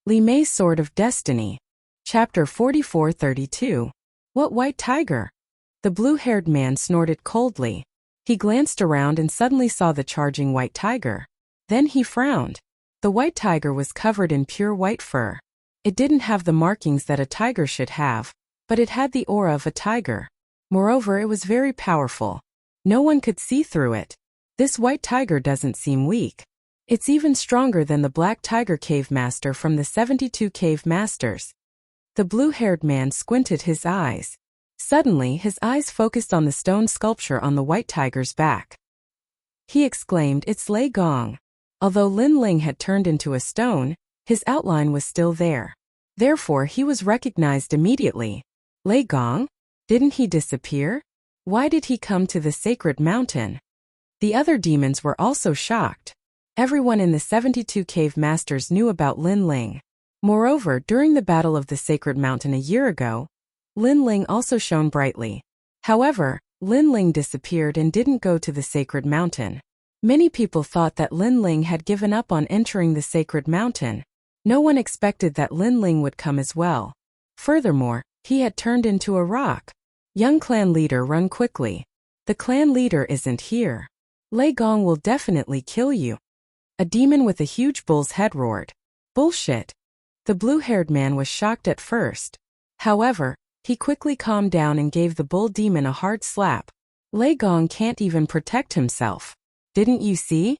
Li Mei's Sword of Destiny. Chapter 4432. What white tiger? The blue-haired man snorted coldly. He glanced around and suddenly saw the charging white tiger. Then he frowned. The white tiger was covered in pure white fur. It didn't have the markings that a tiger should have, but it had the aura of a tiger. Moreover, it was very powerful. No one could see through it. This white tiger doesn't seem weak. It's even stronger than the black tiger cave master from the 72 cave masters. The blue-haired man squinted his eyes. Suddenly, his eyes focused on the stone sculpture on the white tiger's back. He exclaimed, "It's Lei Gong." Although Lin Ling had turned into a stone, his outline was still there. Therefore, he was recognized immediately. Lei Gong? Didn't he disappear? Why did he come to the sacred mountain? The other demons were also shocked. Everyone in the 72 cave masters knew about Lin Ling. Moreover, during the battle of the sacred mountain a year ago, Lin Ling also shone brightly. However, Lin Ling disappeared and didn't go to the sacred mountain. Many people thought that Lin Ling had given up on entering the sacred mountain. No one expected that Lin Ling would come as well. Furthermore, he had turned into a rock. Young clan leader, run quickly. The clan leader isn't here. Lei Gong will definitely kill you. A demon with a huge bull's head roared. Bullshit. The blue-haired man was shocked at first. However, he quickly calmed down and gave the bull demon a hard slap. Lei Gong can't even protect himself. Didn't you see?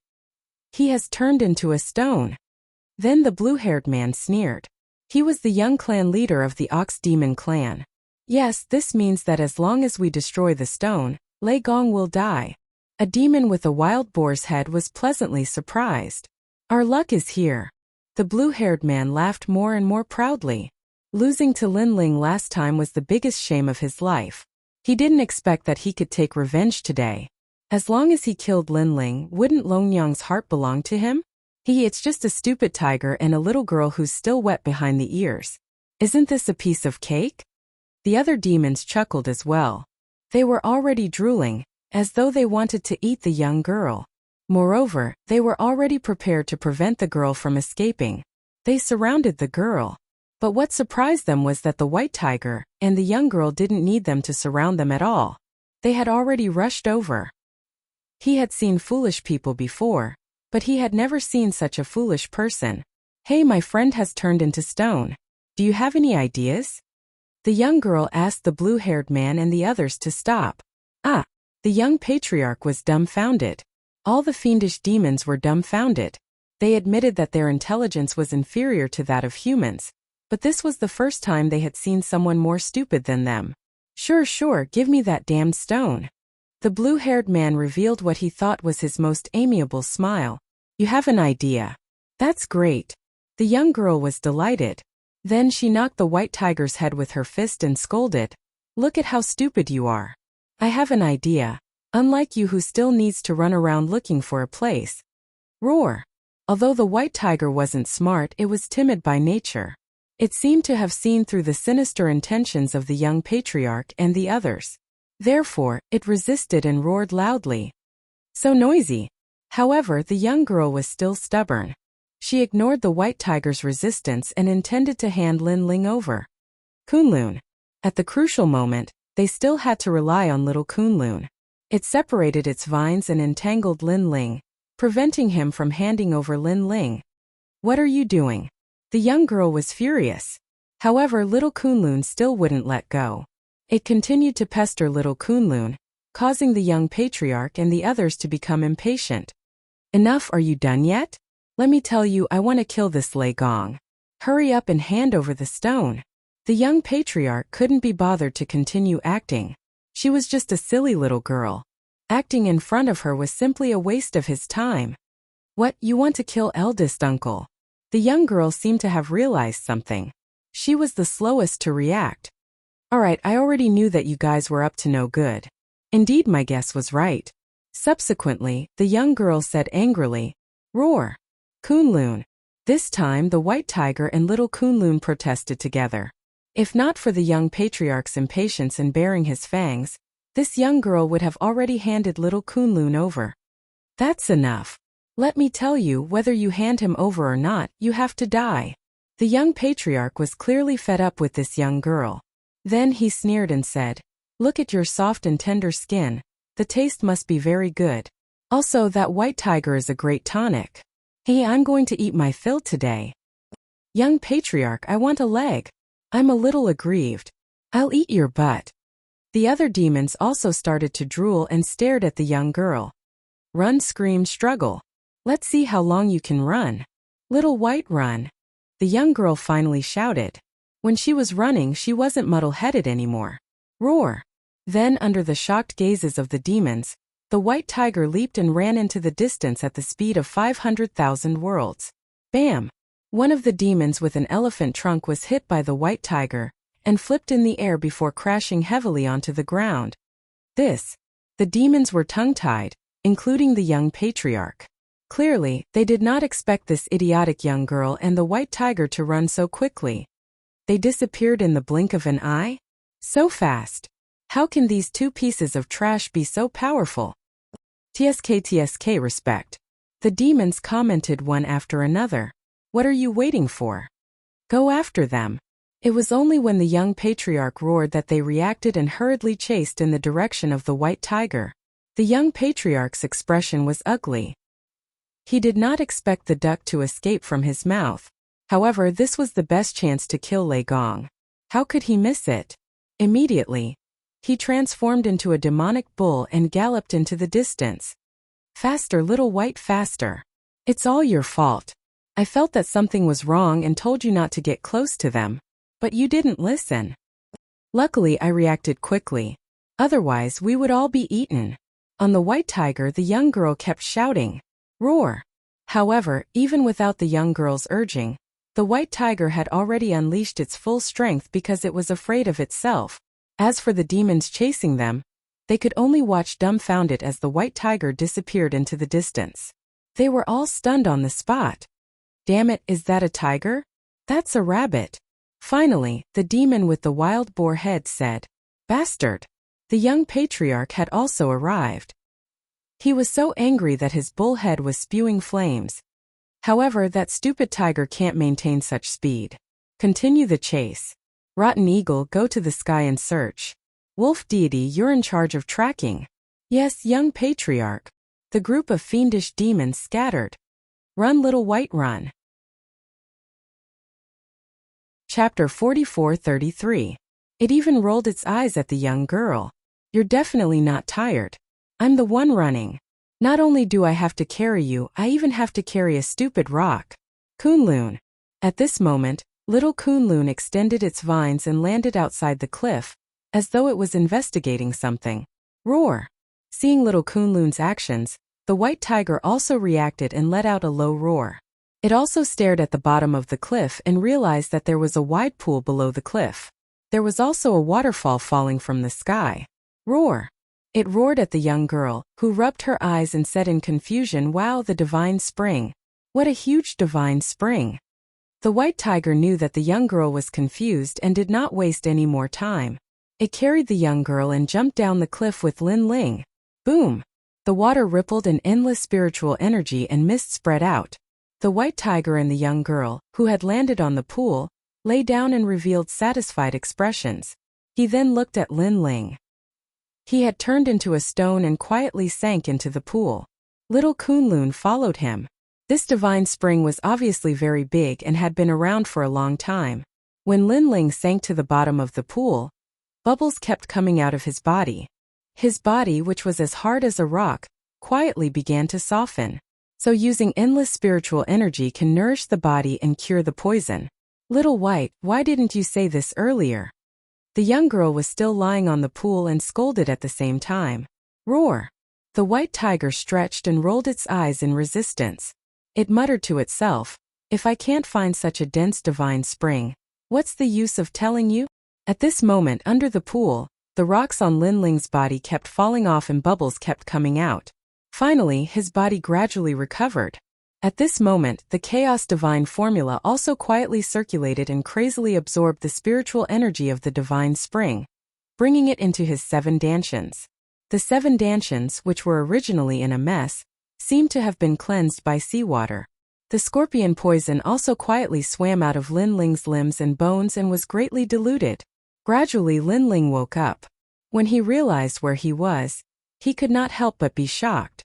He has turned into a stone. Then the blue-haired man sneered. He was the young clan leader of the Ox Demon clan. Yes, this means that as long as we destroy the stone, Lei Gong will die. A demon with a wild boar's head was pleasantly surprised. Our luck is here. The blue-haired man laughed more and more proudly. Losing to Lin Ling last time was the biggest shame of his life. He didn't expect that he could take revenge today. As long as he killed Lin Ling, wouldn't Longyang's heart belong to him? It's just a stupid tiger and a little girl who's still wet behind the ears. Isn't this a piece of cake? The other demons chuckled as well. They were already drooling, as though they wanted to eat the young girl. Moreover, they were already prepared to prevent the girl from escaping. They surrounded the girl. But what surprised them was that the white tiger and the young girl didn't need them to surround them at all. They had already rushed over. He had seen foolish people before, but he had never seen such a foolish person. Hey, my friend has turned into stone. Do you have any ideas? The young girl asked the blue-haired man and the others to stop. The young patriarch was dumbfounded. All the fiendish demons were dumbfounded. They admitted that their intelligence was inferior to that of humans, but this was the first time they had seen someone more stupid than them. Sure, give me that damned stone. The blue-haired man revealed what he thought was his most amiable smile. You have an idea. That's great. The young girl was delighted. Then she knocked the white tiger's head with her fist and scolded. Look at how stupid you are. I have an idea. Unlike you who still needs to run around looking for a place. Roar. Although the white tiger wasn't smart, it was timid by nature. It seemed to have seen through the sinister intentions of the young patriarch and the others. Therefore, it resisted and roared loudly. So noisy. However, the young girl was still stubborn. She ignored the white tiger's resistance and intended to hand Lin Ling over. Kunlun. At the crucial moment, they still had to rely on little Kunlun. It separated its vines and entangled Lin Ling, preventing him from handing over Lin Ling. What are you doing? The young girl was furious. However, little Kunlun still wouldn't let go. It continued to pester little Kunlun, causing the young patriarch and the others to become impatient. Enough, are you done yet? Let me tell you, I want to kill this Lei Gong. Hurry up and hand over the stone. The young patriarch couldn't be bothered to continue acting. She was just a silly little girl. Acting in front of her was simply a waste of his time. What, you want to kill eldest uncle? The young girl seemed to have realized something. She was the slowest to react. Alright, I already knew that you guys were up to no good. Indeed, my guess was right. Subsequently, the young girl said angrily, Roar. Kunlun. This time the white tiger and little Kunlun protested together. If not for the young patriarch's impatience in baring his fangs, this young girl would have already handed little Kunlun over. That's enough. Let me tell you, whether you hand him over or not, you have to die. The young patriarch was clearly fed up with this young girl. Then he sneered and said, "Look at your soft and tender skin. The taste must be very good. Also, that white tiger is a great tonic. Hey, I'm going to eat my fill today." "Young patriarch, I want a leg. I'm a little aggrieved. I'll eat your butt." The other demons also started to drool and stared at the young girl. "Run, scream, struggle. Let's see how long you can run. Little white, run." The young girl finally shouted. When she was running, she wasn't muddle-headed anymore. Roar! Then, under the shocked gazes of the demons, the white tiger leaped and ran into the distance at the speed of 500,000 worlds. Bam! One of the demons with an elephant trunk was hit by the white tiger and flipped in the air before crashing heavily onto the ground. The demons were tongue-tied, including the young patriarch. Clearly, they did not expect this idiotic young girl and the white tiger to run so quickly. They disappeared in the blink of an eye? So fast. How can these two pieces of trash be so powerful? TSK respect. The demons commented one after another. What are you waiting for? Go after them. It was only when the young patriarch roared that they reacted and hurriedly chased in the direction of the white tiger. The young patriarch's expression was ugly. He did not expect the duck to escape from his mouth. However, this was the best chance to kill Lei Gong. How could he miss it? Immediately, he transformed into a demonic bull and galloped into the distance. "Faster, little white, faster. It's all your fault. I felt that something was wrong and told you not to get close to them. But you didn't listen. Luckily, I reacted quickly. Otherwise, we would all be eaten." On the white tiger, the young girl kept shouting, "Roar!" However, even without the young girl's urging, the white tiger had already unleashed its full strength because it was afraid of itself. As for the demons chasing them, they could only watch dumbfounded as the white tiger disappeared into the distance. They were all stunned on the spot. "Damn it, is that a tiger? That's a rabbit." Finally, the demon with the wild boar head said, "Bastard!" The young patriarch had also arrived. He was so angry that his bull head was spewing flames. However, that stupid tiger can't maintain such speed. Continue the chase. Rotten eagle, go to the sky and search. Wolf deity, you're in charge of tracking. Yes, young patriarch. The group of fiendish demons scattered. Run, little white, run. Chapter 44:33. It even rolled its eyes at the young girl. "You're definitely not tired. I'm the one running. Not only do I have to carry you, I even have to carry a stupid rock. Kunlun." At this moment, little Kunlun extended its vines and landed outside the cliff, as though it was investigating something. Roar! Seeing little Kunlun's actions, the white tiger also reacted and let out a low roar. It also stared at the bottom of the cliff and realized that there was a wide pool below the cliff. There was also a waterfall falling from the sky. Roar! It roared at the young girl, who rubbed her eyes and said in confusion, "Wow, the divine spring. What a huge divine spring." The white tiger knew that the young girl was confused and did not waste any more time. It carried the young girl and jumped down the cliff with Lin Ling. Boom! The water rippled in endless spiritual energy and mist spread out. The white tiger and the young girl, who had landed on the pool, lay down and revealed satisfied expressions. He then looked at Lin Ling. He had turned into a stone and quietly sank into the pool. Little Kunlun followed him. This divine spring was obviously very big and had been around for a long time. When Lin Ling sank to the bottom of the pool, bubbles kept coming out of his body. His body, which was as hard as a rock, quietly began to soften. So using endless spiritual energy can nourish the body and cure the poison. Little white, why didn't you say this earlier? The young girl was still lying on the pool and scolded at the same time. Roar! The white tiger stretched and rolled its eyes in resistance. It muttered to itself, "If I can't find such a dense divine spring, what's the use of telling you?" At this moment, under the pool, the rocks on Lin Ling's body kept falling off and bubbles kept coming out. Finally, his body gradually recovered. At this moment, the Chaos Divine Formula also quietly circulated and crazily absorbed the spiritual energy of the Divine Spring, bringing it into his 7 dantians. The 7 dantians, which were originally in a mess, seemed to have been cleansed by seawater. The scorpion poison also quietly swam out of Lin Ling's limbs and bones and was greatly diluted. Gradually Lin Ling woke up. When he realized where he was, he could not help but be shocked.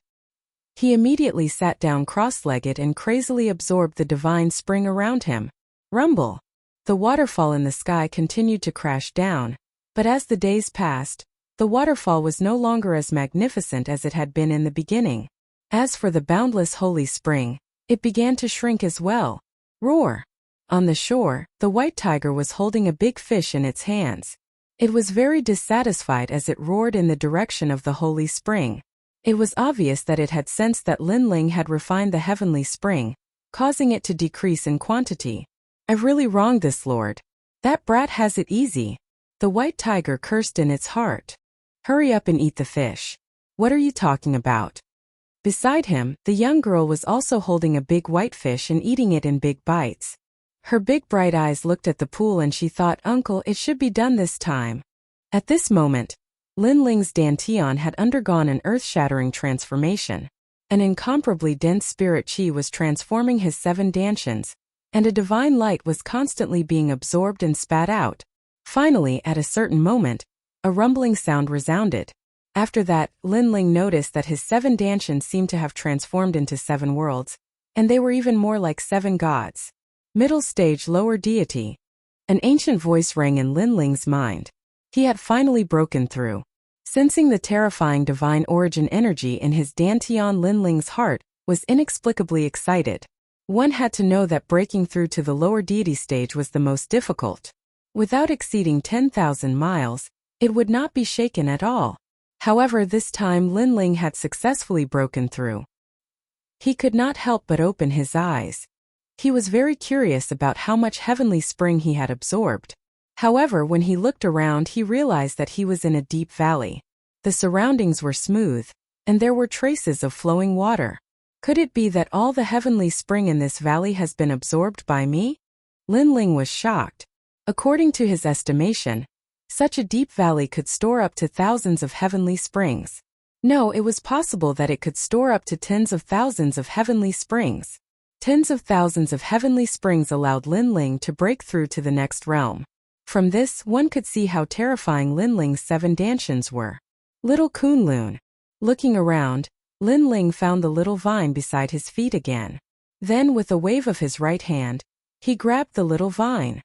He immediately sat down cross-legged and crazily absorbed the divine spring around him. Rumble! The waterfall in the sky continued to crash down, but as the days passed, the waterfall was no longer as magnificent as it had been in the beginning. As for the boundless holy spring, it began to shrink as well. Roar! On the shore, the white tiger was holding a big fish in its hands. It was very dissatisfied as it roared in the direction of the holy spring. It was obvious that it had sensed that Lin Ling had refined the heavenly spring, causing it to decrease in quantity. I've really wronged this lord. That brat has it easy. The white tiger cursed in its heart. Hurry up and eat the fish. What are you talking about? Beside him, the young girl was also holding a big white fish and eating it in big bites. Her big bright eyes looked at the pool and she thought, Uncle, it should be done this time. At this moment, Lin Ling's dantian had undergone an earth-shattering transformation. An incomparably dense spirit qi was transforming his 7 dantians, and a divine light was constantly being absorbed and spat out. Finally, at a certain moment, a rumbling sound resounded. After that, Lin Ling noticed that his 7 dantians seemed to have transformed into 7 worlds, and they were even more like 7 gods. Middle stage lower deity. An ancient voice rang in Lin Ling's mind. He had finally broken through. Sensing the terrifying divine origin energy in his dantian, Lin Ling's heart was inexplicably excited. One had to know that breaking through to the lower deity stage was the most difficult. Without exceeding 10,000 miles, it would not be shaken at all. However, this time Lin Ling had successfully broken through. He could not help but open his eyes. He was very curious about how much heavenly spring he had absorbed. However, when he looked around, he realized that he was in a deep valley. The surroundings were smooth, and there were traces of flowing water. Could it be that all the heavenly spring in this valley has been absorbed by me? Lin Ling was shocked. According to his estimation, such a deep valley could store up to thousands of heavenly springs. No, it was possible that it could store up to tens of thousands of heavenly springs. Tens of thousands of heavenly springs allowed Lin Ling to break through to the next realm. From this, one could see how terrifying Lin Ling's 7 dantians were. Little Kunlun. Looking around, Lin Ling found the little vine beside his feet again. Then, with a wave of his right hand, he grabbed the little vine.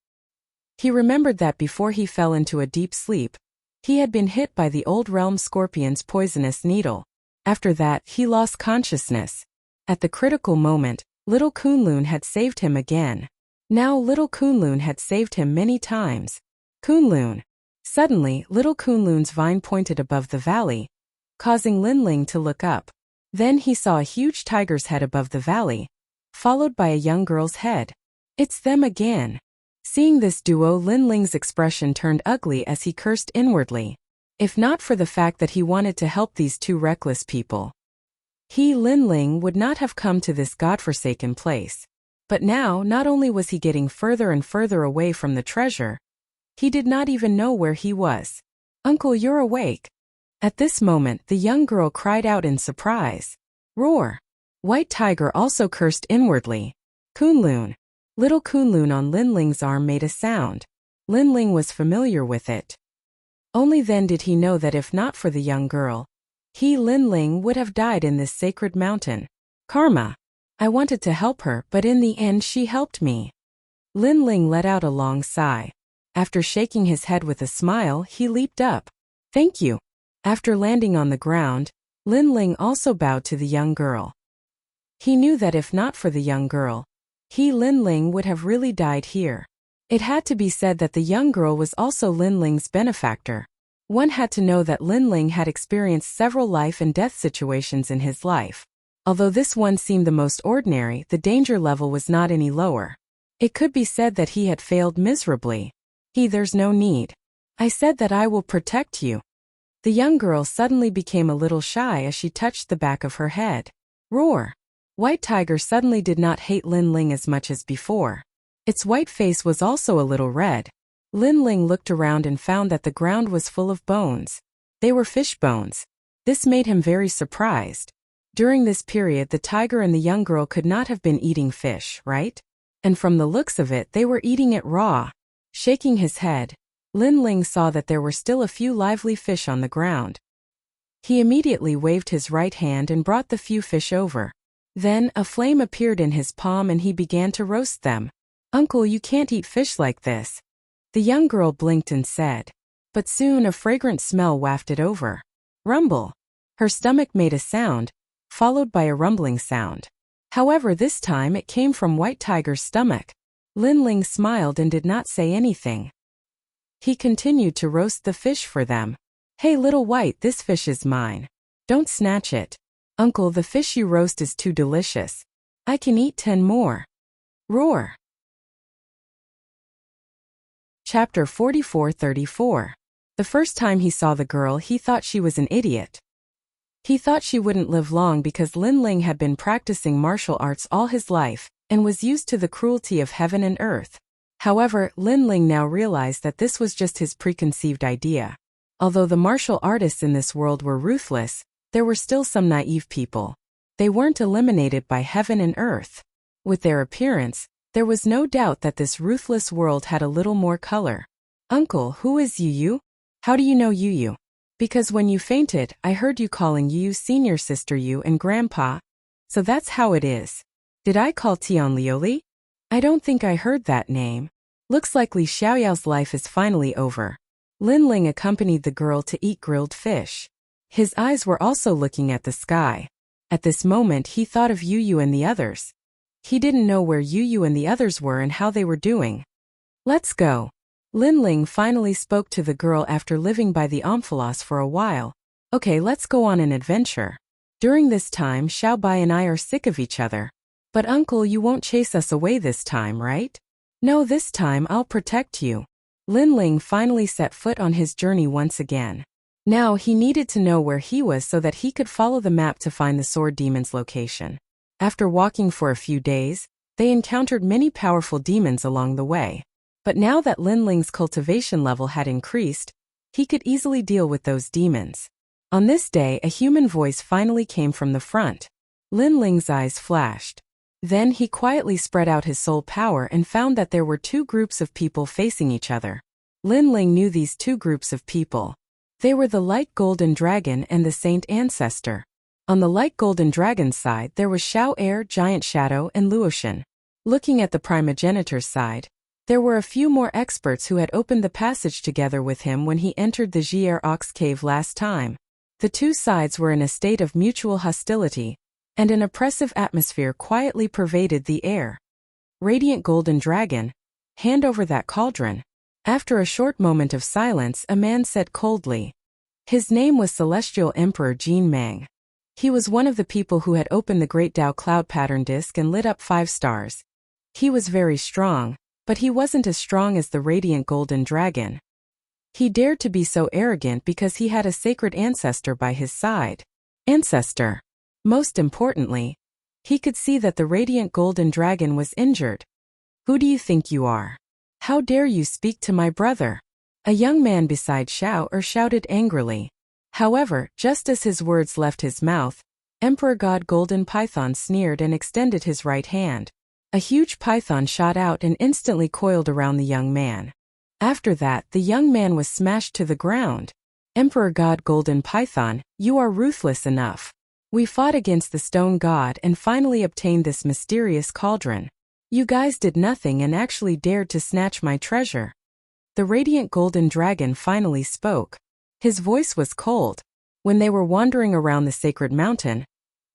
He remembered that before he fell into a deep sleep, he had been hit by the old realm scorpion's poisonous needle. After that, he lost consciousness. At the critical moment, little Kunlun had saved him again. Now little Kunlun had saved him many times. Kunlun. Suddenly, little Kunlun's vine pointed above the valley, causing Lin Ling to look up. Then he saw a huge tiger's head above the valley, followed by a young girl's head. It's them again. Seeing this duo, Lin Ling's expression turned ugly as he cursed inwardly. If not for the fact that he wanted to help these 2 reckless people, he, Lin Ling, would not have come to this godforsaken place. But now, not only was he getting further and further away from the treasure, he did not even know where he was. Uncle, you're awake. At this moment, the young girl cried out in surprise. Roar! White Tiger also cursed inwardly. Kunlun. Little Kunlun on Lin Ling's arm made a sound. Lin Ling was familiar with it. Only then did he know that if not for the young girl, he, Lin Ling, would have died in this sacred mountain. Karma. I wanted to help her, but in the end she helped me. Lin Ling let out a long sigh. After shaking his head with a smile, he leaped up. Thank you. After landing on the ground, Lin Ling also bowed to the young girl. He knew that if not for the young girl, he, Lin Ling, would have really died here. It had to be said that the young girl was also Lin Ling's benefactor. One had to know that Lin Ling had experienced several life and death situations in his life. Although this one seemed the most ordinary, the danger level was not any lower. It could be said that he had failed miserably. There's no need. I said that I will protect you. The young girl suddenly became a little shy as she touched the back of her head. Roar! White Tiger suddenly did not hate Lin Ling as much as before. Its white face was also a little red. Lin Ling looked around and found that the ground was full of bones. They were fish bones. This made him very surprised. During this period, the tiger and the young girl could not have been eating fish, right? And from the looks of it, they were eating it raw. Shaking his head, Lin Ling saw that there were still a few lively fish on the ground. He immediately waved his right hand and brought the few fish over. Then, a flame appeared in his palm and he began to roast them. "Uncle, you can't eat fish like this." The young girl blinked and said. But soon a fragrant smell wafted over. Rumble. Her stomach made a sound, followed by a rumbling sound. However, this time it came from White Tiger's stomach. Lin Ling smiled and did not say anything. He continued to roast the fish for them. "Hey little White, this fish is mine. Don't snatch it. Uncle, the fish you roast is too delicious. I can eat 10 more. Roar." Chapter 44:34. The first time he saw the girl, he thought she was an idiot. He thought she wouldn't live long because Lin Ling had been practicing martial arts all his life and was used to the cruelty of heaven and earth. However, Lin Ling now realized that this was just his preconceived idea. Although the martial artists in this world were ruthless, there were still some naive people. They weren't eliminated by heaven and earth. With their appearance, there was no doubt that this ruthless world had a little more color. "Uncle, who is Yu? How do you know Yu? Because when you fainted, I heard you calling Yu senior sister Yu and grandpa. So that's how it is. Did I call Tian Lioli? I don't think I heard that name. Looks like Li Xiaoyao's life is finally over." Lin Ling accompanied the girl to eat grilled fish. His eyes were also looking at the sky. At this moment he thought of Yu and the others. He didn't know where Yu and the others were and how they were doing. "Let's go." Lin Ling finally spoke to the girl after living by the Omphalos for a while. "Okay, let's go on an adventure." During this time, Xiao Bai and I are sick of each other. "But uncle, you won't chase us away this time, right?" "No, this time I'll protect you." Lin Ling finally set foot on his journey once again. Now he needed to know where he was so that he could follow the map to find the sword demon's location. After walking for a few days, they encountered many powerful demons along the way. But now that Lin Ling's cultivation level had increased, he could easily deal with those demons. On this day, a human voice finally came from the front. Lin Ling's eyes flashed. Then he quietly spread out his soul power and found that there were 2 groups of people facing each other. Lin Ling knew these 2 groups of people. They were the Light Golden Dragon and the Saint Ancestor. On the Light Golden Dragon's side, there was Xiao Air, Giant Shadow, and Luoshan. Looking at the Primogenitor's side, there were a few more experts who had opened the passage together with him when he entered the Jier Ox Cave last time. The 2 sides were in a state of mutual hostility, and an oppressive atmosphere quietly pervaded the air. "Radiant Golden Dragon, hand over that cauldron." After a short moment of silence, a man said coldly. His name was Celestial Emperor Jin Mang. He was one of the people who had opened the Great Tao Cloud Pattern Disc and lit up 5 stars. He was very strong, but he wasn't as strong as the Radiant Golden Dragon. He dared to be so arrogant because he had a sacred ancestor by his side. Ancestor. Most importantly, he could see that the Radiant Golden Dragon was injured. "Who do you think you are? How dare you speak to my brother?" A young man beside Xiao Er shouted angrily. However, just as his words left his mouth, Emperor God Golden Python sneered and extended his right hand. A huge python shot out and instantly coiled around the young man. After that, the young man was smashed to the ground. "Emperor God Golden Python, you are ruthless enough. We fought against the stone god and finally obtained this mysterious cauldron. You guys did nothing and actually dared to snatch my treasure." The Radiant Golden Dragon finally spoke. His voice was cold. When they were wandering around the sacred mountain,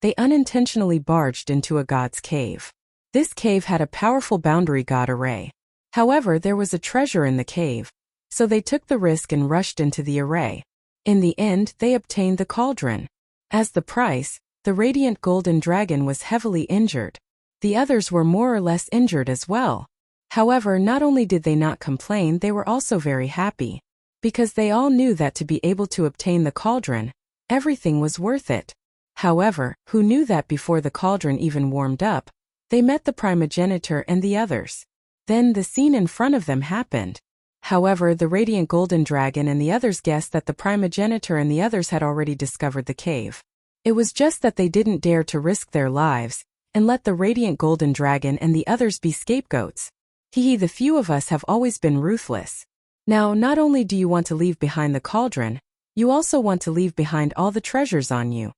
they unintentionally barged into a god's cave. This cave had a powerful boundary god array. However, there was a treasure in the cave, so they took the risk and rushed into the array. In the end, they obtained the cauldron. As the price, the Radiant Golden Dragon was heavily injured. The others were more or less injured as well. However, not only did they not complain, they were also very happy. Because they all knew that to be able to obtain the cauldron, everything was worth it. However, who knew that before the cauldron even warmed up, they met the Primogenitor and the others. Then the scene in front of them happened. However, the Radiant Golden Dragon and the others guessed that the Primogenitor and the others had already discovered the cave. It was just that they didn't dare to risk their lives and let the radiant golden dragon and the others be scapegoats. The few of us have always been ruthless. Now, not only do you want to leave behind the cauldron, you also want to leave behind all the treasures on you.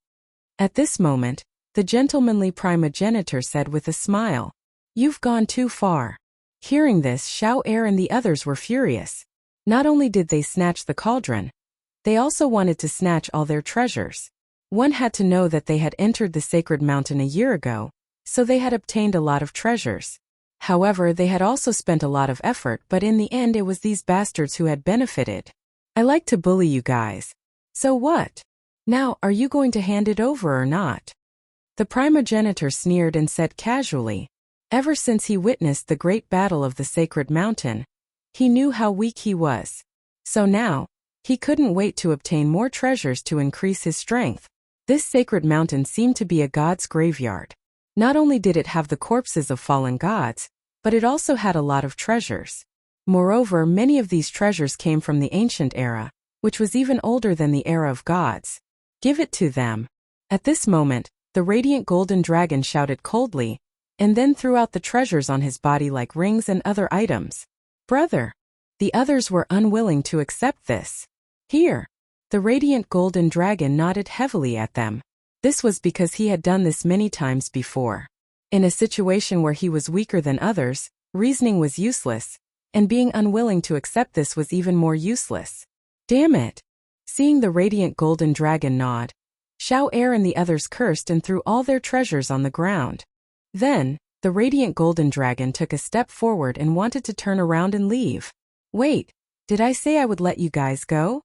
At this moment, the gentlemanly primogenitor said with a smile, "You've gone too far." Hearing this, Xiao Er and the others were furious. Not only did they snatch the cauldron, they also wanted to snatch all their treasures. One had to know that they had entered the sacred mountain a year ago, so they had obtained a lot of treasures. However, they had also spent a lot of effort, but in the end it was these bastards who had benefited. I like to bully you guys. So what? Now, are you going to hand it over or not? The primogenitor sneered and said casually. Ever since he witnessed the great battle of the sacred mountain, he knew how weak he was. So now, he couldn't wait to obtain more treasures to increase his strength. This sacred mountain seemed to be a god's graveyard. Not only did it have the corpses of fallen gods, but it also had a lot of treasures. Moreover, many of these treasures came from the ancient era, which was even older than the era of gods. Give it to them. At this moment, the radiant golden dragon shouted coldly, and then threw out the treasures on his body like rings and other items. Brother! The others were unwilling to accept this. Here! The radiant golden dragon nodded heavily at them. This was because he had done this many times before. In a situation where he was weaker than others, reasoning was useless, and being unwilling to accept this was even more useless. Damn it! Seeing the radiant golden dragon nod, Xiao Er and the others cursed and threw all their treasures on the ground. Then, the radiant golden dragon took a step forward and wanted to turn around and leave. Wait, did I say I would let you guys go?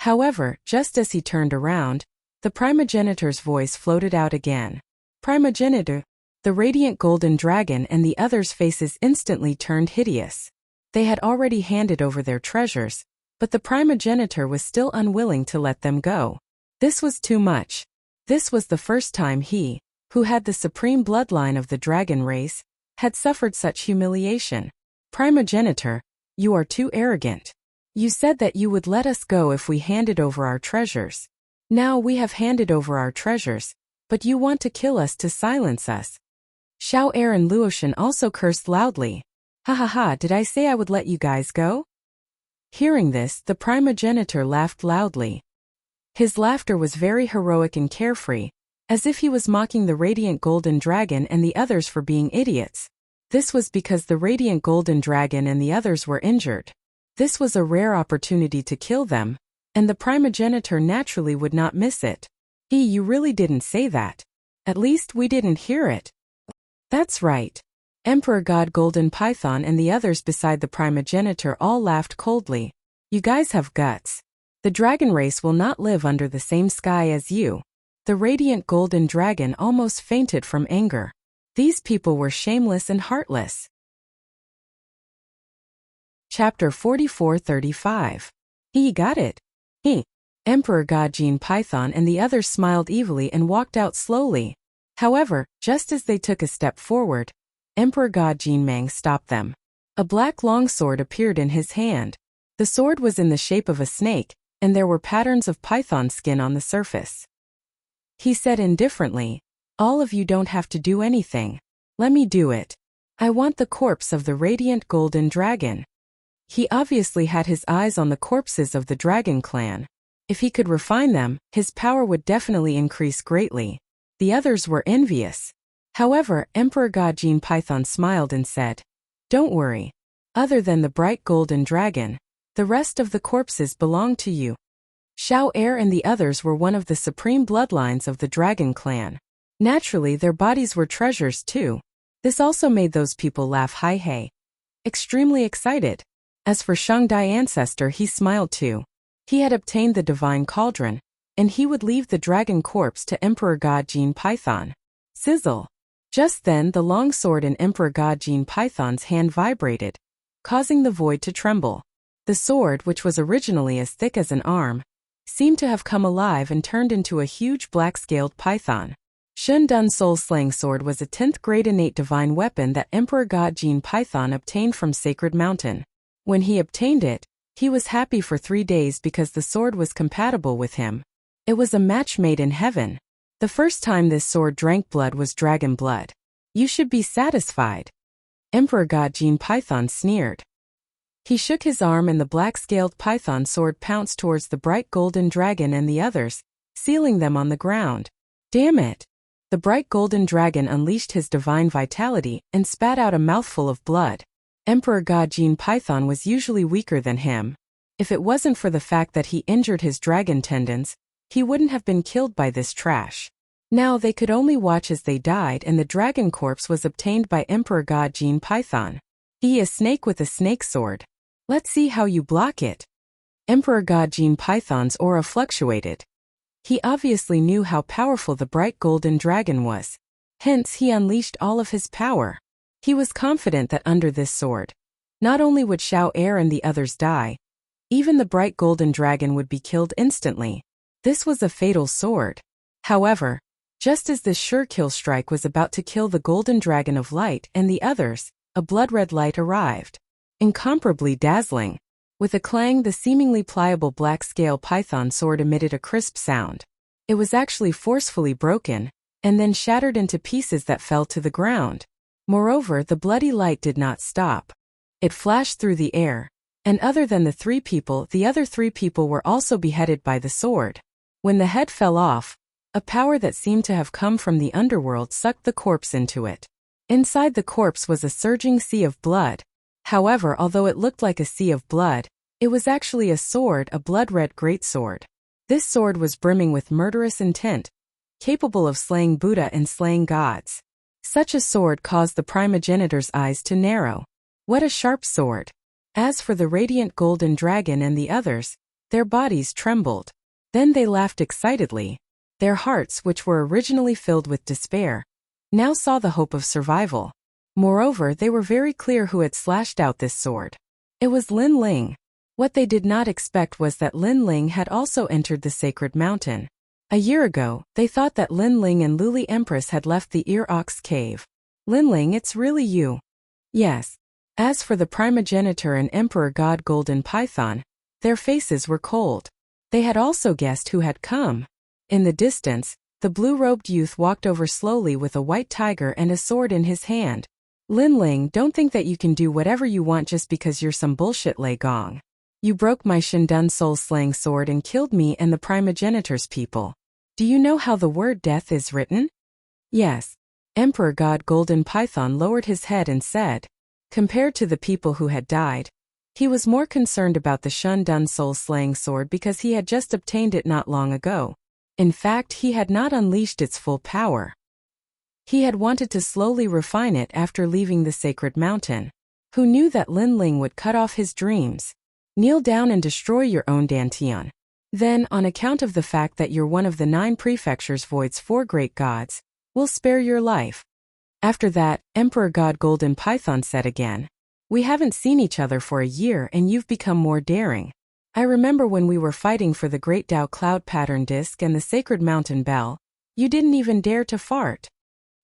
However, just as he turned around, the primogenitor's voice floated out again. Primogenitor! The radiant golden dragon and the others' faces instantly turned hideous. They had already handed over their treasures, but the primogenitor was still unwilling to let them go. This was too much. This was the first time he, who had the supreme bloodline of the dragon race, had suffered such humiliation. Primogenitor, you are too arrogant. You said that you would let us go if we handed over our treasures. Now we have handed over our treasures, but you want to kill us to silence us. Xiao Er and Luoshan also cursed loudly. Ha ha ha, did I say I would let you guys go? Hearing this, the primogenitor laughed loudly. His laughter was very heroic and carefree, as if he was mocking the radiant golden dragon and the others for being idiots. This was because the radiant golden dragon and the others were injured. This was a rare opportunity to kill them, and the primogenitor naturally would not miss it. You really didn't say that. At least we didn't hear it. That's right. Emperor God Golden Python and the others beside the primogenitor all laughed coldly. You guys have guts. The dragon race will not live under the same sky as you. The radiant golden dragon almost fainted from anger. These people were shameless and heartless. Chapter 44:35. He got it. Emperor Gajin Python and the others smiled evilly and walked out slowly. However, just as they took a step forward, Emperor Gajin Mang stopped them. A black longsword appeared in his hand. The sword was in the shape of a snake, and there were patterns of python skin on the surface. He said indifferently, "All of you don't have to do anything. Let me do it. I want the corpse of the radiant golden dragon." He obviously had his eyes on the corpses of the dragon clan. If he could refine them, his power would definitely increase greatly. The others were envious. However, Emperor Gajin Python smiled and said, "Don't worry. Other than the bright golden dragon, the rest of the corpses belong to you." Xiao Er and the others were one of the supreme bloodlines of the dragon clan. Naturally, their bodies were treasures too. This also made those people laugh hi-hey. Extremely excited. As for Shangdai ancestor, he smiled too. He had obtained the divine cauldron, and he would leave the dragon corpse to Emperor Gajin Python. Sizzle. Just then the longsword in Emperor Gajin Python's hand vibrated, causing the void to tremble. The sword, which was originally as thick as an arm, seemed to have come alive and turned into a huge black-scaled python. Shun Dun Soul Slaying Sword was a 10th grade innate divine weapon that Emperor Gajin Python obtained from Sacred Mountain. When he obtained it, he was happy for 3 days because the sword was compatible with him. It was a match made in heaven. The first time this sword drank blood was dragon blood. You should be satisfied. Emperor God Gene Python sneered. He shook his arm and the black-scaled python sword pounced towards the bright golden dragon and the others, sealing them on the ground. Damn it! The bright golden dragon unleashed his divine vitality and spat out a mouthful of blood. Emperor God Gene Python was usually weaker than him. If it wasn't for the fact that he injured his dragon tendons, he wouldn't have been killed by this trash. Now they could only watch as they died, and the dragon corpse was obtained by Emperor God Gene Python. A snake with a snake sword. Let's see how you block it. Emperor God Gene Python's aura fluctuated. He obviously knew how powerful the bright golden dragon was. Hence he unleashed all of his power. He was confident that under this sword, not only would Xiao Air and the others die, even the bright golden dragon would be killed instantly. This was a fatal sword. However, just as this sure kill strike was about to kill the golden dragon of light and the others, a blood-red light arrived. Incomparably dazzling. With a clang, the seemingly pliable black-scale python sword emitted a crisp sound. It was actually forcefully broken, and then shattered into pieces that fell to the ground. Moreover, the bloody light did not stop. It flashed through the air, and other than the other three people were also beheaded by the sword. When the head fell off, a power that seemed to have come from the underworld sucked the corpse into it. Inside the corpse was a surging sea of blood. However, although it looked like a sea of blood, it was actually a sword, a blood-red greatsword. This sword was brimming with murderous intent, capable of slaying Buddha and slaying gods. Such a sword caused the primogenitor's eyes to narrow. What a sharp sword! As for the radiant golden dragon and the others, their bodies trembled. Then they laughed excitedly. Their hearts, which were originally filled with despair, now saw the hope of survival. Moreover, they were very clear who had slashed out this sword. It was Lin Ling. What they did not expect was that Lin Ling had also entered the sacred mountain. A year ago, they thought that Lin Ling and Luli Empress had left the Ear Ox Cave. Lin Ling, it's really you. Yes. As for the primogenitor and Emperor God Golden Python, their faces were cold. They had also guessed who had come. In the distance, the blue-robed youth walked over slowly with a white tiger and a sword in his hand. Lin Ling, don't think that you can do whatever you want just because you're some bullshit Lei Gong. You broke my Shindan soul-slaying sword and killed me and the primogenitor's people. Do you know how the word death is written? Yes. Emperor God Golden Python lowered his head and said, compared to the people who had died, he was more concerned about the Shindan soul-slaying sword because he had just obtained it not long ago. In fact, he had not unleashed its full power. He had wanted to slowly refine it after leaving the sacred mountain. Who knew that Lin Ling would cut off his dreams? Kneel down and destroy your own Dantian. Then, on account of the fact that you're one of the 9 prefectures Void's 4 great gods, we'll spare your life. After that, Emperor God Golden Python said again, we haven't seen each other for a year and you've become more daring. I remember when we were fighting for the Great Tao Cloud Pattern Disc and the Sacred Mountain Bell, you didn't even dare to fart.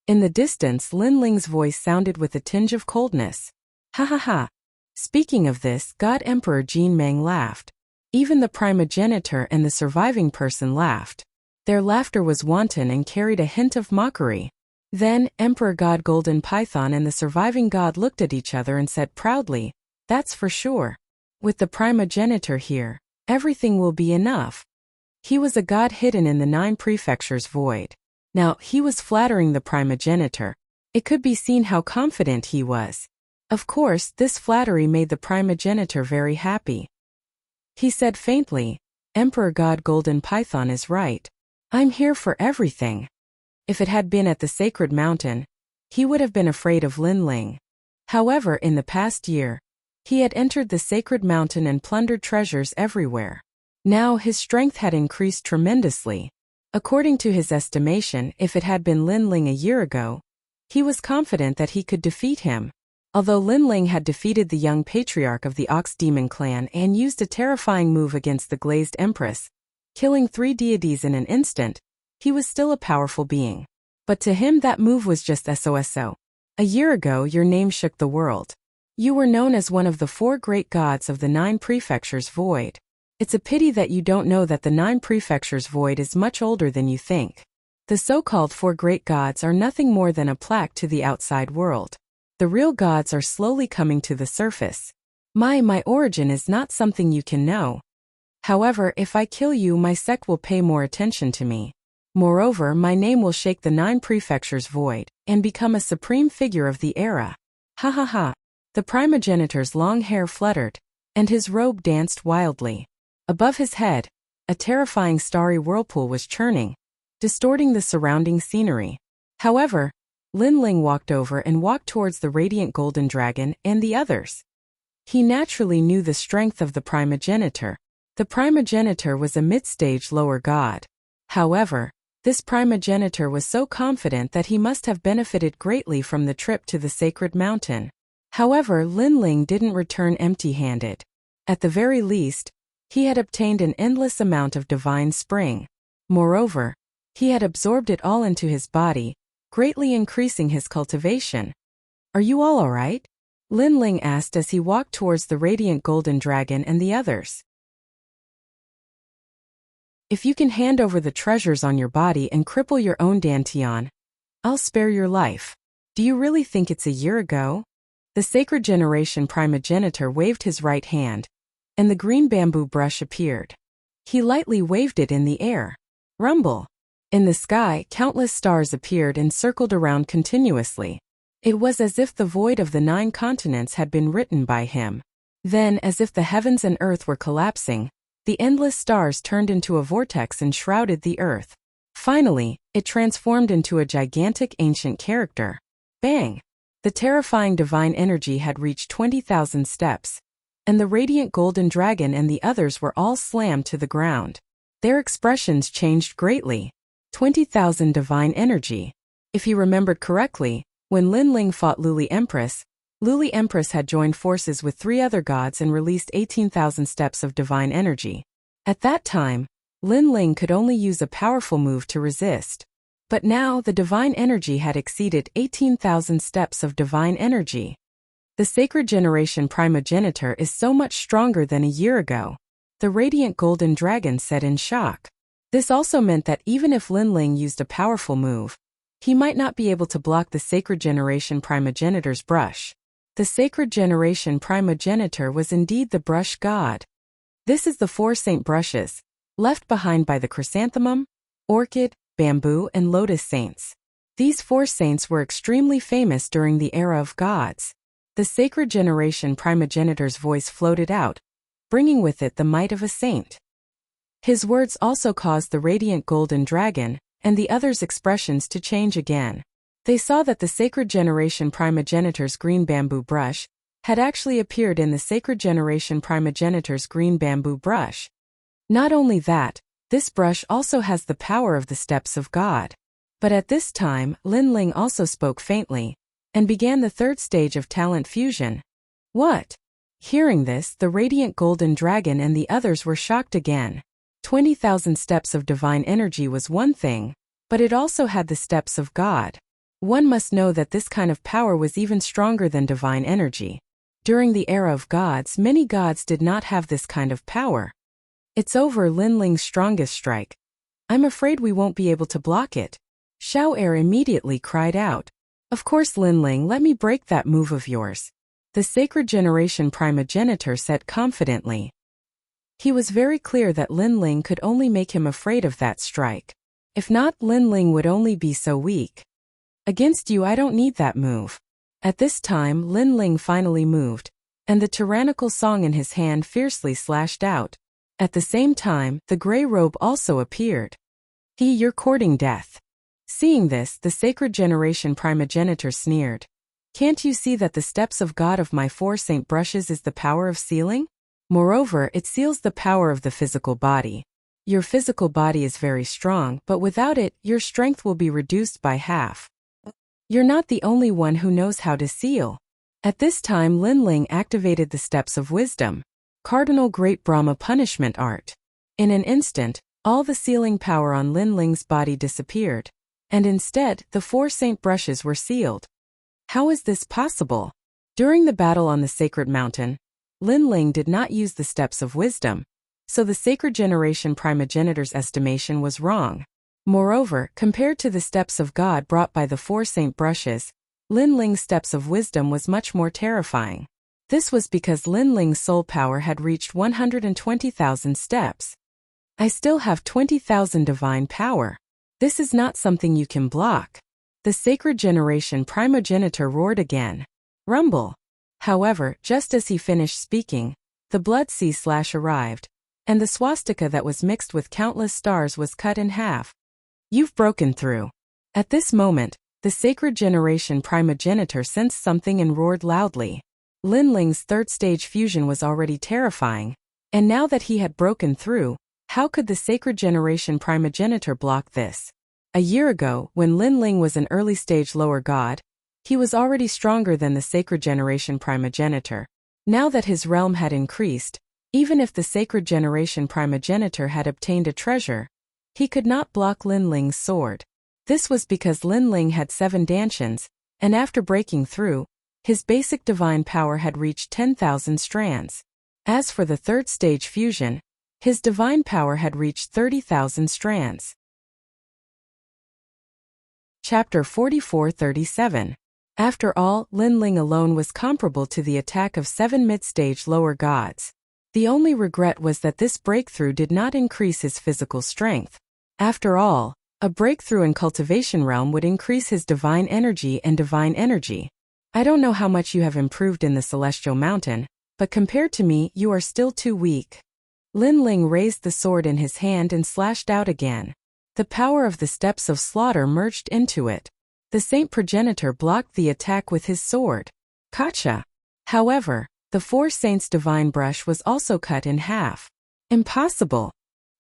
In the distance, Lin Ling's voice sounded with a tinge of coldness. Ha ha ha. Speaking of this, God Emperor Jin Meng laughed. Even the primogenitor and the surviving person laughed. Their laughter was wanton and carried a hint of mockery. Then, Emperor God Golden Python and the surviving god looked at each other and said proudly, that's for sure. With the primogenitor here, everything will be enough. He was a god hidden in the 9 prefectures void. Now, he was flattering the primogenitor. It could be seen how confident he was. Of course, this flattery made the primogenitor very happy. He said faintly, Emperor God Golden Python is right. I'm here for everything. If it had been at the sacred mountain, he would have been afraid of Lin Ling. However, in the past year, he had entered the sacred mountain and plundered treasures everywhere. Now his strength had increased tremendously. According to his estimation, if it had been Lin Ling a year ago, he was confident that he could defeat him. Although Lin Ling had defeated the young patriarch of the Ox Demon clan and used a terrifying move against the Glazed Empress, killing 3 deities in an instant, he was still a powerful being. But to him that move was just SOSO. A year ago your name shook the world. You were known as one of the 4 great gods of the 9 prefectures void. It's a pity that you don't know that the 9 prefectures void is much older than you think. The so-called four great gods are nothing more than a plaque to the outside world. The real gods are slowly coming to the surface. My origin is not something you can know. However, if I kill you, my sect will pay more attention to me. Moreover, my name will shake the 9 prefectures void, and become a supreme figure of the era. Ha ha ha. The primogenitor's long hair fluttered, and his robe danced wildly. Above his head, a terrifying starry whirlpool was churning, distorting the surrounding scenery. However, Lin Ling walked over and walked towards the radiant golden dragon and the others. He naturally knew the strength of the primogenitor. The primogenitor was a mid-stage lower god. However, this primogenitor was so confident that he must have benefited greatly from the trip to the sacred mountain. However, Lin Ling didn't return empty-handed. At the very least, he had obtained an endless amount of divine spring. Moreover, he had absorbed it all into his body, greatly increasing his cultivation. "Are you all alright?" Lin Ling asked as he walked towards the radiant golden dragon and the others. "If you can hand over the treasures on your body and cripple your own dantian, I'll spare your life. Do you really think it's a year ago?" The sacred generation primogenitor waved his right hand, and the green bamboo brush appeared. He lightly waved it in the air. Rumble. In the sky, countless stars appeared and circled around continuously. It was as if the void of the 9 continents had been written by him. Then, as if the heavens and earth were collapsing, the endless stars turned into a vortex and shrouded the earth. Finally, it transformed into a gigantic ancient character. Bang! The terrifying divine energy had reached 20,000 steps, and the radiant golden dragon and the others were all slammed to the ground. Their expressions changed greatly. 20,000 divine energy. If he remembered correctly, when Lin Ling fought Luli Empress had joined forces with 3 other gods and released 18,000 steps of divine energy. At that time, Lin Ling could only use a powerful move to resist. But now the divine energy had exceeded 18,000 steps of divine energy. The sacred generation primogenitor is so much stronger than a year ago, the radiant golden dragon said in shock. This also meant that even if Lin Ling used a powerful move, he might not be able to block the sacred generation primogenitor's brush. The sacred generation primogenitor was indeed the brush god. This is the 4 saint brushes, left behind by the chrysanthemum, orchid, bamboo, and lotus saints. These 4 saints were extremely famous during the era of gods. The sacred generation primogenitor's voice floated out, bringing with it the might of a saint. His words also caused the radiant golden dragon and the others' expressions to change again. They saw that the sacred generation primogenitor's green bamboo brush had actually appeared in the sacred generation primogenitor's green bamboo brush. Not only that, this brush also has the power of the steps of God. But at this time, Lin Ling also spoke faintly, and began the 3rd stage of talent fusion. What? Hearing this, the radiant golden dragon and the others were shocked again. 20,000 steps of divine energy was one thing, but it also had the steps of God. One must know that this kind of power was even stronger than divine energy. During the era of gods, many gods did not have this kind of power. "It's over, Lin Ling's strongest strike. I'm afraid we won't be able to block it." Xiao Er immediately cried out. "Of course, Lin Ling, let me break that move of yours," the sacred generation primogenitor said confidently. He was very clear that Lin Ling could only make him afraid of that strike. If not, Lin Ling would only be so weak. "Against you, I don't need that move." At this time, Lin Ling finally moved, and the tyrannical song in his hand fiercely slashed out. At the same time, the gray robe also appeared. "You're courting death." Seeing this, the sacred generation primogenitor sneered. "Can't you see that the steps of God of my 4 saint brushes is the power of sealing? Moreover, it seals the power of the physical body. Your physical body is very strong, but without it, your strength will be reduced by half. You're not the only one who knows how to seal." At this time, Lin Ling activated the steps of wisdom, Cardinal Great Brahma punishment art. In an instant, all the sealing power on Lin Ling's body disappeared, and instead, the 4 saint brushes were sealed. How is this possible? During the battle on the sacred mountain, Lin Ling did not use the steps of wisdom, so the sacred generation primogenitor's estimation was wrong. Moreover, compared to the steps of God brought by the 4 saint brushes, Lin Ling's steps of wisdom was much more terrifying. This was because Lin Ling's soul power had reached 120,000 steps. I still have 20,000 divine power. This is not something you can block. The sacred generation primogenitor roared again. Rumble. However, just as he finished speaking, the blood sea / arrived, and the swastika that was mixed with countless stars was cut in half. You've broken through. At this moment, the sacred generation primogenitor sensed something and roared loudly. Lin Ling's 3rd stage fusion was already terrifying, and now that he had broken through, how could the sacred generation primogenitor block this? A year ago, when Lin Ling was an early stage lower god, he was already stronger than the sacred generation primogenitor. Now that his realm had increased, even if the sacred generation primogenitor had obtained a treasure, he could not block Lin Ling's sword. This was because Lin Ling had 7 dantians, and after breaking through, his basic divine power had reached 10,000 strands. As for the 3rd stage fusion, his divine power had reached 30,000 strands. Chapter 44-37. After all, Lin Ling alone was comparable to the attack of 7 mid-stage lower gods. The only regret was that this breakthrough did not increase his physical strength. After all, a breakthrough in cultivation realm would increase his divine energy and divine energy. I don't know how much you have improved in the Celestial Mountain, but compared to me, you are still too weak. Lin Ling raised the sword in his hand and slashed out again. The power of the steps of slaughter merged into it. The saint progenitor blocked the attack with his sword. Gotcha. However, the 4 saints' divine brush was also cut in half. Impossible.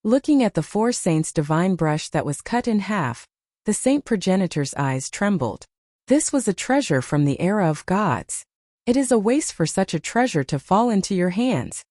Looking at the 4 saints' divine brush that was cut in half, the saint progenitor's eyes trembled. This was a treasure from the era of gods. It is a waste for such a treasure to fall into your hands.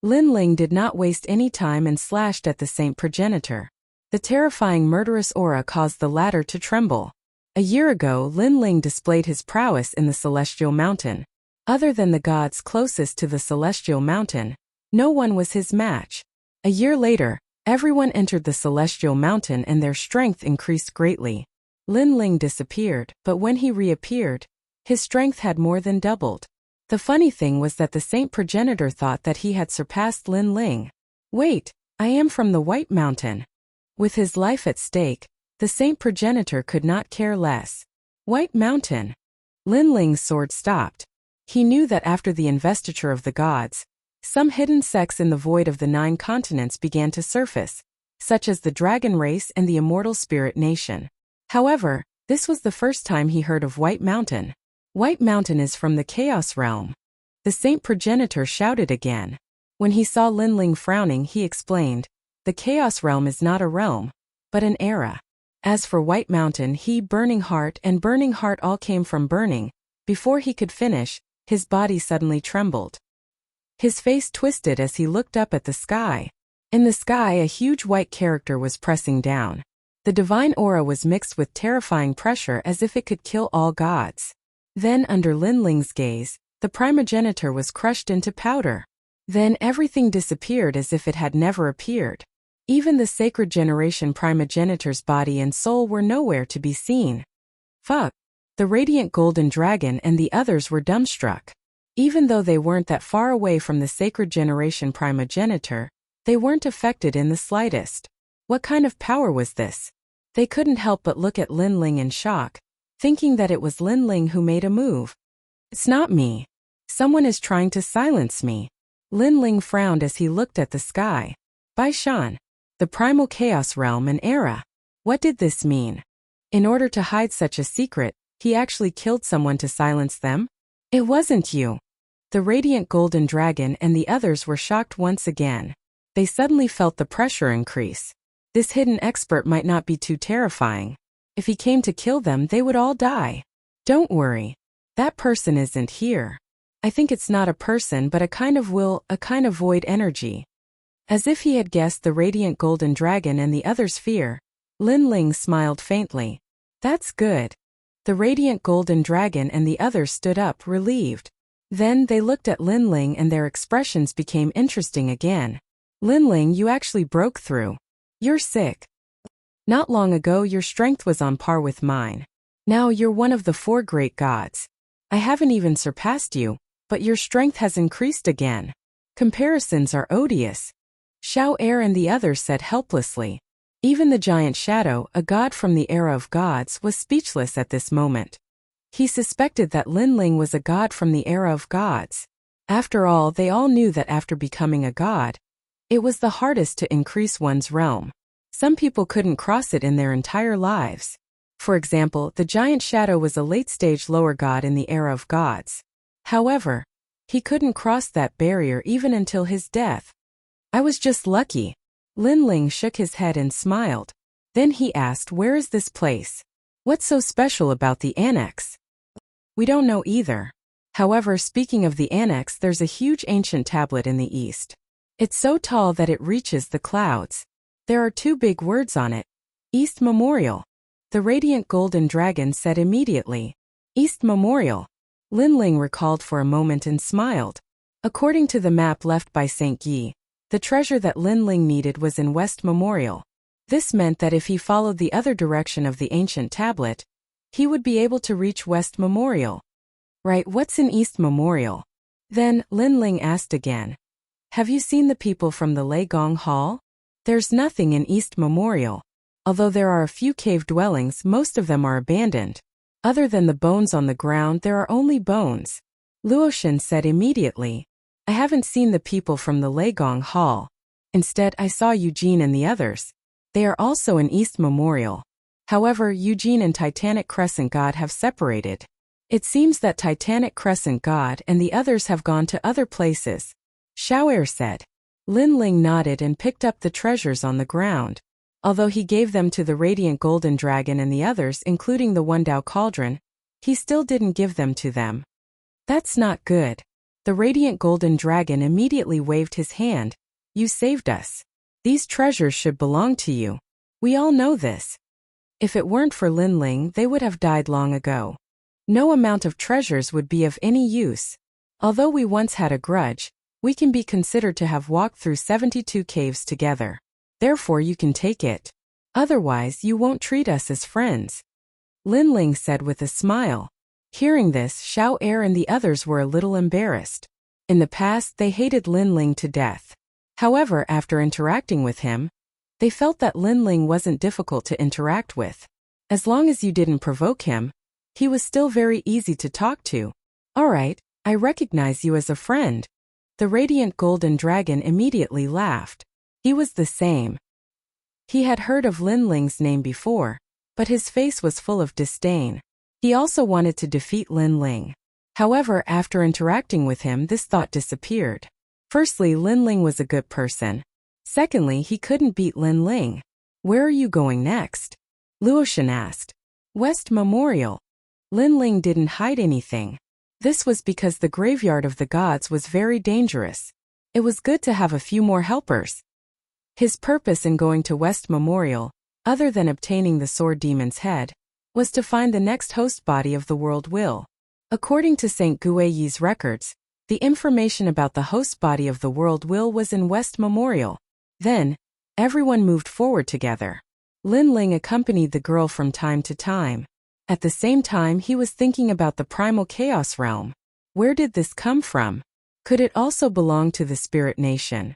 Lin Ling did not waste any time and slashed at the saint progenitor. The terrifying murderous aura caused the latter to tremble. A year ago, Lin Ling displayed his prowess in the Celestial Mountain. Other than the gods closest to the Celestial Mountain, no one was his match. A year later, everyone entered the Celestial Mountain and their strength increased greatly. Lin Ling disappeared, but when he reappeared, his strength had more than doubled. The funny thing was that the saint progenitor thought that he had surpassed Lin Ling. Wait, I am from the White Mountain. With his life at stake, the saint progenitor could not care less. White Mountain. Lin Ling's sword stopped. He knew that after the investiture of the gods, some hidden sects in the void of the 9 continents began to surface, such as the Dragon Race and the Immortal Spirit Nation. However, this was the first time he heard of White Mountain. White Mountain is from the Chaos Realm. The saint progenitor shouted again. When he saw Lin Ling frowning, he explained, the Chaos Realm is not a realm, but an era. As for White Mountain, Burning Heart and Burning Heart all came from burning. Before he could finish, his body suddenly trembled. His face twisted as he looked up at the sky. In the sky, a huge white character was pressing down. The divine aura was mixed with terrifying pressure as if it could kill all gods. Then, under Lin Ling's gaze, the primogenitor was crushed into powder. Then everything disappeared as if it had never appeared. Even the sacred generation primogenitor's body and soul were nowhere to be seen. Fuck. The radiant golden dragon and the others were dumbstruck. Even though they weren't that far away from the sacred generation primogenitor, they weren't affected in the slightest. What kind of power was this? They couldn't help but look at Lin Ling in shock, thinking that it was Lin Ling who made a move. It's not me. Someone is trying to silence me. Lin Ling frowned as he looked at the sky. Bai Shan. The primal chaos realm and era. What did this mean? In order to hide such a secret, he actually killed someone to silence them? It wasn't you. The radiant golden dragon and the others were shocked once again. They suddenly felt the pressure increase. This hidden expert might not be too terrifying. If he came to kill them, they would all die. Don't worry. That person isn't here. I think it's not a person but a kind of void energy. As if he had guessed the radiant golden dragon and the others' fear, Lin Ling smiled faintly. That's good. The radiant golden dragon and the others stood up, relieved. Then they looked at Lin Ling and their expressions became interesting again. Lin Ling, you actually broke through. You're sick. Not long ago your strength was on par with mine. Now you're one of the 4 great gods. I haven't even surpassed you, but your strength has increased again. Comparisons are odious. Xiao Er and the others said helplessly. Even the giant Shadow, a god from the era of gods, was speechless at this moment. He suspected that Lin Ling was a god from the era of gods. After all, they all knew that after becoming a god, it was the hardest to increase one's realm. Some people couldn't cross it in their entire lives. For example, the giant Shadow was a late-stage lower god in the era of gods. However, he couldn't cross that barrier even until his death. I was just lucky. Lin Ling shook his head and smiled. Then he asked, where is this place? What's so special about the annex? We don't know either. However, speaking of the annex, there's a huge ancient tablet in the east. It's so tall that it reaches the clouds. There are 2 big words on it. East Memorial. The radiant golden dragon said immediately. East Memorial. Lin Ling recalled for a moment and smiled. According to the map left by St. Yi, the treasure that Lin Ling needed was in West Memorial. This meant that if he followed the other direction of the ancient tablet, he would be able to reach West Memorial. Right, what's in East Memorial? Then, Lin Ling asked again. Have you seen the people from the Lei Gong Hall? There's nothing in East Memorial. Although there are a few cave dwellings, most of them are abandoned. Other than the bones on the ground, there are only bones. Luoshan said immediately. I haven't seen the people from the Lei Gong Hall. Instead, I saw Eugene and the others. They are also in East Memorial. However, Eugene and Titanic Crescent God have separated. It seems that Titanic Crescent God and the others have gone to other places. Xiao Er said. Lin Ling nodded and picked up the treasures on the ground. Although he gave them to the Radiant Golden Dragon and the others, including the Wendao Cauldron, he still didn't give them to them. That's not good. The Radiant Golden Dragon immediately waved his hand. You saved us. These treasures should belong to you. We all know this. If it weren't for Lin Ling, they would have died long ago. No amount of treasures would be of any use. Although we once had a grudge, we can be considered to have walked through 72 caves together. Therefore you can take it. Otherwise you won't treat us as friends. Lin Ling said with a smile. Hearing this, Xiao Er and the others were a little embarrassed. In the past, they hated Lin Ling to death. However, after interacting with him, they felt that Lin Ling wasn't difficult to interact with. As long as you didn't provoke him, he was still very easy to talk to. Alright, I recognize you as a friend. The Radiant Golden Dragon immediately laughed. He was the same. He had heard of Lin Ling's name before, but his face was full of disdain. He also wanted to defeat Lin Ling. However, after interacting with him, this thought disappeared. Firstly, Lin Ling was a good person. Secondly, he couldn't beat Lin Ling. Where are you going next? Luoshan asked. West Memorial. Lin Ling didn't hide anything. This was because the graveyard of the gods was very dangerous. It was good to have a few more helpers. His purpose in going to West Memorial, other than obtaining the Sword Demon's head, was to find the next host body of the world will. According to St. Guiyi's records, the information about the host body of the world will was in West Memorial. Then, everyone moved forward together. Lin Ling accompanied the girl from time to time. At the same time, he was thinking about the primal chaos realm. Where did this come from? Could it also belong to the spirit nation?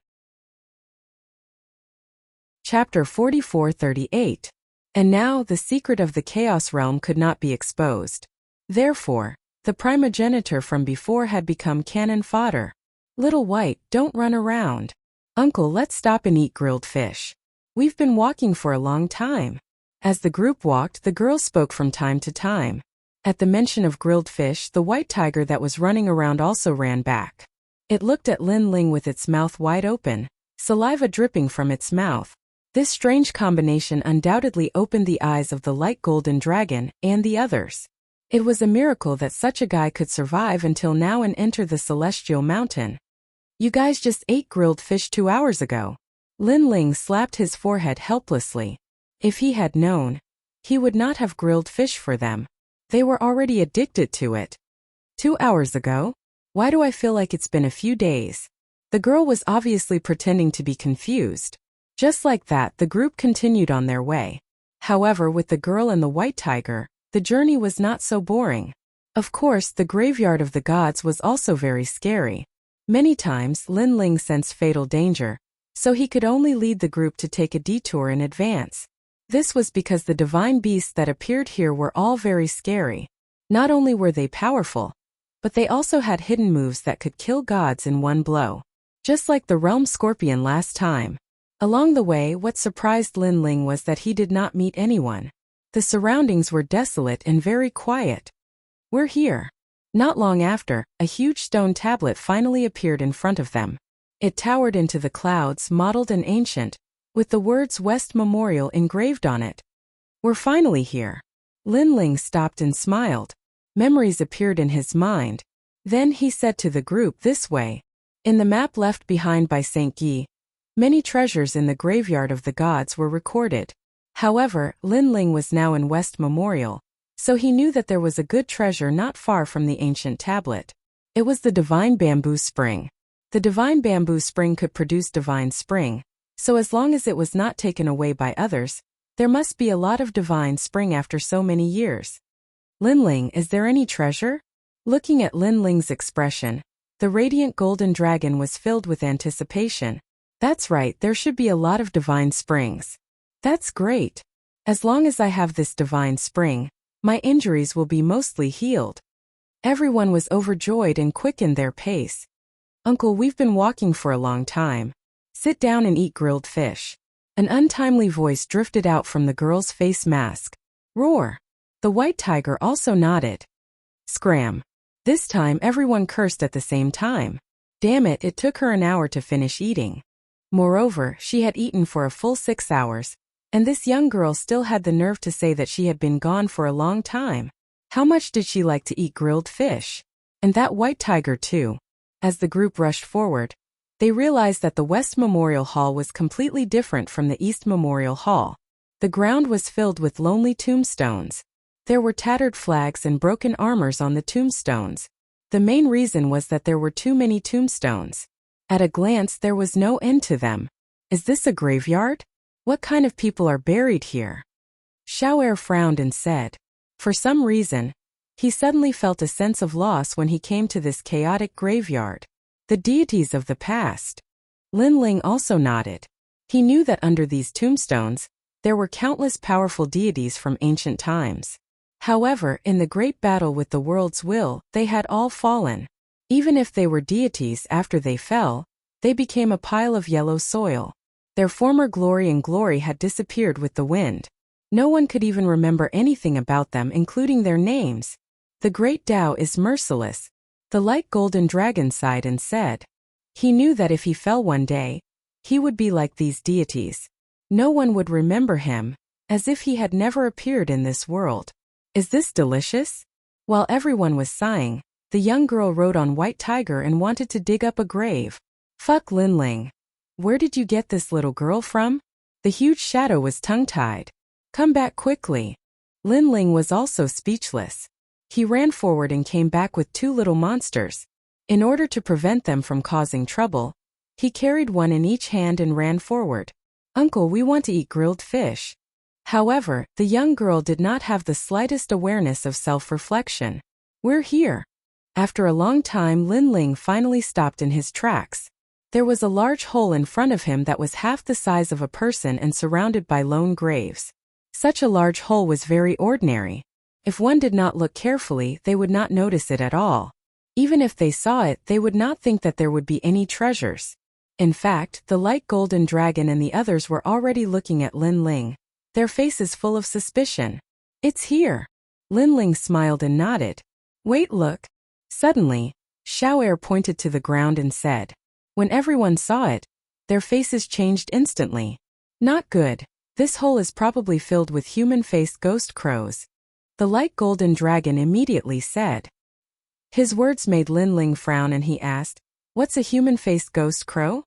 Chapter 44:38. And now the secret of the chaos realm could not be exposed. Therefore, the primogenitor from before had become cannon fodder. Little White, don't run around. Uncle, let's stop and eat grilled fish. We've been walking for a long time. As the group walked, the girl spoke from time to time. At the mention of grilled fish, the white tiger that was running around also ran back. It looked at Lin Ling with its mouth wide open, saliva dripping from its mouth. This strange combination undoubtedly opened the eyes of the light golden dragon and the others. It was a miracle that such a guy could survive until now and enter the celestial mountain. You guys just ate grilled fish 2 hours ago. Lin Ling slapped his forehead helplessly. If he had known, he would not have grilled fish for them. They were already addicted to it. 2 hours ago? Why do I feel like it's been a few days? The girl was obviously pretending to be confused. Just like that, the group continued on their way. However, with the girl and the white tiger, the journey was not so boring. Of course, the graveyard of the gods was also very scary. Many times, Lin Ling sensed fatal danger, so he could only lead the group to take a detour in advance. This was because the divine beasts that appeared here were all very scary. Not only were they powerful, but they also had hidden moves that could kill gods in one blow. Just like the realm scorpion last time. Along the way, what surprised Lin Ling was that he did not meet anyone. The surroundings were desolate and very quiet. We're here. Not long after, a huge stone tablet finally appeared in front of them. It towered into the clouds, mottled and ancient, with the words West Memorial engraved on it. We're finally here. Lin Ling stopped and smiled. Memories appeared in his mind. Then he said to the group, "This way." In the map left behind by Saint Guy, many treasures in the graveyard of the gods were recorded. However, Lin Ling was now in West Memorial, so he knew that there was a good treasure not far from the ancient tablet. It was the divine bamboo spring. The divine bamboo spring could produce divine spring, so as long as it was not taken away by others, there must be a lot of divine spring after so many years. Lin Ling, is there any treasure? Looking at Lin Ling's expression, the radiant golden dragon was filled with anticipation. That's right, there should be a lot of divine springs. That's great. As long as I have this divine spring, my injuries will be mostly healed. Everyone was overjoyed and quickened their pace. Uncle, we've been walking for a long time. Sit down and eat grilled fish. An untimely voice drifted out from the girl's face mask. Roar. The white tiger also nodded. Scram. This time everyone cursed at the same time. Damn it, it took her an hour to finish eating. Moreover, she had eaten for a full 6 hours, and this young girl still had the nerve to say that she had been gone for a long time. How much did she like to eat grilled fish? And that white tiger too. As the group rushed forward, they realized that the West Memorial Hall was completely different from the East Memorial Hall. The ground was filled with lonely tombstones. There were tattered flags and broken armors on the tombstones. The main reason was that there were too many tombstones. At a glance, there was no end to them. Is this a graveyard? What kind of people are buried here? Xiao'er frowned and said. For some reason, he suddenly felt a sense of loss when he came to this chaotic graveyard. The deities of the past. Lin Ling also nodded. He knew that under these tombstones, there were countless powerful deities from ancient times. However, in the great battle with the world's will, they had all fallen. Even if they were deities, after they fell, they became a pile of yellow soil. Their former glory and glory had disappeared with the wind. No one could even remember anything about them, including their names. The great Tao is merciless. The light golden dragon sighed and said. He knew that if he fell one day, he would be like these deities. No one would remember him, as if he had never appeared in this world. Is this delicious? While everyone was sighing, the young girl rode on White Tiger and wanted to dig up a grave. Fuck Lin Ling. Where did you get this little girl from? The huge shadow was tongue-tied. Come back quickly. Lin Ling was also speechless. He ran forward and came back with 2 little monsters. In order to prevent them from causing trouble, he carried one in each hand and ran forward. Uncle, we want to eat grilled fish. However, the young girl did not have the slightest awareness of self-reflection. We're here. After a long time, Lin Ling finally stopped in his tracks. There was a large hole in front of him that was half the size of a person and surrounded by lone graves. Such a large hole was very ordinary. If one did not look carefully, they would not notice it at all. Even if they saw it, they would not think that there would be any treasures. In fact, the light golden dragon and the others were already looking at Lin Ling, their faces full of suspicion. It's here. Lin Ling smiled and nodded. Wait, look. Suddenly, Xiao'er pointed to the ground and said. When everyone saw it, their faces changed instantly. Not good. This hole is probably filled with human-faced ghost crows. The light golden dragon immediately said. His words made Lin Ling frown and he asked, What's a human-faced ghost crow?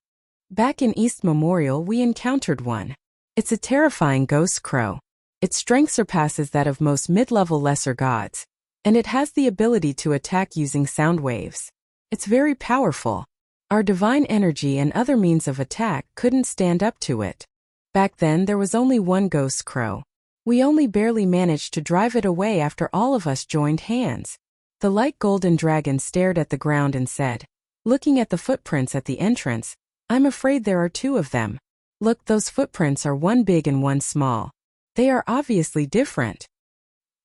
Back in East Memorial we encountered one. It's a terrifying ghost crow. Its strength surpasses that of most mid-level lesser gods, and it has the ability to attack using sound waves. It's very powerful. Our divine energy and other means of attack couldn't stand up to it. Back then there was only one ghost crow. We only barely managed to drive it away after all of us joined hands. The light golden dragon stared at the ground and said, looking at the footprints at the entrance, I'm afraid there are two of them. Look, those footprints are one big and one small. They are obviously different.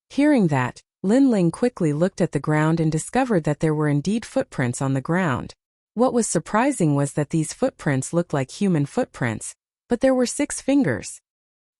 Hearing that, Lin Ling quickly looked at the ground and discovered that there were indeed footprints on the ground. What was surprising was that these footprints looked like human footprints, but there were 6 fingers.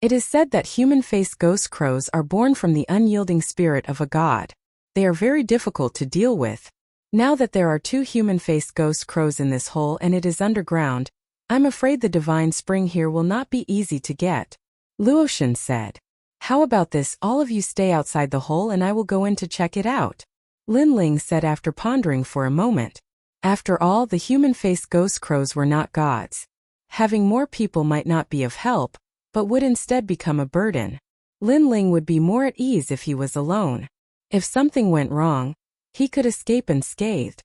It is said that human-faced ghost crows are born from the unyielding spirit of a god. They are very difficult to deal with. Now that there are 2 human-faced ghost crows in this hole and it is underground, I'm afraid the divine spring here will not be easy to get. Luotian said. How about this, all of you stay outside the hole and I will go in to check it out? Lin Ling said after pondering for a moment. After all, the human-faced ghost crows were not gods. Having more people might not be of help, but would instead become a burden. Lin Ling would be more at ease if he was alone. If something went wrong, he could escape unscathed.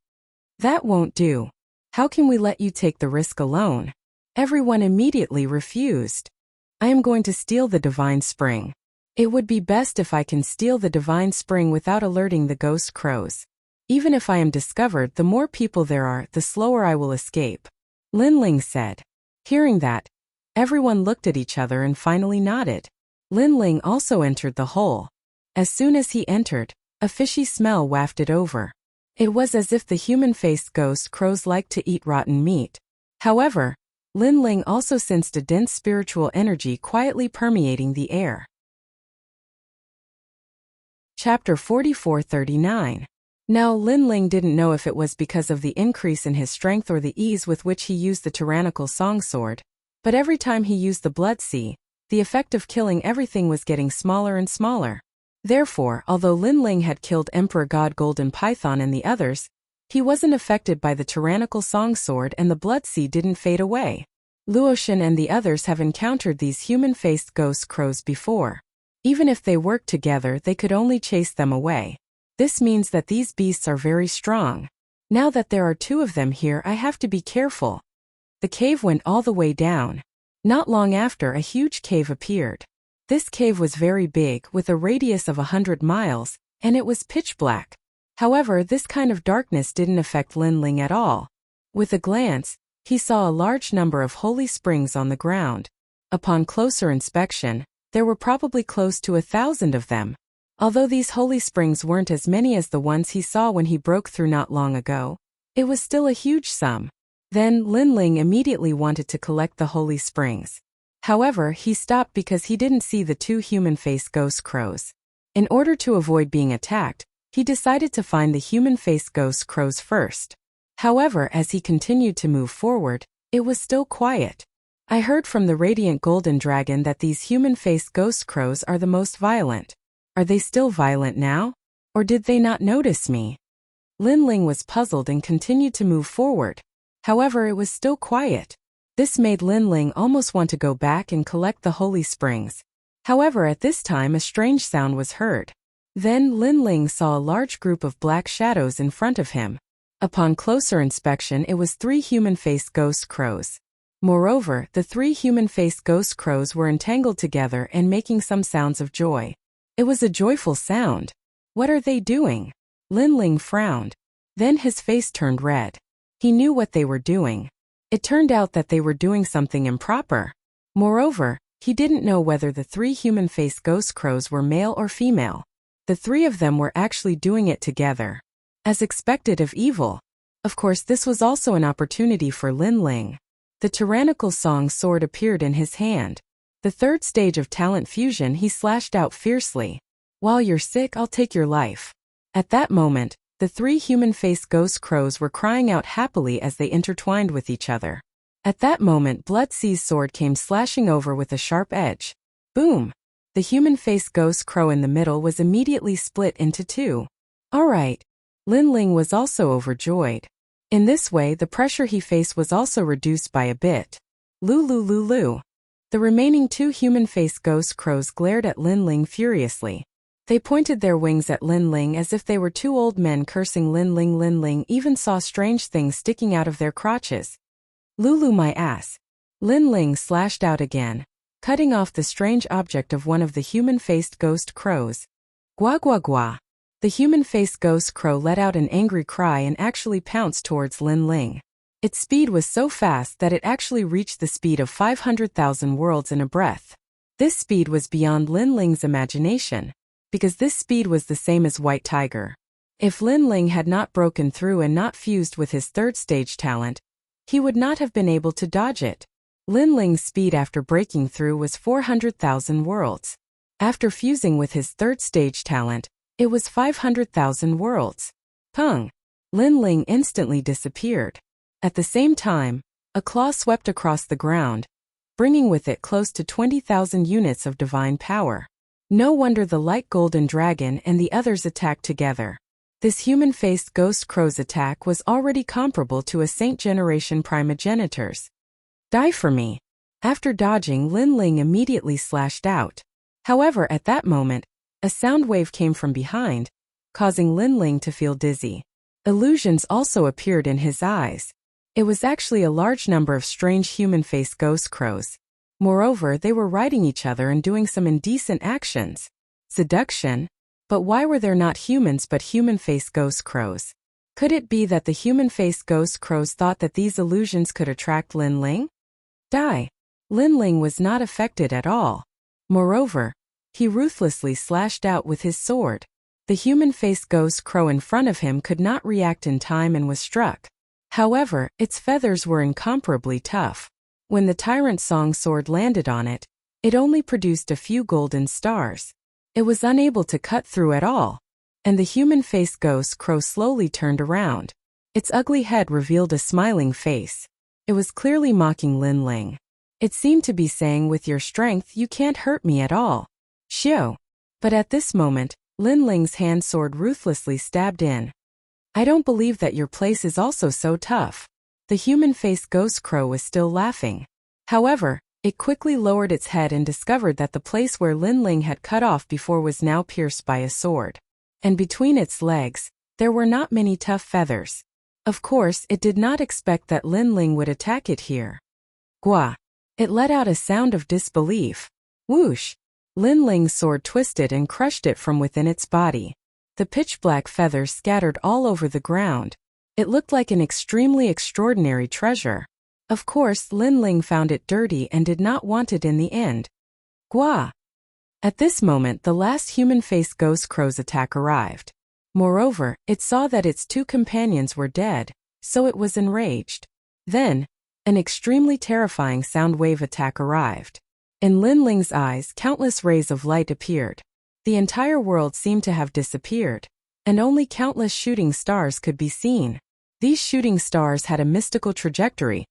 That won't do. How can we let you take the risk alone? Everyone immediately refused. I am going to steal the divine spring. It would be best if I can steal the divine spring without alerting the ghost crows. Even if I am discovered, the more people there are, the slower I will escape. Lin Ling said. Hearing that, everyone looked at each other and finally nodded. Lin Ling also entered the hole. As soon as he entered, a fishy smell wafted over. It was as if the human-faced ghost crows liked to eat rotten meat. However, Lin Ling also sensed a dense spiritual energy quietly permeating the air. Chapter 44:39. Now Lin Ling didn't know if it was because of the increase in his strength or the ease with which he used the tyrannical song sword, but every time he used the blood sea, the effect of killing everything was getting smaller and smaller. Therefore, although Lin Ling had killed Emperor God Golden Python and the others, he wasn't affected by the tyrannical song sword and the blood sea didn't fade away. Luotian and the others have encountered these human-faced ghost crows before. Even if they worked together, they could only chase them away. This means that these beasts are very strong. Now that there are 2 of them here, I have to be careful. The cave went all the way down. Not long after, a huge cave appeared. This cave was very big, with a radius of 100 miles, and it was pitch black. However, this kind of darkness didn't affect Lin Ling at all. With a glance, he saw a large number of holy springs on the ground. Upon closer inspection, there were probably close to 1,000 of them. Although these holy springs weren't as many as the ones he saw when he broke through not long ago, it was still a huge sum. Then Lin Ling immediately wanted to collect the holy springs. However, he stopped because he didn't see the 2 human-faced ghost crows. In order to avoid being attacked, he decided to find the human-faced ghost crows first. However, as he continued to move forward, it was still quiet. I heard from the radiant golden dragon that these human-faced ghost crows are the most violent. Are they still violent now? Or did they not notice me? Lin Ling was puzzled and continued to move forward. However, it was still quiet. This made Lin Ling almost want to go back and collect the holy springs. However, at this time a strange sound was heard. Then Lin Ling saw a large group of black shadows in front of him. Upon closer inspection, it was 3 human-faced ghost crows. Moreover, the 3 human-faced ghost crows were entangled together and making some sounds of joy. It was a joyful sound. What are they doing? Lin Ling frowned. Then his face turned red. He knew what they were doing. It turned out that they were doing something improper. Moreover, he didn't know whether the 3 human-faced ghost crows were male or female. The 3 of them were actually doing it together. As expected of evil. Of course, this was also an opportunity for Lin Ling. The tyrannical song sword appeared in his hand. The 3rd stage of talent fusion, he slashed out fiercely. While you're sick, I'll take your life. At that moment, the 3 human-faced ghost crows were crying out happily as they intertwined with each other. At that moment, Bloodsea's sword came slashing over with a sharp edge. Boom! The human-faced ghost crow in the middle was immediately split into 2. Alright. Lin Ling was also overjoyed. In this way, the pressure he faced was also reduced by a bit. Lulu. The remaining 2 human-faced ghost crows glared at Lin Ling furiously. They pointed their wings at Lin Ling as if they were 2 old men cursing Lin Ling. Lin Ling even saw strange things sticking out of their crotches. Lulu my ass. Lin Ling slashed out again. cutting off the strange object of one of the human-faced ghost crows. Gua gua gua. The human-faced ghost crow let out an angry cry and actually pounced towards Lin Ling. Its speed was so fast that it actually reached the speed of 500,000 worlds in a breath. This speed was beyond Lin Ling's imagination, because this speed was the same as White Tiger. If Lin Ling had not broken through and not fused with his third stage talent, he would not have been able to dodge it. Lin Ling's speed after breaking through was 400,000 worlds. After fusing with his third stage talent, it was 500,000 worlds. Pung! Lin Ling instantly disappeared. At the same time, a claw swept across the ground, bringing with it close to 20,000 units of divine power. No wonder the light golden dragon and the others attacked together. This human-faced ghost crow's attack was already comparable to a Saint Generation primogenitor's. Die for me. After dodging, Lin Ling immediately slashed out. However, at that moment, a sound wave came from behind, causing Lin Ling to feel dizzy. Illusions also appeared in his eyes. It was actually a large number of strange human-faced ghost crows. Moreover, they were riding each other and doing some indecent actions. Seduction? But why were there not humans but human-faced ghost crows? Could it be that the human-faced ghost crows thought that these illusions could attract Lin Ling? Die. Lin Ling was not affected at all. Moreover, he ruthlessly slashed out with his sword. The human-faced ghost crow in front of him could not react in time and was struck. However, its feathers were incomparably tough. When the Tyrant Song sword landed on it, it only produced a few golden stars. It was unable to cut through at all, and the human-faced ghost crow slowly turned around. Its ugly head revealed a smiling face. It was clearly mocking Lin Ling. It seemed to be saying, with your strength you can't hurt me at all. Xiao. But at this moment, Lin Ling's hand sword ruthlessly stabbed in. I don't believe that your place is also so tough. The human-faced ghost crow was still laughing. However, it quickly lowered its head and discovered that the place where Lin Ling had cut off before was now pierced by a sword. And between its legs, there were not many tough feathers. Of course, it did not expect that Lin Ling would attack it here. Gua! It let out a sound of disbelief. Whoosh! Lin Ling's sword twisted and crushed it from within its body. The pitch-black feathers scattered all over the ground. It looked like an extremely extraordinary treasure. Of course, Lin Ling found it dirty and did not want it in the end. Gua! At this moment, the last human-faced ghost crow's attack arrived. Moreover, it saw that its two companions were dead, so it was enraged. Then, an extremely terrifying sound wave attack arrived. In Lin Ling's eyes, countless rays of light appeared. The entire world seemed to have disappeared, and only countless shooting stars could be seen. These shooting stars had a mystical trajectory,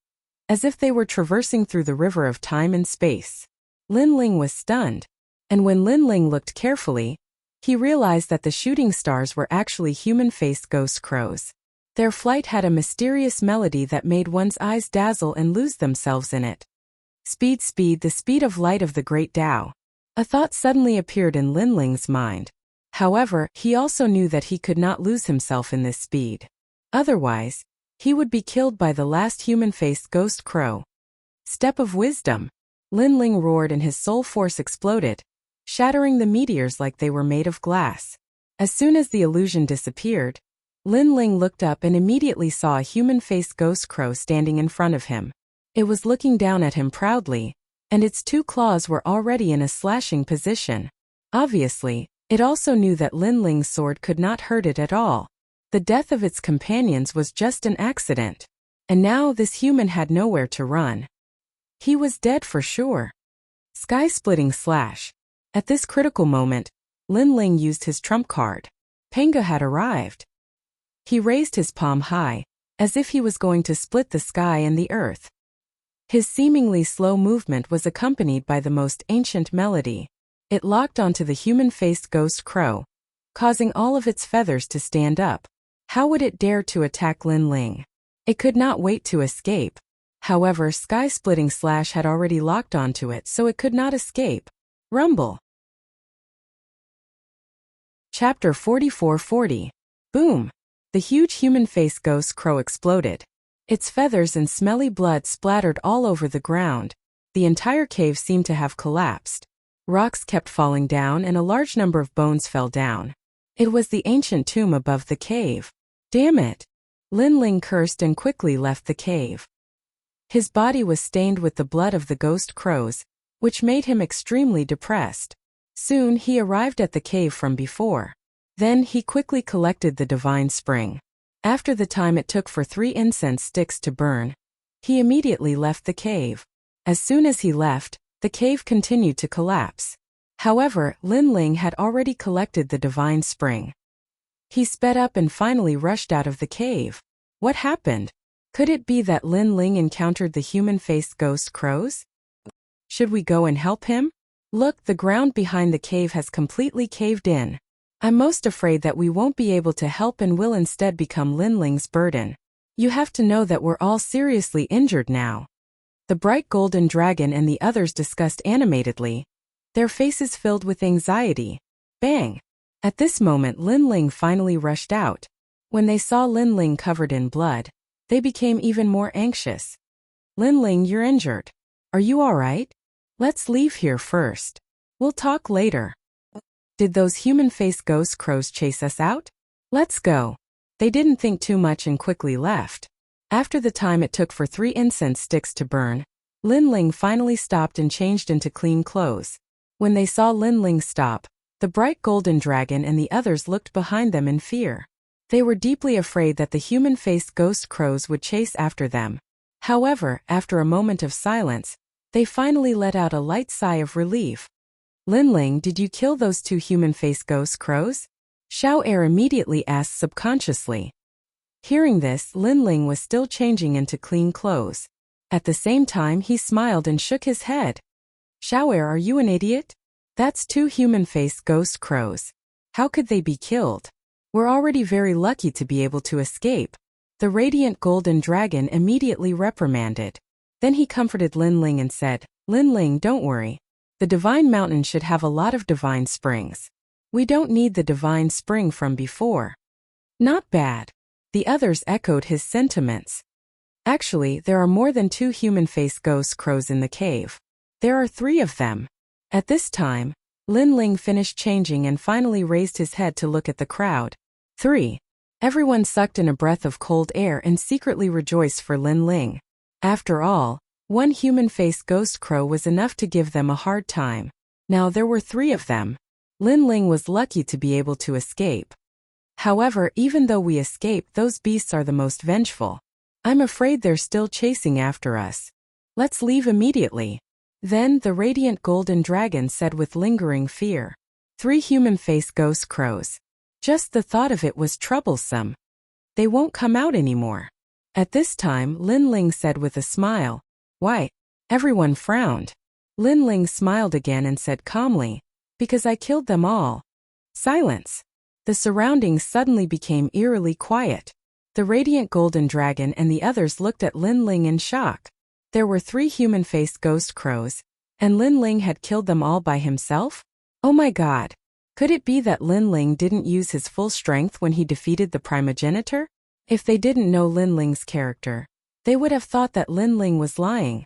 as if they were traversing through the river of time and space. Lin Ling was stunned, and when Lin Ling looked carefully, he realized that the shooting stars were actually human-faced ghost crows. Their flight had a mysterious melody that made one's eyes dazzle and lose themselves in it. Speed, speed, the speed of light of the great Tao. A thought suddenly appeared in Lin Ling's mind. However, he also knew that he could not lose himself in this speed. Otherwise, he would be killed by the last human-faced ghost crow. Step of wisdom. Lin Ling roared and his soul force exploded, shattering the meteors like they were made of glass. As soon as the illusion disappeared, Lin Ling looked up and immediately saw a human-faced ghost crow standing in front of him. It was looking down at him proudly, and its two claws were already in a slashing position. Obviously, it also knew that Lin Ling's sword could not hurt it at all. The death of its companions was just an accident, and now this human had nowhere to run. He was dead for sure. Sky-splitting slash. At this critical moment, Lin Ling used his trump card. Panga had arrived. He raised his palm high, as if he was going to split the sky and the earth. His seemingly slow movement was accompanied by the most ancient melody. It locked onto the human-faced ghost crow, causing all of its feathers to stand up. How would it dare to attack Lin Ling? It could not wait to escape. However, Sky-splitting slash had already locked onto it, so it could not escape. Rumble. Chapter 4440. Boom! The huge human-faced ghost crow exploded. Its feathers and smelly blood splattered all over the ground. the entire cave seemed to have collapsed. Rocks kept falling down and a large number of bones fell down. It was the ancient tomb above the cave. Damn it! Lin Ling cursed and quickly left the cave. His body was stained with the blood of the ghost crows, which made him extremely depressed. Soon he arrived at the cave from before. Then he quickly collected the divine spring. After the time it took for 3 incense sticks to burn, he immediately left the cave. As soon as he left, the cave continued to collapse. However, Lin Ling had already collected the divine spring. He sped up and finally rushed out of the cave. What happened? Could it be that Lin Ling encountered the human-faced ghost crows? Should we go and help him? Look, the ground behind the cave has completely caved in. I'm most afraid that we won't be able to help and will instead become Lin Ling's burden. You have to know that we're all seriously injured now. The bright golden dragon and the others discussed animatedly, their faces filled with anxiety. Bang! At this moment Lin Ling finally rushed out. When they saw Lin Ling covered in blood, they became even more anxious. Lin Ling, you're injured. Are you alright? Let's leave here first. We'll talk later. Did those human-faced ghost crows chase us out? Let's go. They didn't think too much and quickly left. After the time it took for 3 incense sticks to burn, Lin Ling finally stopped and changed into clean clothes. When they saw Lin Ling stop, the bright golden dragon and the others looked behind them in fear. They were deeply afraid that the human-faced ghost crows would chase after them. However, after a moment of silence, they finally let out a light sigh of relief. Lin Ling, did you kill those 2 human-faced ghost crows? Xiao Er immediately asked subconsciously. Hearing this, Lin Ling was still changing into clean clothes. At the same time he smiled and shook his head. Xiao Er, are you an idiot? That's 2 human-faced ghost crows. How could they be killed? We're already very lucky to be able to escape. The radiant golden dragon immediately reprimanded. Then he comforted Lin Ling and said, Lin Ling, don't worry. The divine mountain should have a lot of divine springs. We don't need the divine spring from before. Not bad. The others echoed his sentiments. Actually, there are more than 2 human-faced ghost crows in the cave. There are 3 of them. At this time, Lin Ling finished changing and finally raised his head to look at the crowd. 3. Everyone sucked in a breath of cold air and secretly rejoiced for Lin Ling. After all, 1 human-faced ghost crow was enough to give them a hard time. Now there were 3 of them. Lin Ling was lucky to be able to escape. However, even though we escaped, those beasts are the most vengeful. I'm afraid they're still chasing after us. Let's leave immediately. Then the radiant golden dragon said with lingering fear. 3 human-faced ghost crows. Just the thought of it was troublesome. They won't come out anymore. At this time Lin Ling said with a smile. Why? Everyone frowned. Lin Ling smiled again and said calmly, because I killed them all. Silence. The surroundings suddenly became eerily quiet. The radiant golden dragon and the others looked at Lin Ling in shock. There were 3 human-faced ghost crows, and Lin Ling had killed them all by himself? Oh my god. Could it be that Lin Ling didn't use his full strength when he defeated the primogenitor? If they didn't know Lin Ling's character, they would have thought that Lin Ling was lying.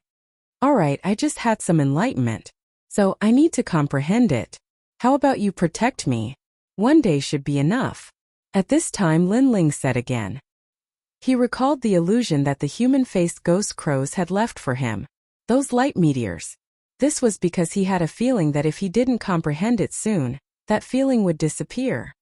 Alright, I just had some enlightenment. So I need to comprehend it. How about you protect me? One day should be enough. At this time Lin Ling said again. He recalled the illusion that the human-faced ghost crows had left for him. Those light meteors. This was because he had a feeling that if he didn't comprehend it soon, that feeling would disappear.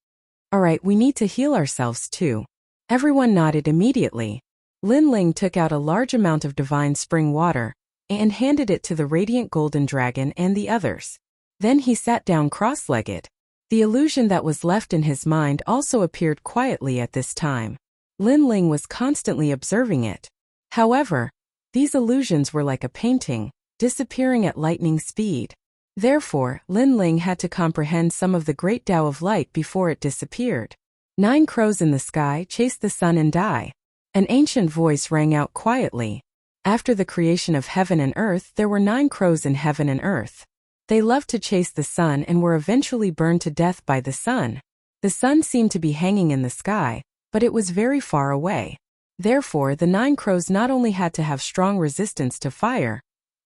Alright, we need to heal ourselves too. Everyone nodded immediately. Lin Ling took out a large amount of divine spring water and handed it to the radiant golden dragon and the others. Then he sat down cross-legged. The illusion that was left in his mind also appeared quietly at this time. Lin Ling was constantly observing it. However, these illusions were like a painting, disappearing at lightning speed. Therefore, Lin Ling had to comprehend some of the great Tao of light before it disappeared. 9 crows in the sky chase the sun and die. An ancient voice rang out quietly. After the creation of heaven and earth, there were 9 crows in heaven and earth. They loved to chase the sun and were eventually burned to death by the sun. The sun seemed to be hanging in the sky, but it was very far away. Therefore, the 9 crows not only had to have strong resistance to fire,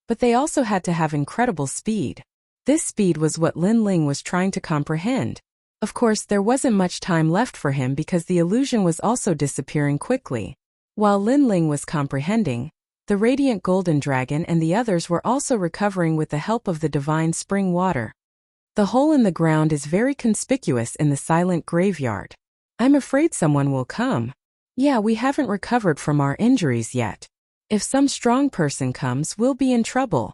But they also had to have incredible speed. This speed was what Lin Ling was trying to comprehend. Of course, there wasn't much time left for him because the illusion was also disappearing quickly. While Lin Ling was comprehending, the radiant golden dragon and the others were also recovering with the help of the divine spring water. The hole in the ground is very conspicuous in the silent graveyard. I'm afraid someone will come. Yeah, we haven't recovered from our injuries yet. If some strong person comes, we'll be in trouble.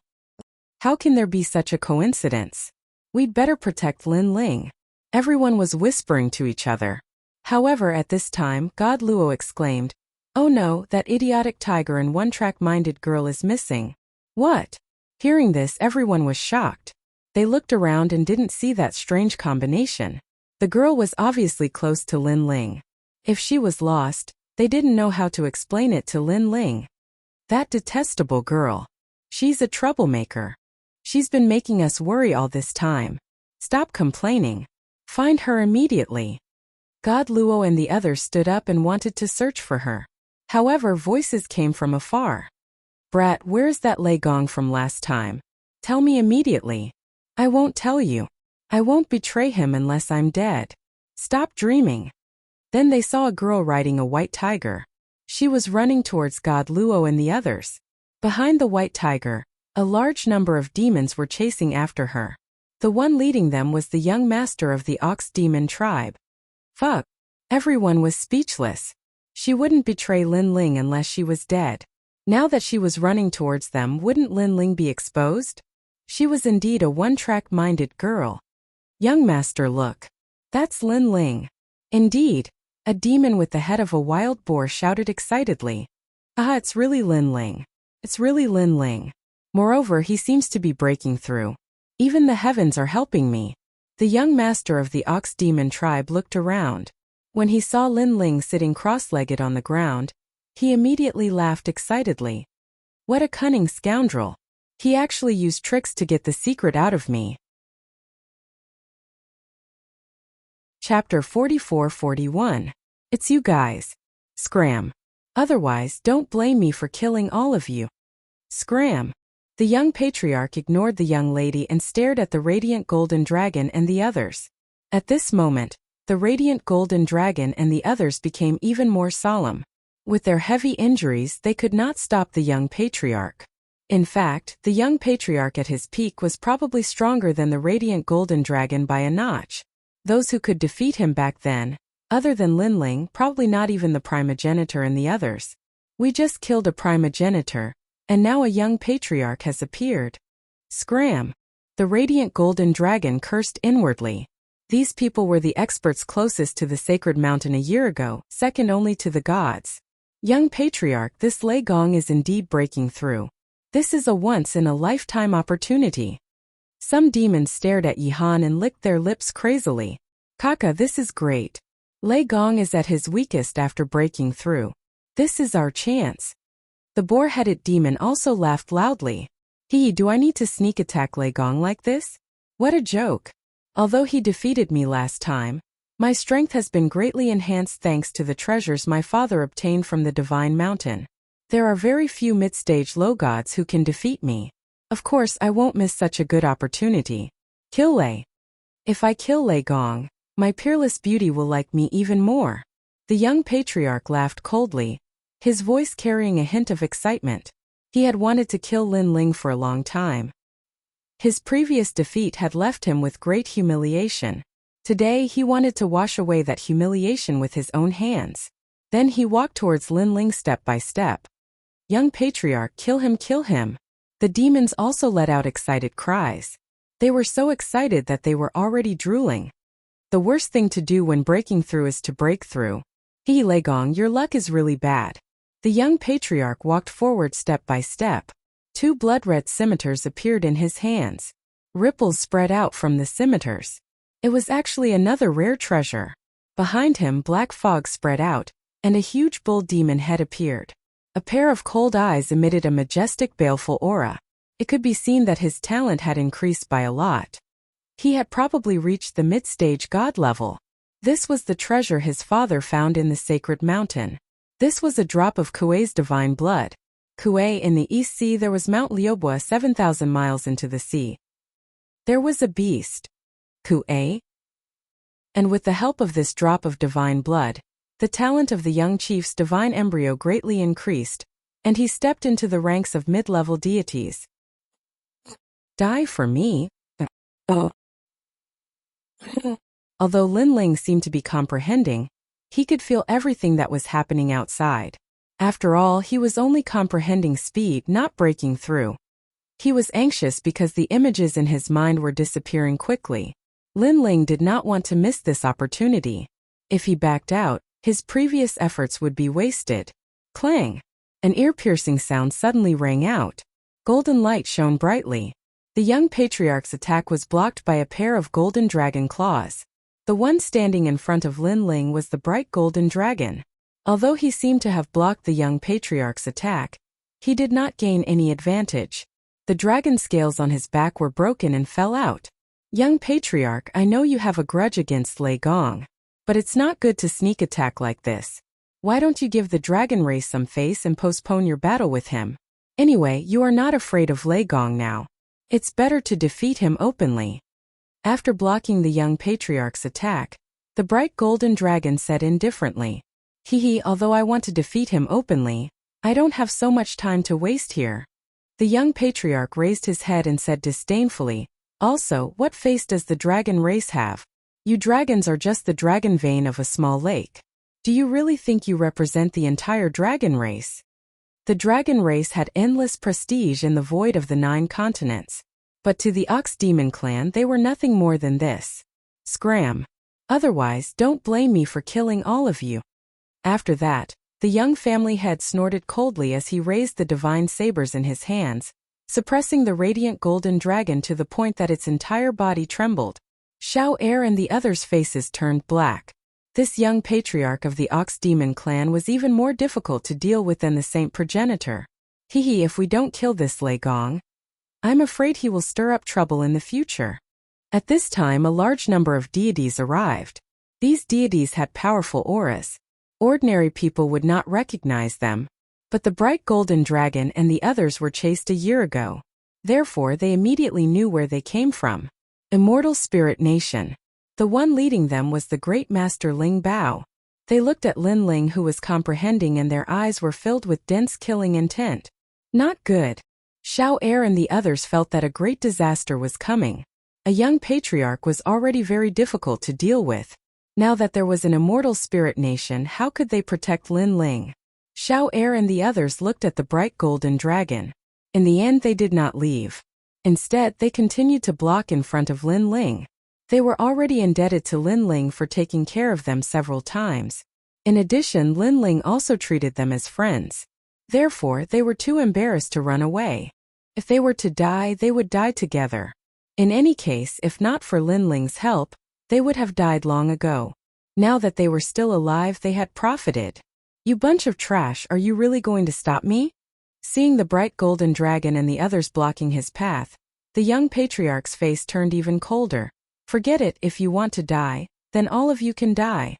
How can there be such a coincidence? We'd better protect Lin Ling. Everyone was whispering to each other. However, at this time, God Luo exclaimed, "Oh no, that idiotic tiger and one-track-minded girl is missing." What? Hearing this, everyone was shocked. They looked around and didn't see that strange combination. The girl was obviously close to Lin Ling. If she was lost, they didn't know how to explain it to Lin Ling. That detestable girl. She's a troublemaker. She's been making us worry all this time. Stop complaining. Find her immediately. God Luo and the others stood up and wanted to search for her. However, voices came from afar. "Brat, where's that Lei Gong from last time? Tell me immediately." "I won't tell you. I won't betray him unless I'm dead. Stop dreaming." Then they saw a girl riding a white tiger. She was running towards God Luo and the others. Behind the white tiger, a large number of demons were chasing after her. The one leading them was the young master of the Ox Demon tribe. Fuck. Everyone was speechless. She wouldn't betray Lin Ling unless she was dead. Now that she was running towards them, wouldn't Lin Ling be exposed? She was indeed a one-track-minded girl. Young master, look. That's Lin Ling. Indeed. A demon with the head of a wild boar shouted excitedly. Ah, it's really Lin Ling. It's really Lin Ling. Moreover, he seems to be breaking through. Even the heavens are helping me. The young master of the Ox Demon tribe looked around. When he saw Lin Ling sitting cross-legged on the ground, he immediately laughed excitedly. What a cunning scoundrel. He actually used tricks to get the secret out of me. Chapter 44-41. It's you guys. Scram. Otherwise, don't blame me for killing all of you. Scram. The young patriarch ignored the young lady and stared at the radiant golden dragon and the others. At this moment, the radiant golden dragon and the others became even more solemn. With their heavy injuries, they could not stop the young patriarch. In fact, the young patriarch at his peak was probably stronger than the radiant golden dragon by a notch. Those who could defeat him back then, other than Lin Ling, probably not even the primogenitor and the others. We just killed a primogenitor, and now a young patriarch has appeared. Scram! The radiant golden dragon cursed inwardly. These people were the experts closest to the sacred mountain a year ago, second only to the gods. Young patriarch, this Lei Gong is indeed breaking through. This is a once-in-a-lifetime opportunity. Some demons stared at Yihan and licked their lips crazily. Kaka, this is great. Lei Gong is at his weakest after breaking through. This is our chance. The boar-headed demon also laughed loudly. Do I need to sneak attack Lei Gong like this? What a joke. Although he defeated me last time, my strength has been greatly enhanced thanks to the treasures my father obtained from the divine mountain. There are very few mid-stage low gods who can defeat me. Of course, I won't miss such a good opportunity. Kill Lei. If I kill Lei Gong, my peerless beauty will like me even more. The young patriarch laughed coldly, his voice carrying a hint of excitement. He had wanted to kill Lin Ling for a long time. His previous defeat had left him with great humiliation. Today he wanted to wash away that humiliation with his own hands. Then he walked towards Lin Ling step by step. Young patriarch, kill him, kill him. The demons also let out excited cries. They were so excited that they were already drooling. The worst thing to do when breaking through is to break through. Lei Gong, your luck is really bad. The young patriarch walked forward step by step. 2 blood-red scimitars appeared in his hands. Ripples spread out from the scimitars. It was actually another rare treasure. Behind him, black fog spread out, and a huge bull demon head appeared. A pair of cold eyes emitted a majestic, baleful aura. It could be seen that his talent had increased by a lot. He had probably reached the mid-stage god level. This was the treasure his father found in the sacred mountain. This was a drop of Kuei's divine blood. Kuei in the East Sea there was Mount Liobua 7,000 miles into the sea. There was a beast. Kuei? And with the help of this drop of divine blood, the talent of the young chief's divine embryo greatly increased, and he stepped into the ranks of mid-level deities. Die for me? Oh. Although Lin Ling seemed to be comprehending, he could feel everything that was happening outside. After all, he was only comprehending speed, not breaking through. He was anxious because the images in his mind were disappearing quickly. Lin Ling did not want to miss this opportunity. If he backed out, his previous efforts would be wasted. Clang! An ear-piercing sound suddenly rang out. Golden light shone brightly. The young patriarch's attack was blocked by a pair of golden dragon claws. The one standing in front of Lin Ling was the bright golden dragon. Although he seemed to have blocked the young patriarch's attack, he did not gain any advantage. The dragon scales on his back were broken and fell out. Young patriarch, I know you have a grudge against Lei Gong, but it's not good to sneak attack like this. Why don't you give the dragon race some face and postpone your battle with him? Anyway, you are not afraid of Lei Gong now. It's better to defeat him openly. After blocking the young patriarch's attack, the bright golden dragon said indifferently, Hee, although I want to defeat him openly, I don't have so much time to waste here. The young patriarch raised his head and said disdainfully, Also, what face does the dragon race have? You dragons are just the dragon vein of a small lake. Do you really think you represent the entire dragon race? The dragon race had endless prestige in the void of the 9 continents. But to the Ox Demon clan they were nothing more than this. Scram. Otherwise, don't blame me for killing all of you. After that, the young family head snorted coldly as he raised the divine sabers in his hands, suppressing the radiant golden dragon to the point that its entire body trembled. Xiao Er and the others' faces turned black. This young patriarch of the Ox Demon clan was even more difficult to deal with than the saint progenitor. Hee, if we don't kill this Lei Gong, I'm afraid he will stir up trouble in the future. At this time a large number of deities arrived. These deities had powerful auras. Ordinary people would not recognize them. But the bright golden dragon and the others were chased a year ago. Therefore they immediately knew where they came from. Immortal Spirit Nation. The one leading them was the great master Ling Bao. They looked at Lin Ling, who was comprehending, and their eyes were filled with dense killing intent. Not good. Xiao Er and the others felt that a great disaster was coming. A young patriarch was already very difficult to deal with. Now that there was an immortal spirit nation, how could they protect Lin Ling? Xiao Er and the others looked at the bright golden dragon. In the end they did not leave. Instead, they continued to block in front of Lin Ling. They were already indebted to Lin Ling for taking care of them several times. In addition, Lin Ling also treated them as friends. Therefore, they were too embarrassed to run away. If they were to die, they would die together. In any case, if not for Lin Ling's help, they would have died long ago. Now that they were still alive, they had profited. You bunch of trash, are you really going to stop me? Seeing the bright golden dragon and the others blocking his path, the young patriarch's face turned even colder. Forget it, if you want to die, then all of you can die.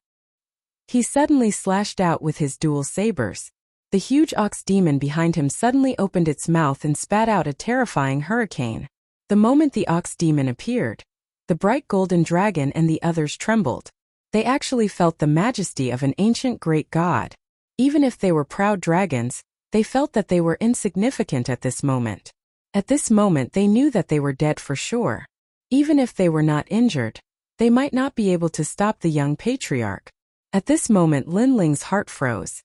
He suddenly slashed out with his dual sabers. The huge ox demon behind him suddenly opened its mouth and spat out a terrifying hurricane. The moment the ox demon appeared, the bright golden dragon and the others trembled. They actually felt the majesty of an ancient great god. Even if they were proud dragons, they felt that they were insignificant at this moment. At this moment they knew that they were dead for sure. Even if they were not injured, they might not be able to stop the young patriarch. At this moment Lin Ling's heart froze.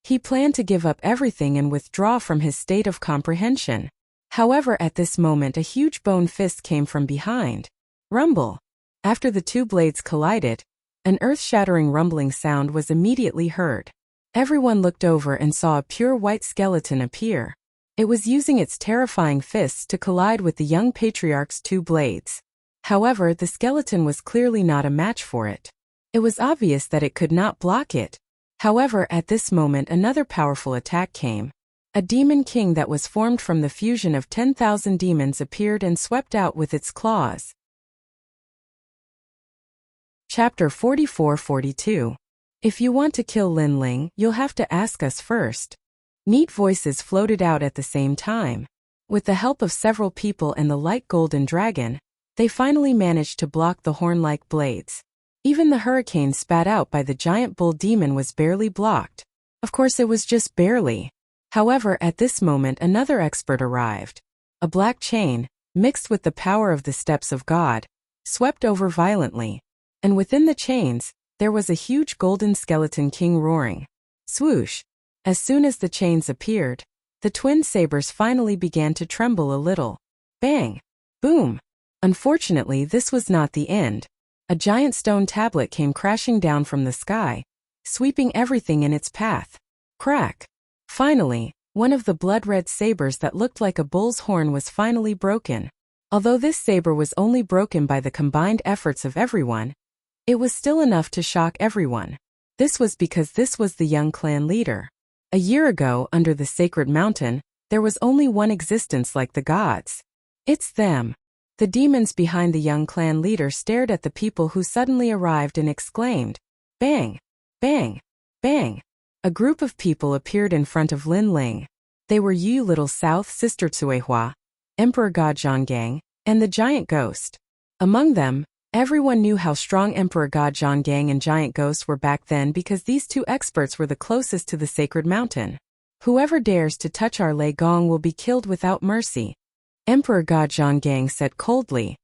He planned to give up everything and withdraw from his state of comprehension. However, at this moment a huge bone fist came from behind. Rumble. After the two blades collided, an earth-shattering rumbling sound was immediately heard. Everyone looked over and saw a pure white skeleton appear. It was using its terrifying fists to collide with the young patriarch's two blades. However, the skeleton was clearly not a match for it. It was obvious that it could not block it. However, at this moment another powerful attack came. A demon king that was formed from the fusion of 10,000 demons appeared and swept out with its claws. Chapter 44-42. If you want to kill Lin Ling, you'll have to ask us first. Neat voices floated out at the same time. With the help of several people and the light golden dragon, they finally managed to block the horn-like blades. Even the hurricane spat out by the giant bull demon was barely blocked. Of course it was just barely. However, at this moment another expert arrived. A black chain, mixed with the power of the steps of God, swept over violently. And within the chains, there was a huge golden skeleton king roaring. Swoosh! As soon as the chains appeared, the twin sabers finally began to tremble a little. Bang! Boom! Unfortunately, this was not the end. A giant stone tablet came crashing down from the sky, sweeping everything in its path. Crack! Finally, one of the blood-red sabers that looked like a bull's horn was finally broken. Although this saber was only broken by the combined efforts of everyone, it was still enough to shock everyone. This was because this was the young clan leader. A year ago, under the sacred mountain, there was only one existence like the gods. It's them. The demons behind the young clan leader stared at the people who suddenly arrived and exclaimed, "Bang! Bang! Bang!" A group of people appeared in front of Lin Ling. They were Yu Little South Sister Tsuehua, Emperor God Zhonggang, and the Giant Ghost. Among them, everyone knew how strong Emperor God Zhonggang and Giant Ghost were back then because these two experts were the closest to the sacred mountain. Whoever dares to touch our Lei Gong will be killed without mercy, Emperor God Zhonggang said coldly.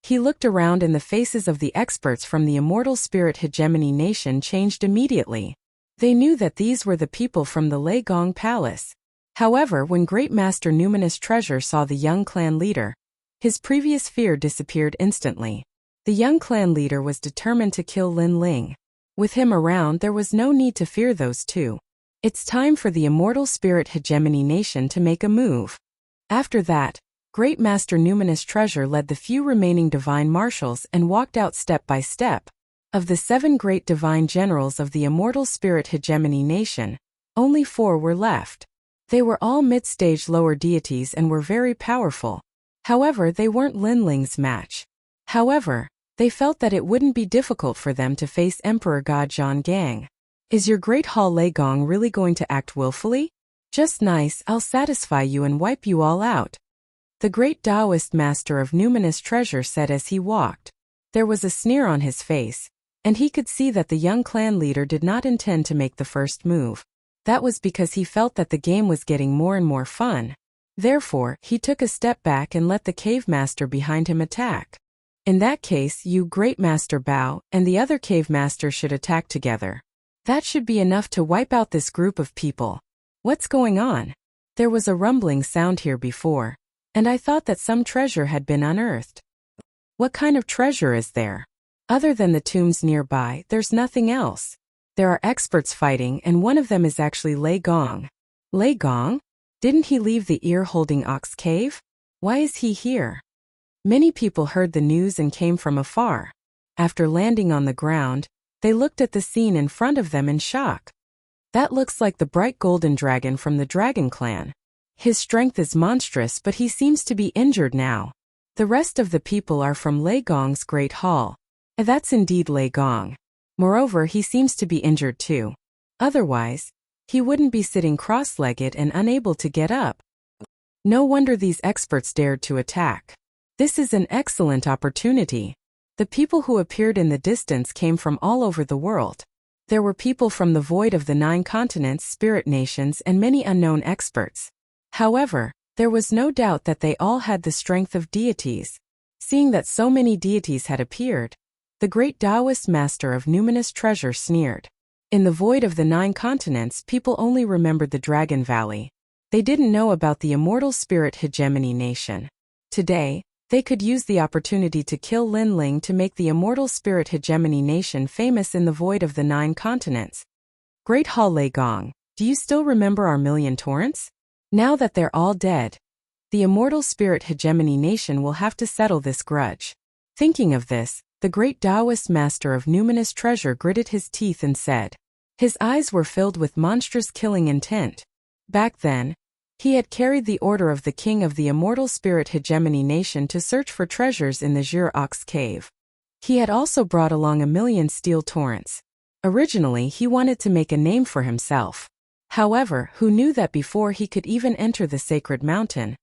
He looked around and the faces of the experts from the immortal spirit hegemony nation changed immediately. They knew that these were the people from the Lei Gong Palace. However, when Great Master Numinous Treasure saw the young clan leader, his previous fear disappeared instantly. The young clan leader was determined to kill Lin Ling. With him around, there was no need to fear those two. It's time for the immortal spirit hegemony nation to make a move. After that, Great Master Numinous Treasure led the few remaining divine marshals and walked out step by step. Of the 7 great divine generals of the immortal spirit hegemony nation, only 4 were left. They were all mid-stage lower deities and were very powerful. However, they weren't Lin Ling's match. However, they felt that it wouldn't be difficult for them to face Emperor God Zhonggang. Is your great Hall Lei Gong really going to act willfully? Just nice, I'll satisfy you and wipe you all out. The great Taoist master of Numinous Treasure said as he walked. There was a sneer on his face, and he could see that the young clan leader did not intend to make the first move. That was because he felt that the game was getting more and more fun. Therefore, he took a step back and let the cave master behind him attack. In that case, you Great Master Bao and the other cave master should attack together. That should be enough to wipe out this group of people. What's going on? There was a rumbling sound here before, and I thought that some treasure had been unearthed. What kind of treasure is there? Other than the tombs nearby, there's nothing else. There are experts fighting and one of them is actually Lei Gong. Lei Gong? Didn't he leave the ear-holding ox cave? Why is he here? Many people heard the news and came from afar. After landing on the ground, they looked at the scene in front of them in shock. That looks like the bright golden dragon from the Dragon Clan. His strength is monstrous but he seems to be injured now. The rest of the people are from Lei Gong's Great Hall. That's indeed Lei Gong. Moreover, he seems to be injured too. Otherwise, he wouldn't be sitting cross-legged and unable to get up. No wonder these experts dared to attack. This is an excellent opportunity. The people who appeared in the distance came from all over the world. There were people from the void of the 9 continents, spirit nations, and many unknown experts. However, there was no doubt that they all had the strength of deities. Seeing that so many deities had appeared, the great Taoist master of Numinous Treasure sneered. In the void of the 9 continents, people only remembered the Dragon Valley. They didn't know about the immortal spirit hegemony nation. Today, they could use the opportunity to kill Lin Ling to make the immortal spirit hegemony nation famous in the void of the 9 continents. Great Hall Lei Gong, do you still remember our million torrents? Now that they're all dead, the immortal spirit hegemony nation will have to settle this grudge. Thinking of this, the great Taoist master of Numinous Treasure gritted his teeth and said. His eyes were filled with monstrous killing intent. Back then, he had carried the order of the king of the immortal spirit hegemony nation to search for treasures in the Zhur Ox Cave. He had also brought along 1,000,000 steel torrents. Originally, he wanted to make a name for himself. However, who knew that before he could even enter the sacred mountain,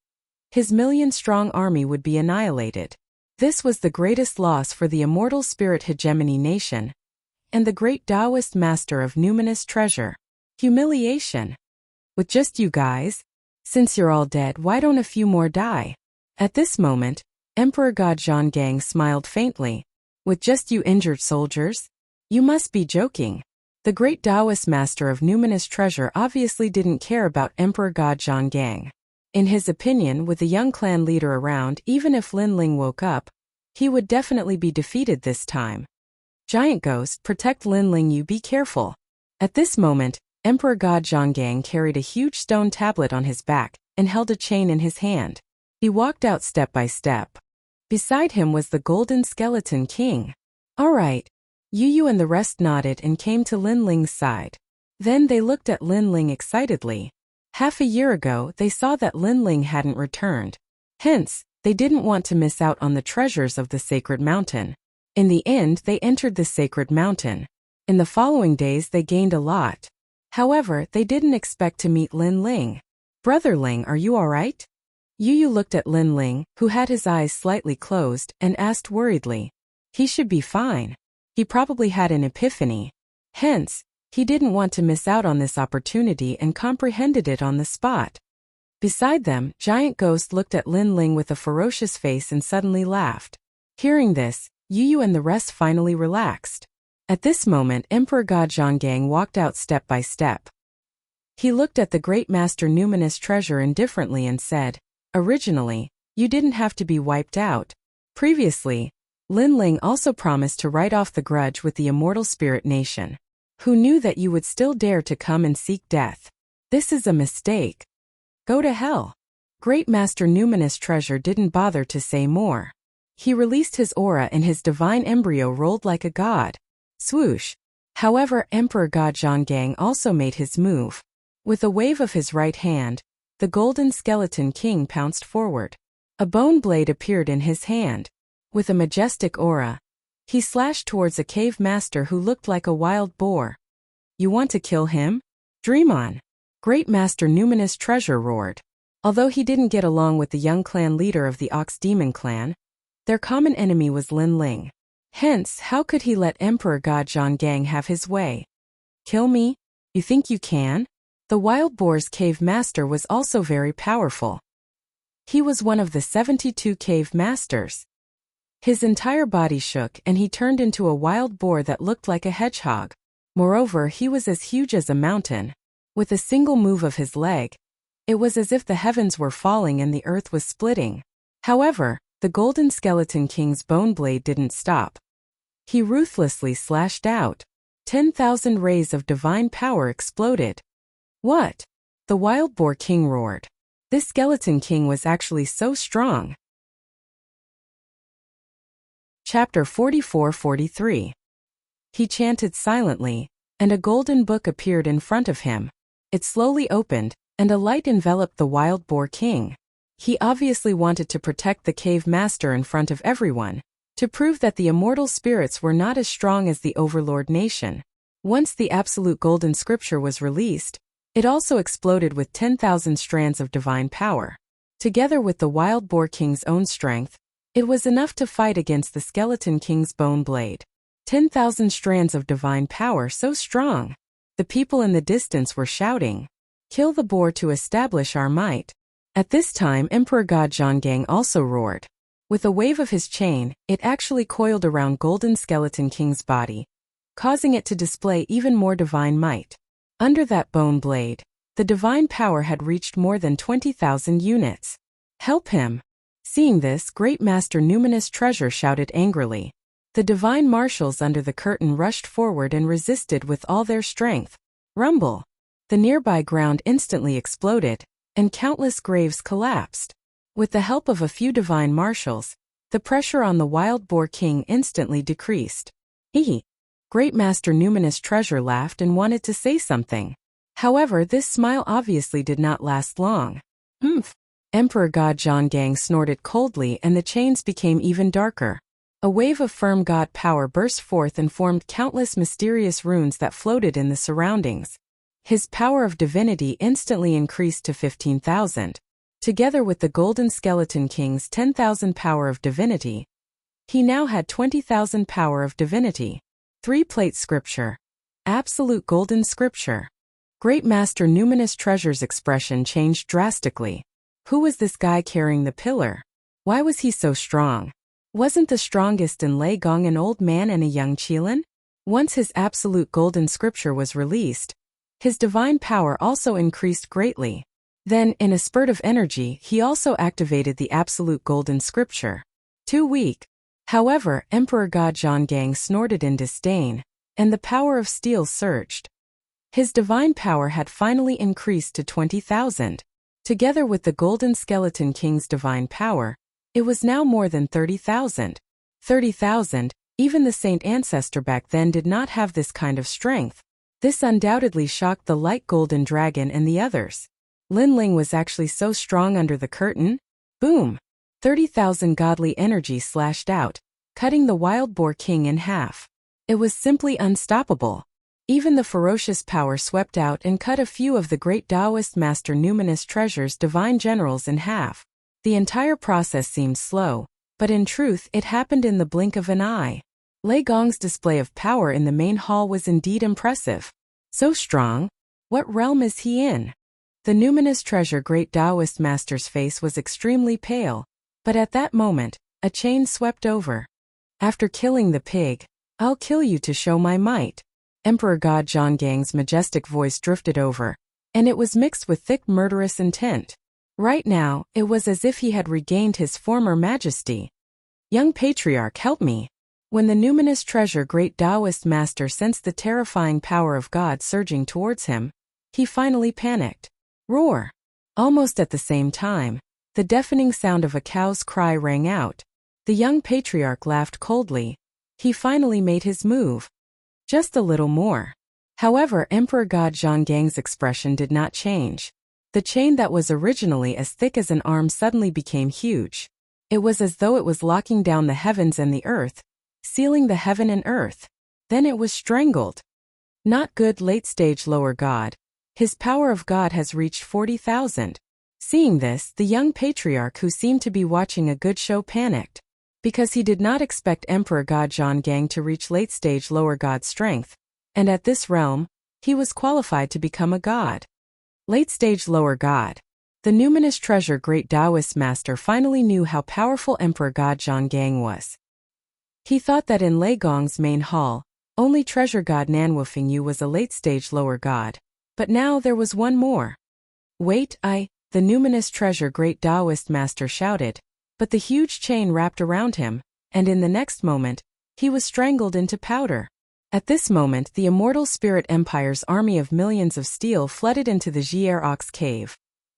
his million-strong army would be annihilated. This was the greatest loss for the immortal spirit hegemony nation, and the great Taoist master of numinous treasure. Humiliation. With just you guys? Since you're all dead, why don't a few more die? At this moment, Emperor God Zhonggang smiled faintly. With just you injured soldiers? You must be joking. The great Taoist master of numinous treasure obviously didn't care about Emperor God Zhonggang. In his opinion, with the young clan leader around, even if Lin Ling woke up, he would definitely be defeated this time. Giant Ghost, protect Lin Ling, you be careful. At this moment, Emperor God Zhonggang carried a huge stone tablet on his back and held a chain in his hand. He walked out step by step. Beside him was the Golden Skeleton King. All right. Yu and the rest nodded and came to Lin Ling's side. Then they looked at Lin Ling excitedly. Half a year ago, they saw that Lin Ling hadn't returned. Hence, they didn't want to miss out on the treasures of the sacred mountain. In the end, they entered the sacred mountain. In the following days, they gained a lot. However, they didn't expect to meet Lin Ling. Brother Ling, are you all right? Yu looked at Lin Ling, who had his eyes slightly closed, and asked worriedly. He should be fine. He probably had an epiphany. Hence, he didn't want to miss out on this opportunity and comprehended it on the spot. Beside them, Giant Ghost looked at Lin Ling with a ferocious face and suddenly laughed. Hearing this, Yu and the rest finally relaxed. At this moment, Emperor God Zhonggang walked out step by step. He looked at the great master numinous treasure indifferently and said, originally, you didn't have to be wiped out. Previously, Lin Ling also promised to write off the grudge with the immortal spirit nation. Who knew that you would still dare to come and seek death? This is a mistake. Go to hell. Great Master Numinous Treasure didn't bother to say more. He released his aura and his divine embryo rolled like a god. Swoosh. However, Emperor God Zhonggang also made his move. With a wave of his right hand, the Golden Skeleton King pounced forward. A bone blade appeared in his hand. With a majestic aura, he slashed towards a cave master who looked like a wild boar. You want to kill him? Dream on. Great Master Numinous Treasure roared. Although he didn't get along with the young clan leader of the Ox Demon clan, their common enemy was Lin Ling. Hence, how could he let Emperor God Zhonggang have his way? Kill me? You think you can? The Wild Boar's cave master was also very powerful. He was one of the 72 cave masters. His entire body shook and he turned into a wild boar that looked like a hedgehog. Moreover, he was as huge as a mountain. With a single move of his leg, it was as if the heavens were falling and the earth was splitting. However, the Golden Skeleton King's bone blade didn't stop. He ruthlessly slashed out. 10,000 rays of divine power exploded. What? The Wild Boar King roared. This Skeleton King was actually so strong. Chapter 44-43. He chanted silently, and a golden book appeared in front of him. It slowly opened, and a light enveloped the Wild Boar King. He obviously wanted to protect the cave master in front of everyone, to prove that the immortal spirits were not as strong as the Overlord nation. Once the absolute golden scripture was released, it also exploded with 10,000 strands of divine power. Together with the Wild Boar King's own strength, it was enough to fight against the Skeleton King's bone blade. 10,000 strands of divine power so strong. The people in the distance were shouting, "Kill the boar to establish our might." At this time, Emperor God Zhonggang also roared. With a wave of his chain, it actually coiled around Golden Skeleton King's body, causing it to display even more divine might. Under that bone blade, the divine power had reached more than 20,000 units. Help him! Seeing this, Great Master Numinous Treasure shouted angrily. The divine marshals under the curtain rushed forward and resisted with all their strength. Rumble! The nearby ground instantly exploded, and countless graves collapsed. With the help of a few divine marshals, the pressure on the Wild Boar King instantly decreased. Great Master Numinous Treasure laughed and wanted to say something. However, this smile obviously did not last long. Emperor God Zhonggang snorted coldly and the chains became even darker. A wave of firm god power burst forth and formed countless mysterious runes that floated in the surroundings. His power of divinity instantly increased to 15,000. Together with the Golden Skeleton King's 10,000 power of divinity, he now had 20,000 power of divinity. 3-plate scripture. Absolute golden scripture. Great Master Numinous Treasure's expression changed drastically. Who was this guy carrying the pillar? Why was he so strong? Wasn't the strongest in Lei Gong an old man and a young Qilin? Once his absolute golden scripture was released, his divine power also increased greatly. Then, in a spurt of energy, he also activated the absolute golden scripture. Too weak. However, Emperor God Zhonggang snorted in disdain, and the power of steel surged. His divine power had finally increased to 20,000. Together with the Golden Skeleton King's divine power, it was now more than 30,000. 30,000, even the Saint Ancestor back then did not have this kind of strength. This undoubtedly shocked the Light Golden Dragon and the others. Lin Ling was actually so strong under the curtain. Boom! 30,000 godly energy slashed out, cutting the Wild Boar King in half. It was simply unstoppable. Even the ferocious power swept out and cut a few of the great Taoist Master Numinous Treasure's divine generals in half. The entire process seemed slow, but in truth it happened in the blink of an eye. Lei Gong's display of power in the main hall was indeed impressive. So strong? What realm is he in? The Numinous Treasure Great Taoist Master's face was extremely pale, but at that moment, a chain swept over. After killing the pig, I'll kill you to show my might. Emperor God Zhonggang's majestic voice drifted over, and it was mixed with thick murderous intent. Right now, it was as if he had regained his former majesty. Young Patriarch, help me. When the Numinous Treasure Great Taoist Master sensed the terrifying power of God surging towards him, he finally panicked. Roar! Almost at the same time, the deafening sound of a cow's cry rang out. The young patriarch laughed coldly. He finally made his move. Just a little more. However, Emperor God Zhonggang's expression did not change. The chain that was originally as thick as an arm suddenly became huge. It was as though it was locking down the heavens and the earth, sealing the heaven and earth. Then it was strangled. Not good, late-stage lower god. His power of God has reached 40,000. Seeing this, the young patriarch who seemed to be watching a good show panicked, because he did not expect Emperor God Zhonggang to reach late-stage lower god strength, and at this realm, he was qualified to become a god. Late-stage lower god. The Numinous Treasure Great Taoist Master finally knew how powerful Emperor God Zhonggang was. He thought that in Lei Gong's main hall, only Treasure God Nanwufeng Yu was a late-stage lower god, but now there was one more. Wait, the Numinous Treasure Great Taoist Master shouted, but the huge chain wrapped around him, and in the next moment, he was strangled into powder. At this moment, the Immortal Spirit Empire's army of millions of steel flooded into the Jier Ox cave.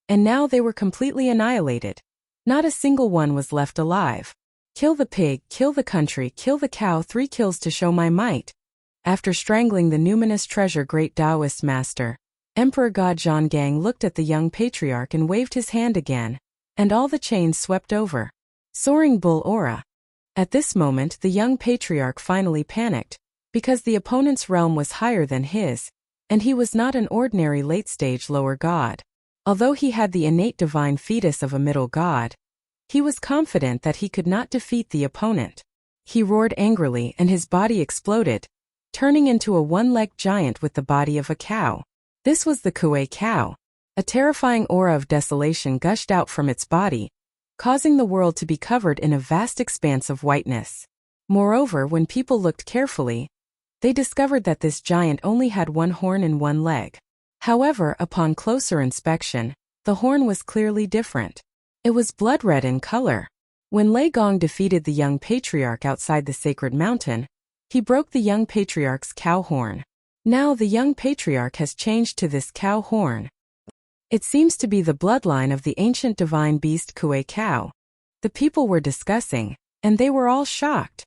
And now they were completely annihilated. Not a single one was left alive. Kill the pig, kill the country, kill the cow, 3 kills to show my might. After strangling the Numinous Treasure Great Taoist Master, Emperor God Zhonggang looked at the young patriarch and waved his hand again, and all the chains swept over. Soaring Bull Aura. At this moment the young patriarch finally panicked, because the opponent's realm was higher than his, and he was not an ordinary late-stage lower god. Although he had the innate divine fetus of a middle god, he was confident that he could not defeat the opponent. He roared angrily and his body exploded, turning into a one-legged giant with the body of a cow. This was the Kuei cow. A terrifying aura of desolation gushed out from its body, causing the world to be covered in a vast expanse of whiteness. Moreover, when people looked carefully, they discovered that this giant only had one horn and one leg. However, upon closer inspection, the horn was clearly different. It was blood red in color. When Lei Gong defeated the young patriarch outside the sacred mountain, he broke the young patriarch's cow horn. Now the young patriarch has changed to this cow horn. It seems to be the bloodline of the ancient divine beast Kuei cow. The people were discussing, and they were all shocked.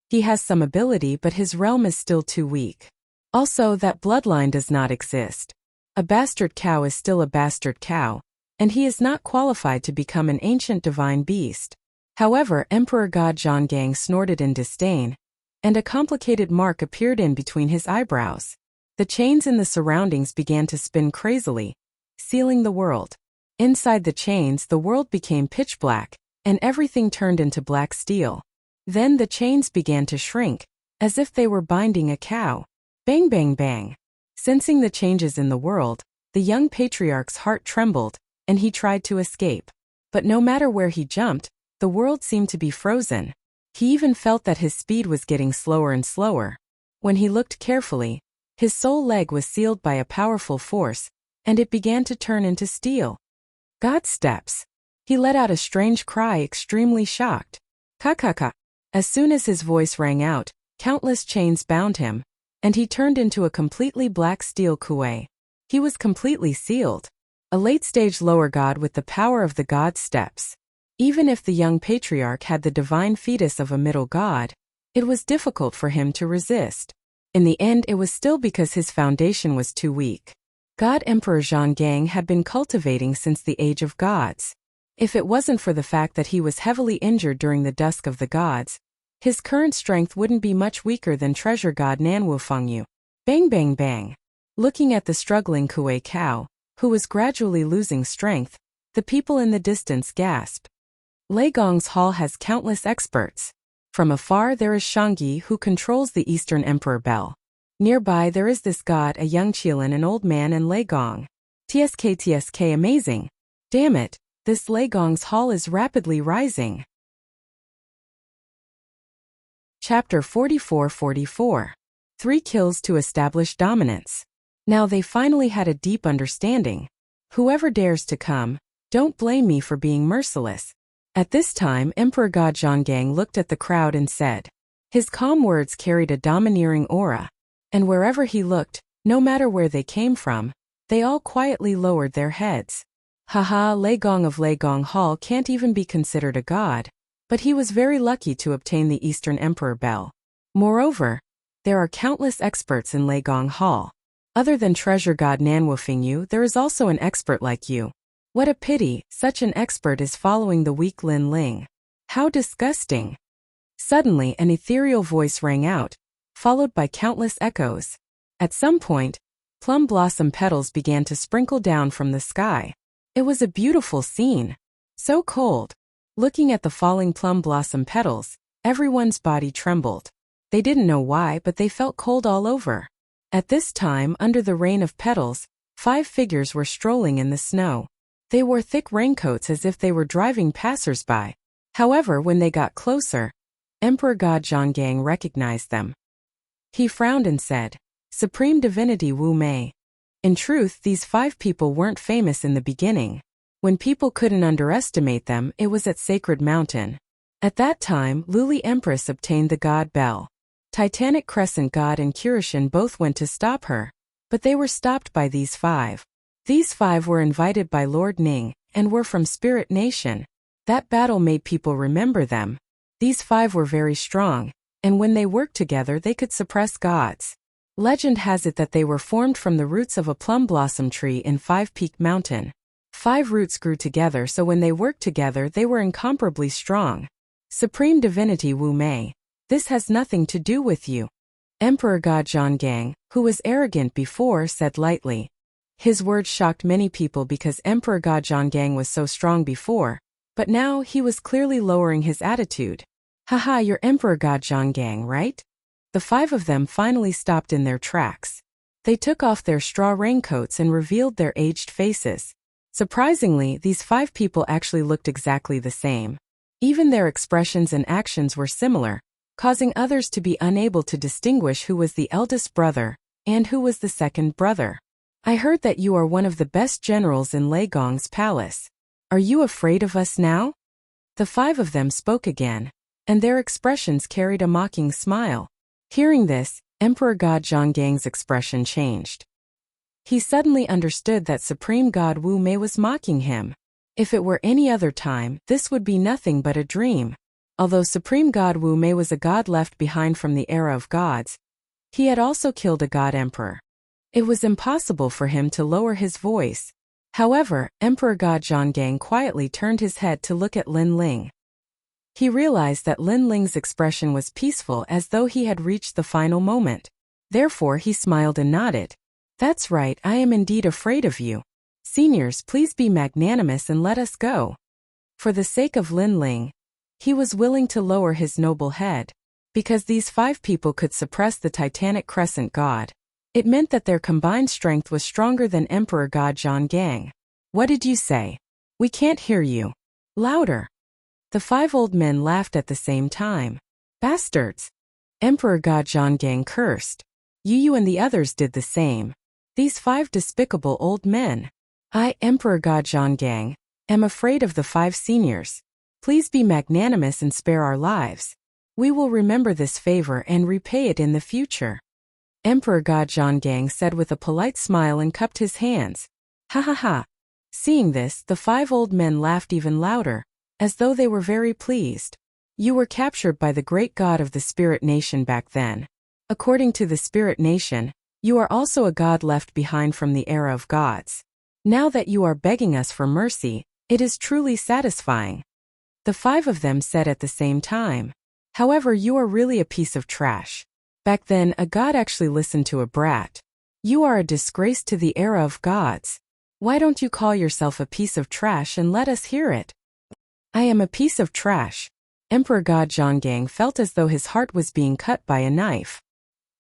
He has some ability, but his realm is still too weak. Also, that bloodline does not exist. A bastard cow is still a bastard cow, and he is not qualified to become an ancient divine beast. However, Emperor God Zhonggang snorted in disdain, and a complicated mark appeared in between his eyebrows. The chains in the surroundings began to spin crazily, sealing the world. Inside the chains, the world became pitch black, and everything turned into black steel. Then the chains began to shrink, as if they were binding a cow. Bang, bang, bang. Sensing the changes in the world, the young patriarch's heart trembled, and he tried to escape. But no matter where he jumped, the world seemed to be frozen. He even felt that his speed was getting slower and slower. When he looked carefully, his sole leg was sealed by a powerful force, and it began to turn into steel. God steps. He let out a strange cry, extremely shocked. Ka-ka-ka. As soon as his voice rang out, countless chains bound him, and he turned into a completely black steel kuei. He was completely sealed. A late-stage lower god with the power of the god steps. Even if the young patriarch had the divine fetus of a middle god, it was difficult for him to resist. In the end, it was still because his foundation was too weak. God Emperor Zhonggang had been cultivating since the age of gods. If it wasn't for the fact that he was heavily injured during the dusk of the gods, his current strength wouldn't be much weaker than treasure god Nanwu Fengyu. Bang, bang, bang. Looking at the struggling Kuei cow, who was gradually losing strength, the people in the distance gasped. Lei Gong's hall has countless experts. From afar there is Shangyi, who controls the Eastern Emperor Bell. Nearby there is this god, a young Qilin, an old man, and Lei Gong. TSK amazing. Damn it, this Lei Gong's hall is rapidly rising. Chapter 44-44. 3 kills to establish dominance. Now they finally had a deep understanding. Whoever dares to come, don't blame me for being merciless. At this time, Emperor God Zhonggang looked at the crowd and said. His calm words carried a domineering aura, and wherever he looked, no matter where they came from, they all quietly lowered their heads. Haha, Lei Gong of Lei Gong Hall can't even be considered a god, but he was very lucky to obtain the Eastern Emperor Bell. Moreover, there are countless experts in Lei Gong Hall. Other than treasure god Nanwu Fengyu, there is also an expert like you. What a pity, such an expert is following the weak Lin Ling. How disgusting. Suddenly an ethereal voice rang out, followed by countless echoes. At some point, plum blossom petals began to sprinkle down from the sky. It was a beautiful scene. So cold. Looking at the falling plum blossom petals, everyone's body trembled. They didn't know why, but they felt cold all over. At this time, under the rain of petals, 5 figures were strolling in the snow. They wore thick raincoats as if they were driving passers-by. However, when they got closer, Emperor God Zhonggang recognized them. He frowned and said, Supreme Divinity Wu Mei. In truth, these 5 people weren't famous in the beginning. When people couldn't underestimate them, it was at Sacred Mountain. At that time, Luli Empress obtained the God Bell. Titanic Crescent God and Kurishin both went to stop her, but they were stopped by these 5. These 5 were invited by Lord Ning, and were from Spirit Nation. That battle made people remember them. These 5 were very strong, and when they worked together they could suppress gods. Legend has it that they were formed from the roots of a plum blossom tree in 5 Peak Mountain. 5 roots grew together, so when they worked together they were incomparably strong. Supreme Divinity Wu Mei, this has nothing to do with you. Emperor God Zhonggang, who was arrogant before, said lightly. His words shocked many people because Emperor God Zhonggang was so strong before, but now he was clearly lowering his attitude. Haha, you're Emperor God Zhonggang, right? The 5 of them finally stopped in their tracks. They took off their straw raincoats and revealed their aged faces. Surprisingly, these 5 people actually looked exactly the same. Even their expressions and actions were similar, causing others to be unable to distinguish who was the eldest brother, and who was the second brother. I heard that you are one of the best generals in Lei Gong's palace. Are you afraid of us now? The 5 of them spoke again, and their expressions carried a mocking smile. Hearing this, Emperor God Zhonggang's expression changed. He suddenly understood that Supreme God Wu Mei was mocking him. If it were any other time, this would be nothing but a dream. Although Supreme God Wu Mei was a god left behind from the era of gods, he had also killed a god emperor. It was impossible for him to lower his voice. However, Emperor God Zhonggang quietly turned his head to look at Lin Ling. He realized that Lin Ling's expression was peaceful, as though he had reached the final moment. Therefore he smiled and nodded. That's right, I am indeed afraid of you. Seniors, please be magnanimous and let us go. For the sake of Lin Ling, he was willing to lower his noble head. Because these 5 people could suppress the Titanic Crescent God, it meant that their combined strength was stronger than Emperor God Zhonggang. What did you say? We can't hear you. Louder. The 5 old men laughed at the same time. Bastards! Emperor God Zhonggang cursed. Yu and the others did the same. These 5 despicable old men. I, Emperor God Zhonggang, am afraid of the 5 seniors. Please be magnanimous and spare our lives. We will remember this favor and repay it in the future. Emperor God Zhonggang said with a polite smile and cupped his hands. Ha ha ha. Seeing this, the 5 old men laughed even louder, as though they were very pleased. You were captured by the great god of the Spirit Nation back then. According to the Spirit Nation, you are also a god left behind from the era of gods. Now that you are begging us for mercy, it is truly satisfying. The 5 of them said at the same time. However, you are really a piece of trash. Back then, a god actually listened to a brat. You are a disgrace to the era of gods. Why don't you call yourself a piece of trash and let us hear it? I am a piece of trash. Emperor God Zhonggang felt as though his heart was being cut by a knife.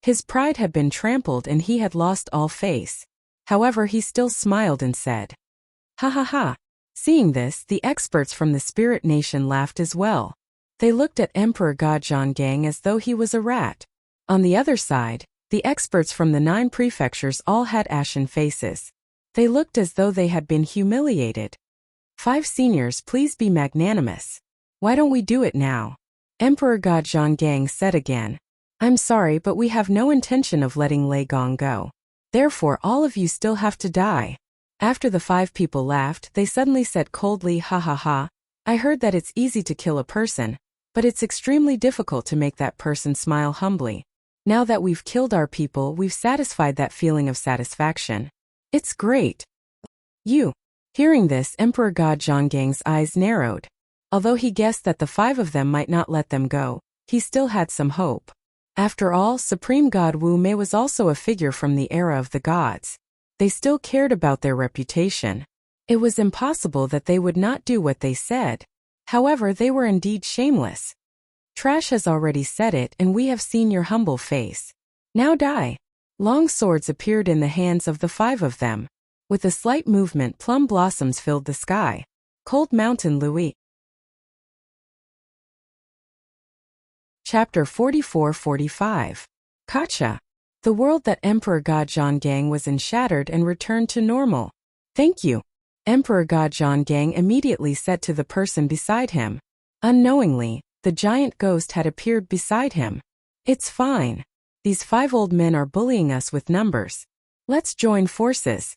His pride had been trampled and he had lost all face. However, he still smiled and said, ha ha ha. Seeing this, the experts from the Spirit Nation laughed as well. They looked at Emperor God Zhonggang as though he was a rat. On the other side, the experts from the 9 prefectures all had ashen faces. They looked as though they had been humiliated. 5 seniors, please be magnanimous. Why don't we do it now? Emperor God Zhonggang said again. I'm sorry, but we have no intention of letting Lei Gong go. Therefore, all of you still have to die. After the 5 people laughed, they suddenly said coldly, ha ha ha. I heard that it's easy to kill a person, but it's extremely difficult to make that person smile humbly. Now that we've killed our people, we've satisfied that feeling of satisfaction. It's great. You. Hearing this, Emperor God Zhonggang's eyes narrowed. Although he guessed that the 5 of them might not let them go, he still had some hope. After all, Supreme God Wu Mei was also a figure from the era of the gods. They still cared about their reputation. It was impossible that they would not do what they said. However, they were indeed shameless. Trash has already said it, and we have seen your humble face. Now die. Long swords appeared in the hands of the 5 of them. With a slight movement, plum blossoms filled the sky. Cold Mountain Louis. Chapter 44-45. Kacha. The world that Emperor God Zhonggang was in shattered and returned to normal. Thank you. Emperor God Zhonggang immediately said to the person beside him. Unknowingly, the giant ghost had appeared beside him. It's fine. These 5 old men are bullying us with numbers. Let's join forces.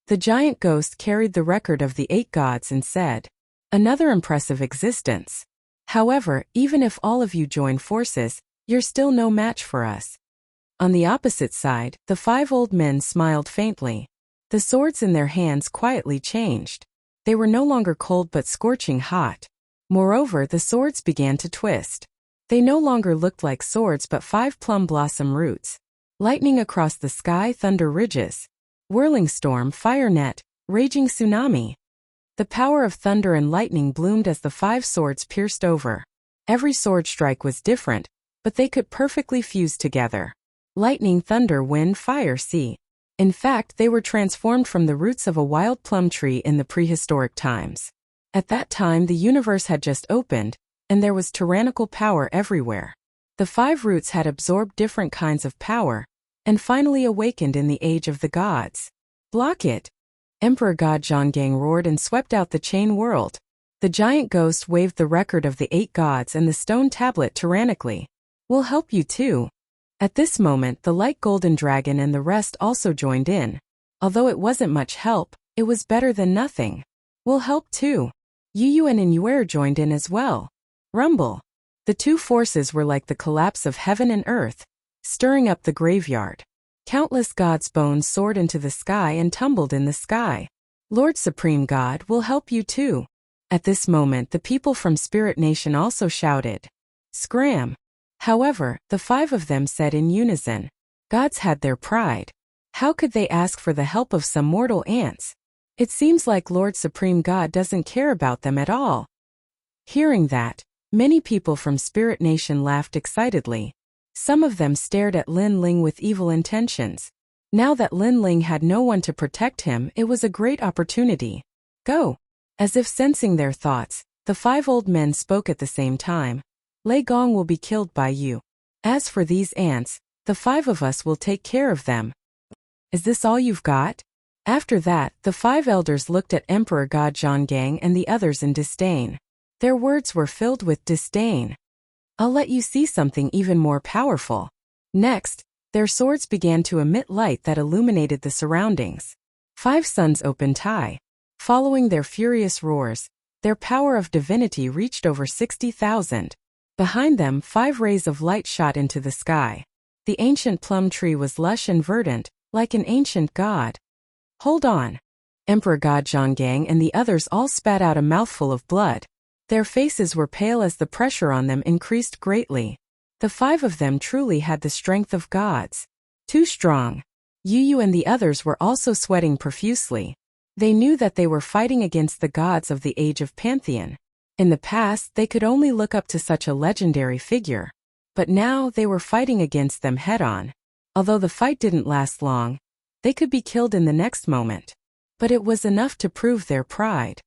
The giant ghost carried the record of the 8 gods and said, another impressive existence. However, even if all of you join forces, you're still no match for us. On the opposite side, the 5 old men smiled faintly. The swords in their hands quietly changed. They were no longer cold but scorching hot. Moreover, the swords began to twist. They no longer looked like swords but 5 plum blossom roots. Lightning across the sky, thunder ridges. Whirling storm, fire net, raging tsunami. The power of thunder and lightning bloomed as the 5 swords pierced over. Every sword strike was different, but they could perfectly fuse together. Lightning, thunder, wind, fire, sea. In fact, they were transformed from the roots of a wild plum tree in the prehistoric times. At that time, the universe had just opened, and there was tyrannical power everywhere. The 5 roots had absorbed different kinds of power, and finally awakened in the age of the gods. Block it! Emperor God Zhonggang roared and swept out the chain world. The giant ghost waved the record of the 8 gods and the stone tablet tyrannically. We'll help you too. At this moment, the light golden dragon and the rest also joined in. Although it wasn't much help, it was better than nothing. We'll help too. Yu and Inuer joined in as well. Rumble. The 2 forces were like the collapse of heaven and earth, stirring up the graveyard. Countless gods' bones soared into the sky and tumbled in the sky. Lord Supreme God will help you too. At this moment, the people from Spirit Nation also shouted. Scram. However, the 5 of them said in unison. Gods had their pride. How could they ask for the help of some mortal ants? It seems like Lord Supreme God doesn't care about them at all. Hearing that, many people from Spirit Nation laughed excitedly. Some of them stared at Lin Ling with evil intentions. Now that Lin Ling had no one to protect him, it was a great opportunity. Go! As if sensing their thoughts, the 5 old men spoke at the same time. Lei Gong will be killed by you. As for these ants, the 5 of us will take care of them. Is this all you've got? After that, the 5 elders looked at Emperor God Zhonggang and the others in disdain. Their words were filled with disdain. I'll let you see something even more powerful. Next, their swords began to emit light that illuminated the surroundings. 5 suns opened high. Following their furious roars, their power of divinity reached over 60,000. Behind them, 5 rays of light shot into the sky. The ancient plum tree was lush and verdant, like an ancient god. Hold on. Emperor God Zhonggang and the others all spat out a mouthful of blood. Their faces were pale as the pressure on them increased greatly. The 5 of them truly had the strength of gods. Too strong. Yu and the others were also sweating profusely. They knew that they were fighting against the gods of the Age of Pantheon. In the past, they could only look up to such a legendary figure. But now they were fighting against them head-on. Although the fight didn't last long, they could be killed in the next moment. But it was enough to prove their pride.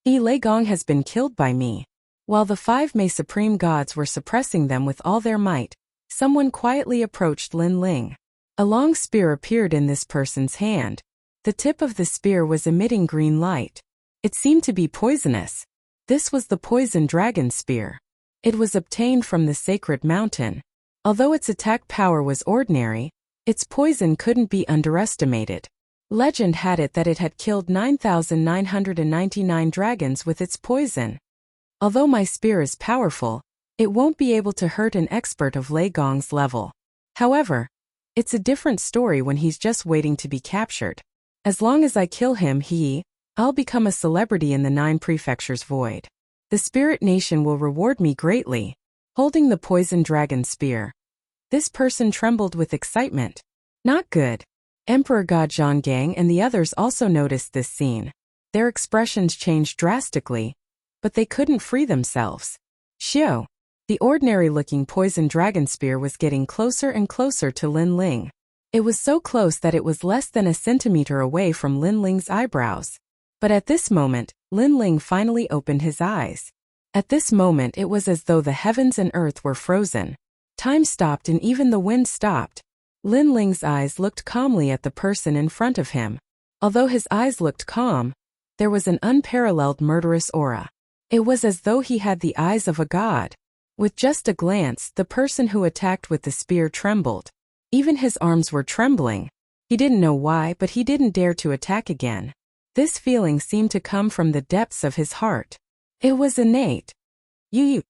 Lei Gong has been killed by me. While the 5 Mei Supreme Gods were suppressing them with all their might, someone quietly approached Lin Ling. A long spear appeared in this person's hand. The tip of the spear was emitting green light. It seemed to be poisonous. This was the poison dragon spear. It was obtained from the sacred mountain. Although its attack power was ordinary, its poison couldn't be underestimated. Legend had it that it had killed 9,999 dragons with its poison. Although my spear is powerful, it won't be able to hurt an expert of Lei Gong's level. However, it's a different story when he's just waiting to be captured. As long as I kill him, I'll become a celebrity in the 9 prefectures void. The Spirit Nation will reward me greatly. Holding the poison dragon spear. This person trembled with excitement. Not good. Emperor God Zhonggang and the others also noticed this scene. Their expressions changed drastically, but they couldn't free themselves. Xiao. The ordinary-looking poison dragon spear was getting closer and closer to Lin Ling. It was so close that it was less than a centimeter away from Lin Ling's eyebrows. But at this moment, Lin Ling finally opened his eyes. At this moment it was as though the heavens and earth were frozen. Time stopped and even the wind stopped. Lin Ling's eyes looked calmly at the person in front of him. Although his eyes looked calm, there was an unparalleled murderous aura. It was as though he had the eyes of a god. With just a glance, the person who attacked with the spear trembled. Even his arms were trembling. He didn't know why, but he didn't dare to attack again. This feeling seemed to come from the depths of his heart. It was innate. You.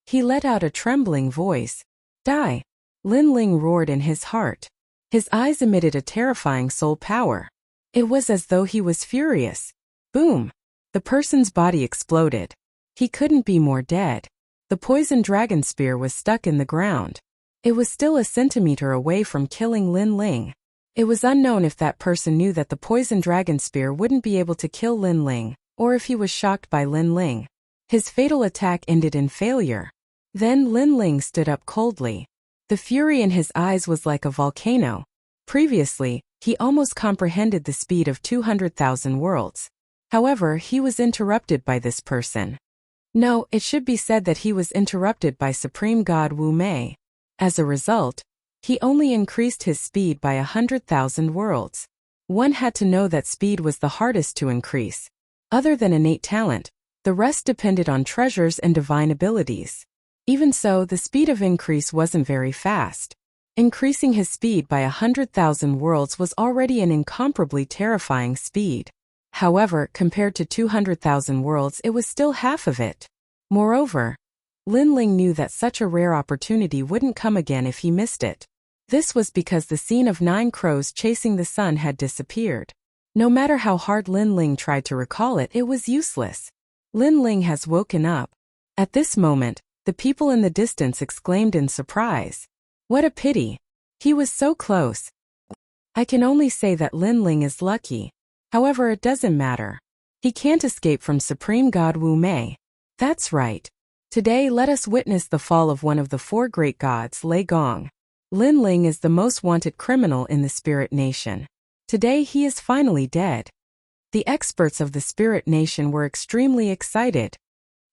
He let out a trembling voice. Die. Lin Ling roared in his heart. His eyes emitted a terrifying soul power. It was as though he was furious. Boom. The person's body exploded. He couldn't be more dead. The poison dragon spear was stuck in the ground. It was still a centimeter away from killing Lin Ling. It was unknown if that person knew that the poison dragon spear wouldn't be able to kill Lin Ling, or if he was shocked by Lin Ling. His fatal attack ended in failure. Then Lin Ling stood up coldly. The fury in his eyes was like a volcano. Previously, he almost comprehended the speed of 200,000 worlds. However, he was interrupted by this person. No, it should be said that he was interrupted by Supreme God Wu Mei. As a result, he only increased his speed by 100,000 worlds. One had to know that speed was the hardest to increase. Other than innate talent, the rest depended on treasures and divine abilities. Even so, the speed of increase wasn't very fast. Increasing his speed by 100,000 worlds was already an incomparably terrifying speed. However, compared to 200,000 worlds, it was still half of it. Moreover, Lin Ling knew that such a rare opportunity wouldn't come again if he missed it. This was because the scene of 9 crows chasing the sun had disappeared. No matter how hard Lin Ling tried to recall it, it was useless. Lin Ling has woken up. At this moment, the people in the distance exclaimed in surprise. What a pity. He was so close. I can only say that Lin Ling is lucky. However, it doesn't matter. He can't escape from Supreme God Wu Mei. That's right. Today let us witness the fall of one of the four great gods, Lei Gong. Lin Ling is the most wanted criminal in the Spirit Nation. Today he is finally dead. The experts of the Spirit Nation were extremely excited.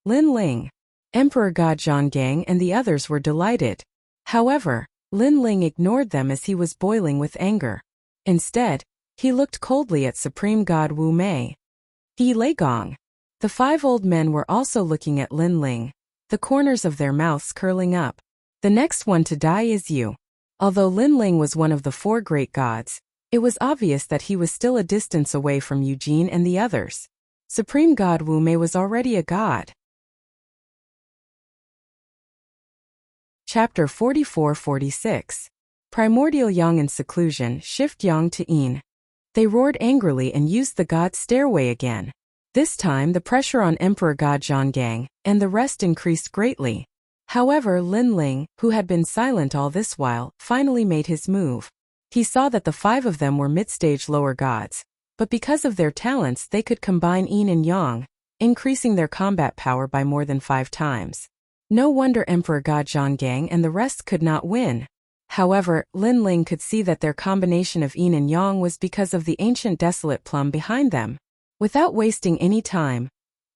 Lin Ling, Emperor God Zhonggang and the others were delighted. However, Lin Ling ignored them as he was boiling with anger. Instead, he looked coldly at Supreme God Wu Mei. Lei Gong. The five old men were also looking at Lin Ling, the corners of their mouths curling up. The next one to die is you. Although Lin Ling was one of the four great gods, it was obvious that he was still a distance away from Eugene and the others. Supreme God Wu Mei was already a god. Chapter 44-46. Primordial Yang in seclusion, shift Yang to Yin. They roared angrily and used the god's stairway again. This time the pressure on Emperor God Zhonggang and the rest increased greatly. However, Lin Ling, who had been silent all this while, finally made his move. He saw that the five of them were mid-stage lower gods, but because of their talents they could combine Yin and Yang, increasing their combat power by more than 5 times. No wonder Emperor God Zhonggang and the rest could not win. However, Lin Ling could see that their combination of Yin and Yang was because of the ancient desolate plum behind them. Without wasting any time,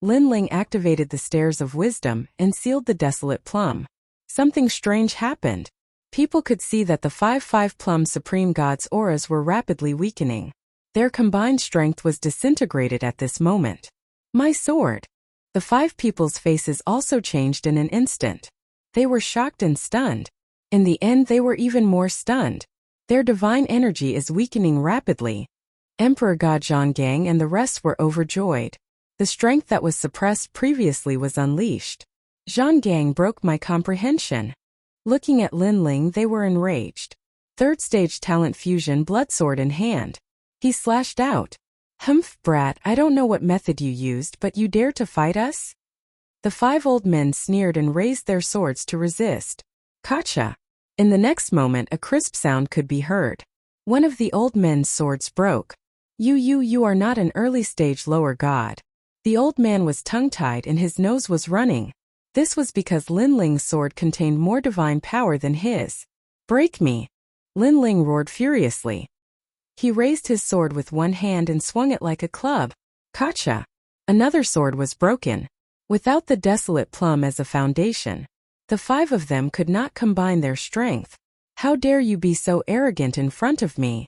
Lin Ling activated the Stairs of Wisdom and sealed the desolate plum. Something strange happened. People could see that the 5 plum supreme gods' auras were rapidly weakening. Their combined strength was disintegrated at this moment. My sword! The 5 people's faces also changed in an instant. They were shocked and stunned. In the end they were even more stunned. Their divine energy is weakening rapidly. Emperor God Zhonggang and the rest were overjoyed. The strength that was suppressed previously was unleashed. Zhonggang broke my comprehension. Looking at Lin Ling they were enraged. Third stage talent fusion bloodsword in hand. He slashed out. Humph, brat, I don't know what method you used, but you dare to fight us? The 5 old men sneered and raised their swords to resist. Gotcha! In the next moment a crisp sound could be heard. One of the old men's swords broke. You are not an early stage lower god. The old man was tongue-tied and his nose was running. This was because Lin Ling's sword contained more divine power than his. Break me! Lin Ling roared furiously. He raised his sword with one hand and swung it like a club. Gotcha! Another sword was broken. Without the desolate plum as a foundation, the 5 of them could not combine their strength. How dare you be so arrogant in front of me?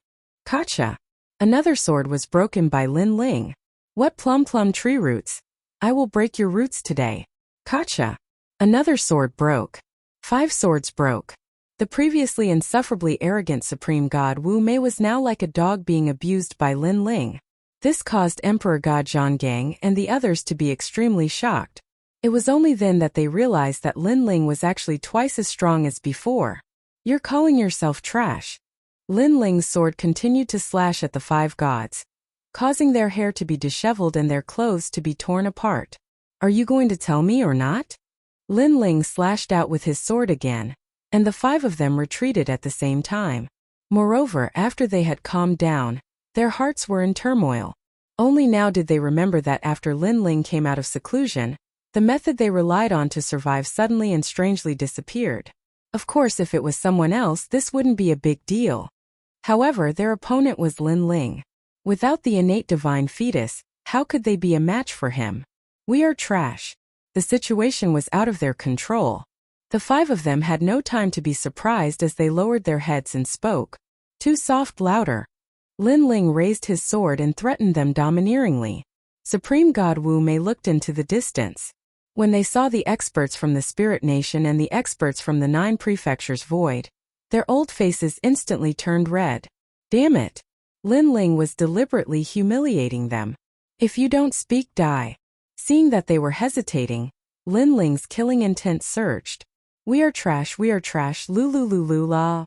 Gotcha! Another sword was broken by Lin Ling. What plum tree roots? I will break your roots today. Gotcha! Another sword broke. 5 swords broke. The previously insufferably arrogant supreme god Wu Mei was now like a dog being abused by Lin Ling. This caused Emperor God Zhonggang and the others to be extremely shocked. It was only then that they realized that Lin Ling was actually twice as strong as before. You're calling yourself trash. Lin Ling's sword continued to slash at the 5 gods, causing their hair to be disheveled and their clothes to be torn apart. Are you going to tell me or not? Lin Ling slashed out with his sword again, and the 5 of them retreated at the same time. Moreover, after they had calmed down, their hearts were in turmoil. Only now did they remember that after Lin Ling came out of seclusion, the method they relied on to survive suddenly and strangely disappeared. Of course, if it was someone else, this wouldn't be a big deal. However, their opponent was Lin Ling. Without the innate divine fetus, how could they be a match for him? We are trash. The situation was out of their control. The 5 of them had no time to be surprised as they lowered their heads and spoke. Too soft, louder. Lin Ling raised his sword and threatened them domineeringly. Supreme God Wu Mei looked into the distance. When they saw the experts from the Spirit Nation and the experts from the 9 prefectures void, their old faces instantly turned red. Damn it! Lin Ling was deliberately humiliating them. If you don't speak, die. Seeing that they were hesitating, Lin Ling's killing intent surged. We are trash, la.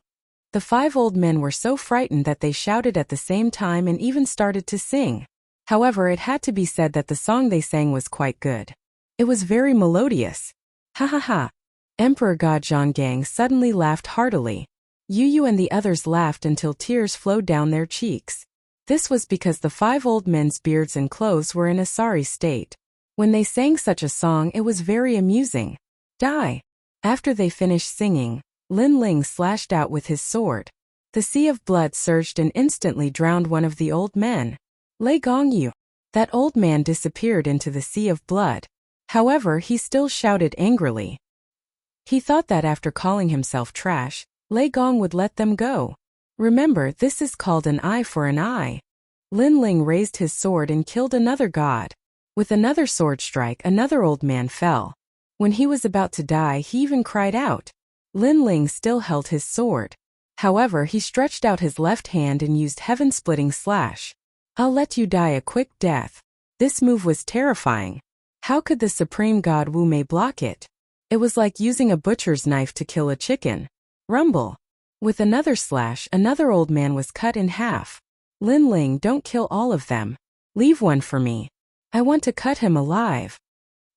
The 5 old men were so frightened that they shouted at the same time and even started to sing. However, it had to be said that the song they sang was quite good. It was very melodious. Ha ha ha. Emperor God Zhonggang suddenly laughed heartily. Yu Yu and the others laughed until tears flowed down their cheeks. This was because the 5 old men's beards and clothes were in a sorry state. When they sang such a song, it was very amusing. Die! After they finished singing, Lin Ling slashed out with his sword. The sea of blood surged and instantly drowned one of the old men. Lei Gongyu. That old man disappeared into the sea of blood. However, he still shouted angrily. He thought that after calling himself trash, Lei Gong would let them go. Remember, this is called an eye for an eye. Lin Ling raised his sword and killed another god. With another sword strike, another old man fell. When he was about to die, he even cried out. Lin Ling still held his sword. However, he stretched out his left hand and used heaven-splitting slash. I'll let you die a quick death. This move was terrifying. How could the supreme god Wu Mei block it? It was like using a butcher's knife to kill a chicken. Rumble. With another slash, another old man was cut in half. Lin Ling, don't kill all of them. Leave one for me. I want to cut him alive.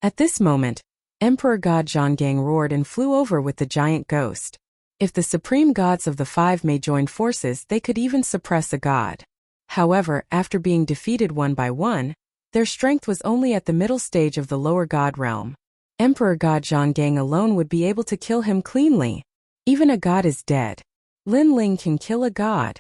At this moment, Emperor God Zhonggang roared and flew over with the giant ghost. If the supreme gods of the 5 may join forces, they could even suppress a god. However, after being defeated one by one, their strength was only at the middle stage of the lower god realm. Emperor God Zhonggang alone would be able to kill him cleanly. Even a god is dead. Lin Ling can kill a god.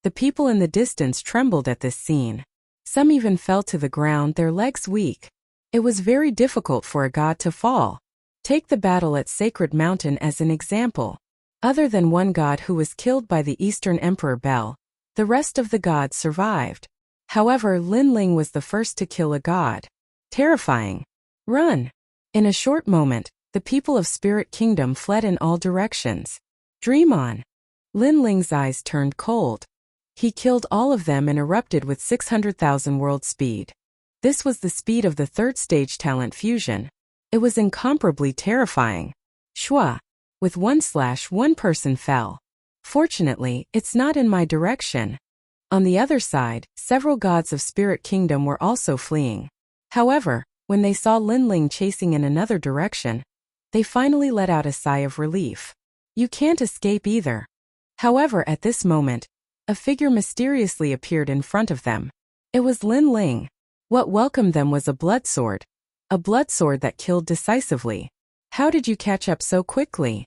The people in the distance trembled at this scene. Some even fell to the ground, their legs weak. It was very difficult for a god to fall. Take the battle at Sacred Mountain as an example. Other than one god who was killed by the Eastern Emperor Bel, the rest of the gods survived. However, Lin Ling was the first to kill a god. Terrifying. Run! In a short moment, the people of Spirit Kingdom fled in all directions. Dream on! Lin Ling's eyes turned cold. He killed all of them and erupted with 600,000 world speed. This was the speed of the 3rd stage talent fusion. It was incomparably terrifying. Shua! With one slash, one person fell. Fortunately, it's not in my direction. On the other side, several gods of Spirit Kingdom were also fleeing. However, when they saw Lin Ling chasing in another direction, they finally let out a sigh of relief. You can't escape either. However, at this moment, a figure mysteriously appeared in front of them. It was Lin Ling. What welcomed them was a blood sword. A blood sword that killed decisively. How did you catch up so quickly?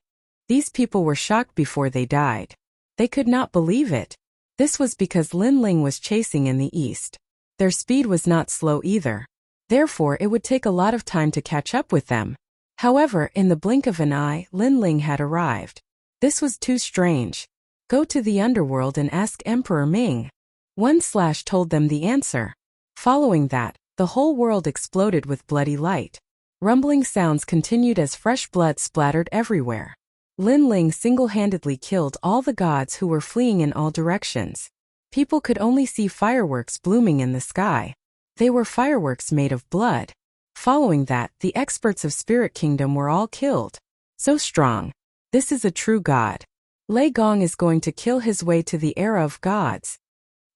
These people were shocked before they died. They could not believe it. This was because Lin Ling was chasing in the east. Their speed was not slow either. Therefore, it would take a lot of time to catch up with them. However, in the blink of an eye, Lin Ling had arrived. This was too strange. Go to the underworld and ask Emperor Ming. One slash told them the answer. Following that, the whole world exploded with bloody light. Rumbling sounds continued as fresh blood splattered everywhere. Lin Ling single-handedly killed all the gods who were fleeing in all directions. People could only see fireworks blooming in the sky. They were fireworks made of blood. Following that, the experts of Spirit Kingdom were all killed. So strong. This is a true god. Lei Gong is going to kill his way to the era of gods.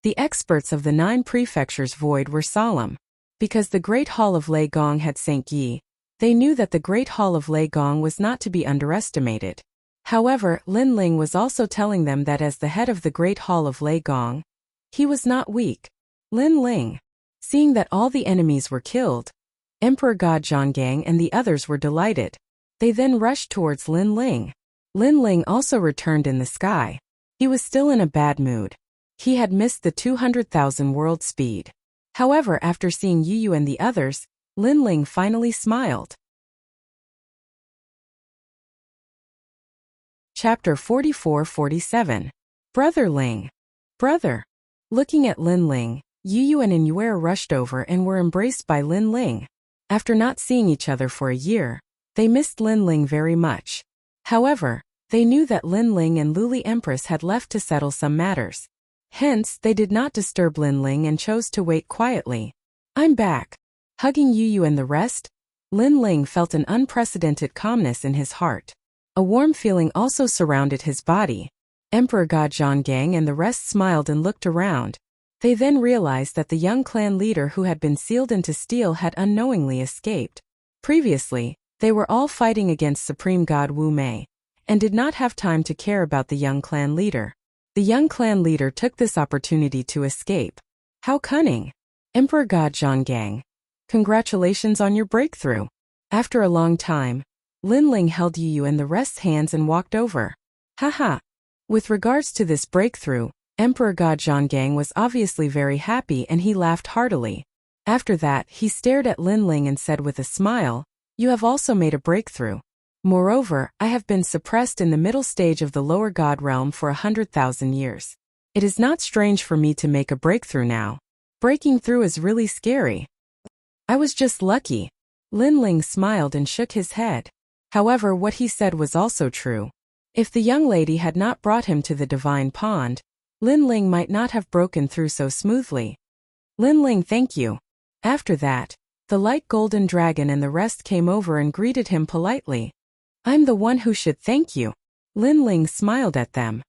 The experts of the 9 prefectures void were solemn. Because the Great Hall of Lei Gong had St. Yi, they knew that the Great Hall of Lei Gong was not to be underestimated. However, Lin Ling was also telling them that as the head of the Great Hall of Lei Gong, he was not weak. Lin Ling. Seeing that all the enemies were killed, Emperor God Zhonggang and the others were delighted. They then rushed towards Lin Ling. Lin Ling also returned in the sky. He was still in a bad mood. He had missed the 200,000 world speed. However, after seeing Yu Yu and the others, Lin Ling finally smiled. Chapter 44-47. Brother Ling. Brother. Looking at Lin Ling, Yu Yu and Inuer rushed over and were embraced by Lin Ling. After not seeing each other for a year, they missed Lin Ling very much. However, they knew that Lin Ling and Luli Empress had left to settle some matters. Hence, they did not disturb Lin Ling and chose to wait quietly. I'm back. Hugging Yu Yu and the rest, Lin Ling felt an unprecedented calmness in his heart. A warm feeling also surrounded his body. Emperor God Zhonggang and the rest smiled and looked around. They then realized that the young clan leader who had been sealed into steel had unknowingly escaped. Previously, they were all fighting against Supreme God Wu Mei, and did not have time to care about the young clan leader. The young clan leader took this opportunity to escape. How cunning! Emperor God Zhonggang, congratulations on your breakthrough. After a long time, Linling held Yu in the rest's hands and walked over. Haha! With regards to this breakthrough, Emperor God Zhonggang was obviously very happy and he laughed heartily. After that, he stared at Linling and said with a smile, "You have also made a breakthrough. Moreover, I have been suppressed in the middle stage of the lower god realm for 100,000 years. It is not strange for me to make a breakthrough now. Breaking through is really scary. I was just lucky." Linling smiled and shook his head. However, what he said was also true. If the young lady had not brought him to the divine pond, Linling might not have broken through so smoothly. Linling, thank you. After that, the light golden dragon and the rest came over and greeted him politely. I'm the one who should thank you. Linling smiled at them.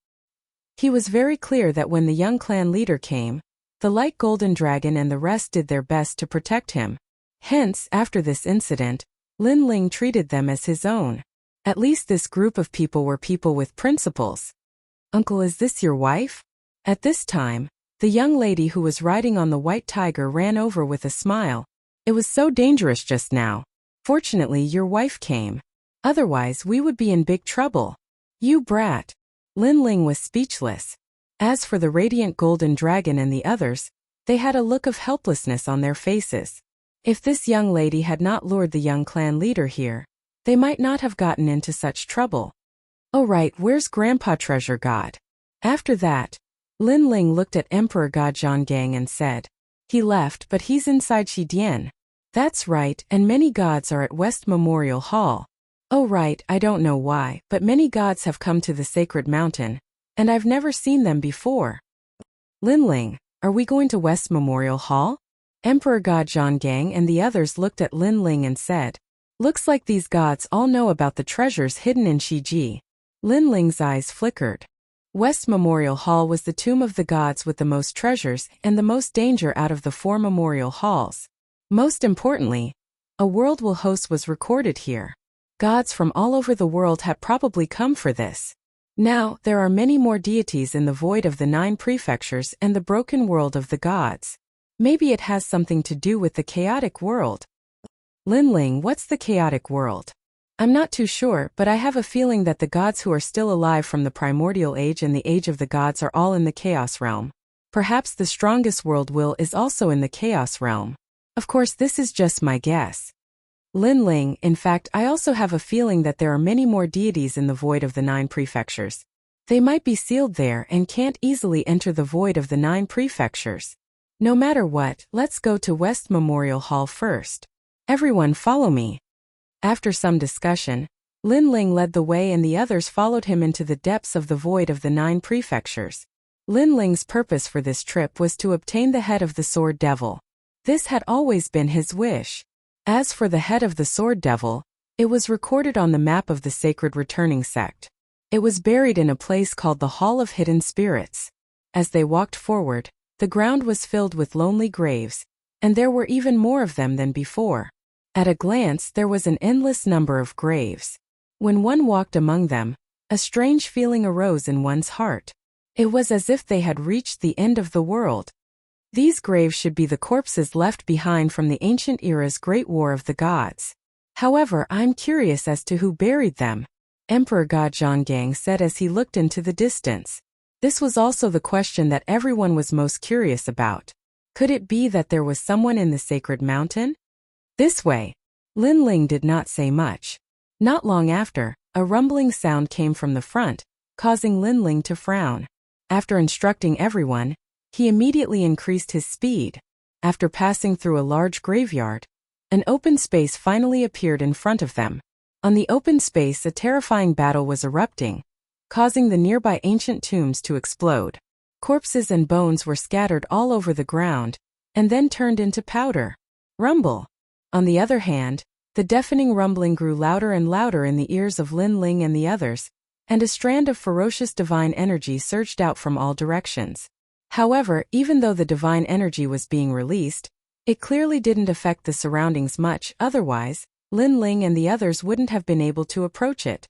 He was very clear that when the young clan leader came, the light golden dragon and the rest did their best to protect him. Hence, after this incident, Linling treated them as his own. At least this group of people were people with principles. Uncle, is this your wife? At this time, the young lady who was riding on the white tiger ran over with a smile. It was so dangerous just now. Fortunately, your wife came. Otherwise, we would be in big trouble. You brat. Linling was speechless. As for the radiant golden dragon and the others, they had a look of helplessness on their faces. If this young lady had not lured the young clan leader here, they might not have gotten into such trouble. Oh right, where's Grandpa Treasure God? After that, Linling looked at Emperor God Zhonggang and said, he left, but he's inside Shidian. That's right, and many gods are at West Memorial Hall. Oh right, I don't know why, but many gods have come to the sacred mountain, and I've never seen them before. Linling, are we going to West Memorial Hall? Emperor God Zhonggang and the others looked at Linling and said, looks like these gods all know about the treasures hidden in Shiji. Linling's eyes flickered. West Memorial Hall was the tomb of the gods with the most treasures and the most danger out of the 4 memorial halls. Most importantly, a world will host was recorded here. Gods from all over the world had probably come for this. Now, there are many more deities in the void of the 9 prefectures and the broken world of the gods. Maybe it has something to do with the chaotic world. Linling, what's the chaotic world? I'm not too sure, but I have a feeling that the gods who are still alive from the primordial age and the age of the gods are all in the chaos realm. Perhaps the strongest world will is also in the chaos realm. Of course, this is just my guess. Linling, in fact, I also have a feeling that there are many more deities in the void of the 9 prefectures. They might be sealed there and can't easily enter the void of the 9 prefectures. No matter what, let's go to West Memorial Hall first. Everyone follow me. After some discussion, Linling led the way and the others followed him into the depths of the void of the 9 prefectures. Linling's purpose for this trip was to obtain the head of the Sword Devil. This had always been his wish. As for the head of the Sword Devil, it was recorded on the map of the Sacred Returning Sect. It was buried in a place called the Hall of Hidden Spirits. As they walked forward, the ground was filled with lonely graves, and there were even more of them than before. At a glance, there was an endless number of graves. When one walked among them, a strange feeling arose in one's heart. It was as if they had reached the end of the world. These graves should be the corpses left behind from the ancient era's Great War of the Gods. However, I'm curious as to who buried them, Emperor God Zhonggang said as he looked into the distance. This was also the question that everyone was most curious about. Could it be that there was someone in the sacred mountain? This way. Linling did not say much. Not long after, a rumbling sound came from the front, causing Linling to frown. After instructing everyone, he immediately increased his speed. After passing through a large graveyard, an open space finally appeared in front of them. On the open space, a terrifying battle was erupting, causing the nearby ancient tombs to explode. Corpses and bones were scattered all over the ground, and then turned into powder. Rumble. On the other hand, the deafening rumbling grew louder and louder in the ears of Linling and the others, and a strand of ferocious divine energy surged out from all directions. However, even though the divine energy was being released, it clearly didn't affect the surroundings much, otherwise, Linling and the others wouldn't have been able to approach it.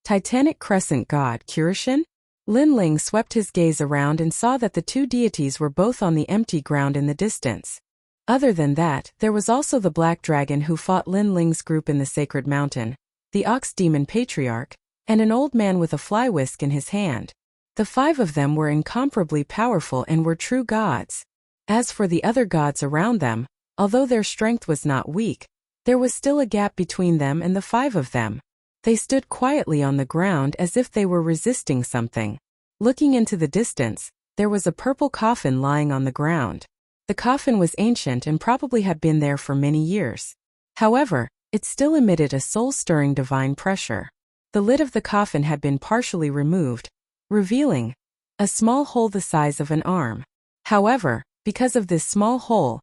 Titanic crescent god Kirashin? Lin Ling swept his gaze around and saw that the two deities were both on the empty ground in the distance. Other than that, there was also the black dragon who fought Lin Ling's group in the sacred mountain, the ox demon patriarch, and an old man with a fly whisk in his hand. The five of them were incomparably powerful and were true gods. As for the other gods around them, although their strength was not weak, there was still a gap between them and the five of them. They stood quietly on the ground as if they were resisting something. Looking into the distance, there was a purple coffin lying on the ground. The coffin was ancient and probably had been there for many years. However, it still emitted a soul-stirring divine pressure. The lid of the coffin had been partially removed, revealing a small hole the size of an arm. However, because of this small hole,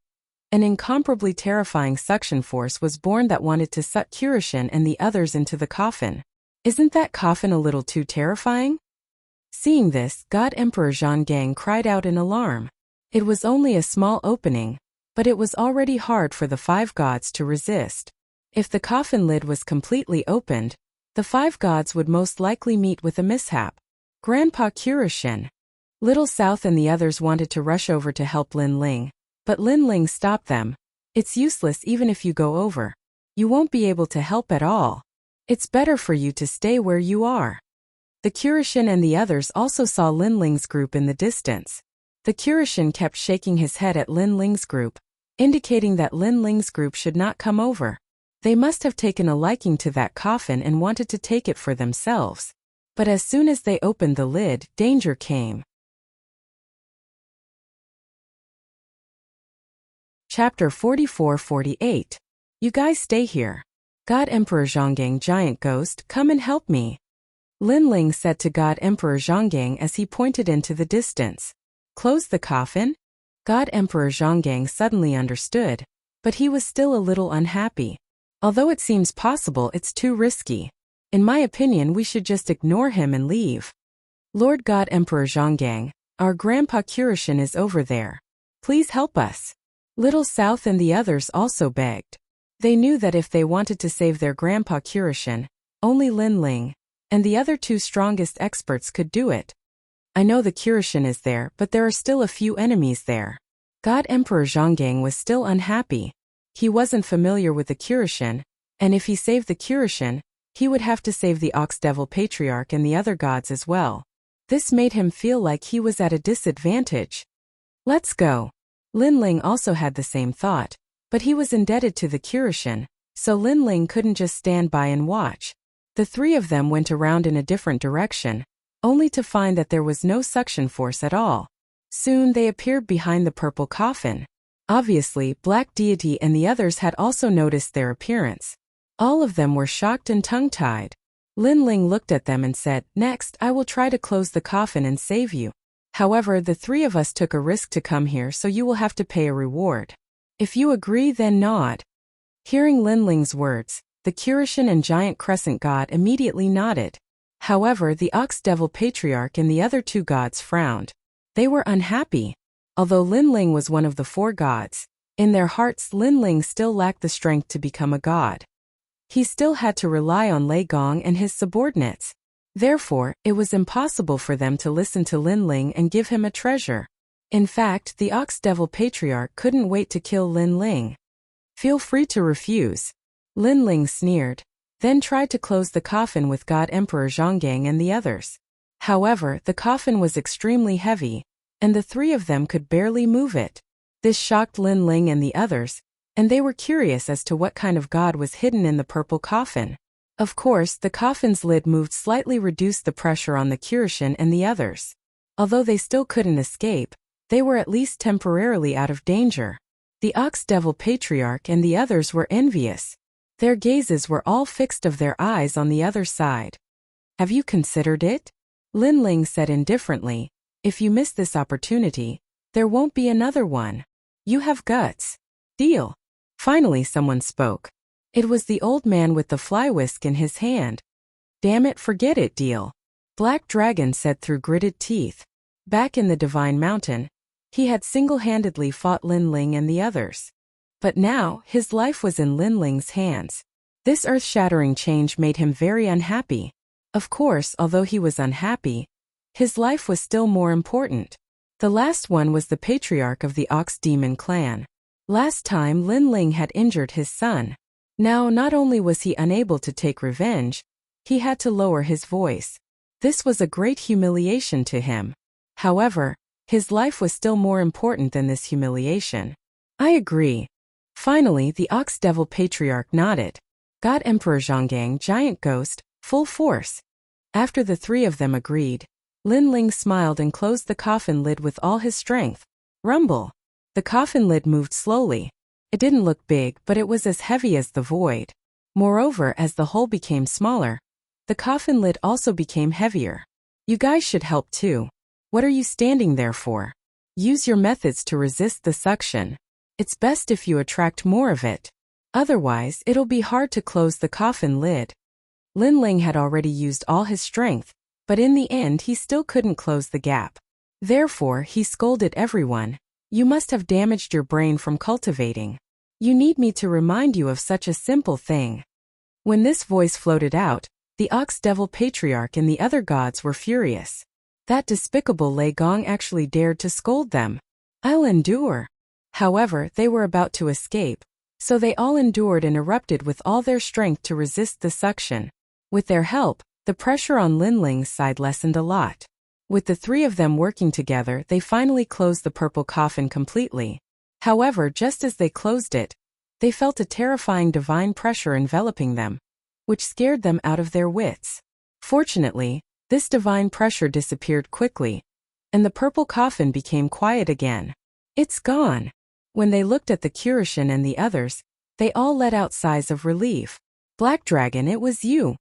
an incomparably terrifying suction force was born that wanted to suck Kirashin and the others into the coffin. Isn't that coffin a little too terrifying? Seeing this, God Emperor Zhonggang cried out in alarm. It was only a small opening, but it was already hard for the five gods to resist. If the coffin lid was completely opened, the five gods would most likely meet with a mishap. Grandpa Kirashin. Little South and the others wanted to rush over to help Lin Ling, but Lin Ling stopped them. It's useless even if you go over. You won't be able to help at all. It's better for you to stay where you are. The Kirashin and the others also saw Lin Ling's group in the distance. The Kirashin kept shaking his head at Lin Ling's group, indicating that Lin Ling's group should not come over. They must have taken a liking to that coffin and wanted to take it for themselves. But as soon as they opened the lid, danger came. Chapter 44-48. You guys stay here. God Emperor Zhonggang Giant Ghost, come and help me. Lin Ling said to God Emperor Zhonggang as he pointed into the distance. Close the coffin? God Emperor Zhonggang suddenly understood, but he was still a little unhappy. Although it seems possible, it's too risky. In my opinion, we should just ignore him and leave. Lord God Emperor Zhonggang, our Grandpa Kirashin is over there. Please help us. Little South and the others also begged. They knew that if they wanted to save their Grandpa Kirashin, only Lin Ling and the other two strongest experts could do it. I know the Kirashin is there, but there are still a few enemies there. God Emperor Zhonggang was still unhappy. He wasn't familiar with the Kirashin, and if he saved the Kirashin, he would have to save the Ox Devil Patriarch and the other gods as well. This made him feel like he was at a disadvantage. Let's go. Lin Ling also had the same thought, but he was indebted to the Kirashin, so Lin Ling couldn't just stand by and watch. The three of them went around in a different direction, only to find that there was no suction force at all. Soon they appeared behind the purple coffin. Obviously, Black Deity and the others had also noticed their appearance. All of them were shocked and tongue-tied. Lin Ling looked at them and said, "Next, I will try to close the coffin and save you. However, the three of us took a risk to come here, so you will have to pay a reward. If you agree, then nod." Hearing Lin Ling's words, the Kirashin and Giant Crescent God immediately nodded. However, the Ox Devil Patriarch and the other two gods frowned. They were unhappy. Although Lin Ling was one of the four gods, in their hearts Lin Ling still lacked the strength to become a god. He still had to rely on Lei Gong and his subordinates. Therefore, it was impossible for them to listen to Lin Ling and give him a treasure. In fact, the Ox Devil Patriarch couldn't wait to kill Lin Ling. "Feel free to refuse." Lin Ling sneered, then tried to close the coffin with God Emperor Zhonggang and the others. However, the coffin was extremely heavy, and the three of them could barely move it. This shocked Lin Ling and the others, and they were curious as to what kind of god was hidden in the purple coffin. Of course, the coffin's lid moved slightly, reduced the pressure on the Kirashin and the others. Although they still couldn't escape, they were at least temporarily out of danger. The Ox Devil Patriarch and the others were envious. Their gazes were all fixed of their eyes on the other side. "Have you considered it?" Lin Ling said indifferently. "If you miss this opportunity, there won't be another one. You have guts. Deal." Finally someone spoke. It was the old man with the fly whisk in his hand. "Damn it, forget it, Deal." Black Dragon said through gritted teeth. Back in the Divine Mountain, he had single-handedly fought Lin Ling and the others. But now, his life was in Lin Ling's hands. This earth-shattering change made him very unhappy. Of course, although he was unhappy, his life was still more important. The last one was the patriarch of the Ox Demon clan. Last time Lin Ling had injured his son. Now not only was he unable to take revenge, he had to lower his voice. This was a great humiliation to him. However, his life was still more important than this humiliation. I agree. Finally, the Ox Devil Patriarch nodded. God Emperor Zhonggang, Giant Ghost, full force. After the three of them agreed, Lin Ling smiled and closed the coffin lid with all his strength. Rumble. The coffin lid moved slowly. It didn't look big, but it was as heavy as the void. Moreover, as the hole became smaller, the coffin lid also became heavier. You guys should help too. What are you standing there for? Use your methods to resist the suction. It's best if you attract more of it. Otherwise, it'll be hard to close the coffin lid. Lin Ling had already used all his strength, but in the end he still couldn't close the gap. Therefore, he scolded everyone. You must have damaged your brain from cultivating. You need me to remind you of such a simple thing. When this voice floated out, the Ox Devil Patriarch and the other gods were furious. That despicable Lei Gong actually dared to scold them. I'll endure. However, they were about to escape, so they all endured and erupted with all their strength to resist the suction. With their help, the pressure on Lin Ling's side lessened a lot. With the three of them working together, they finally closed the purple coffin completely. However, just as they closed it, they felt a terrifying divine pressure enveloping them, which scared them out of their wits. Fortunately, this divine pressure disappeared quickly, and the purple coffin became quiet again. It's gone. When they looked at the Kurishin and the others, they all let out sighs of relief. Black Dragon, it was you.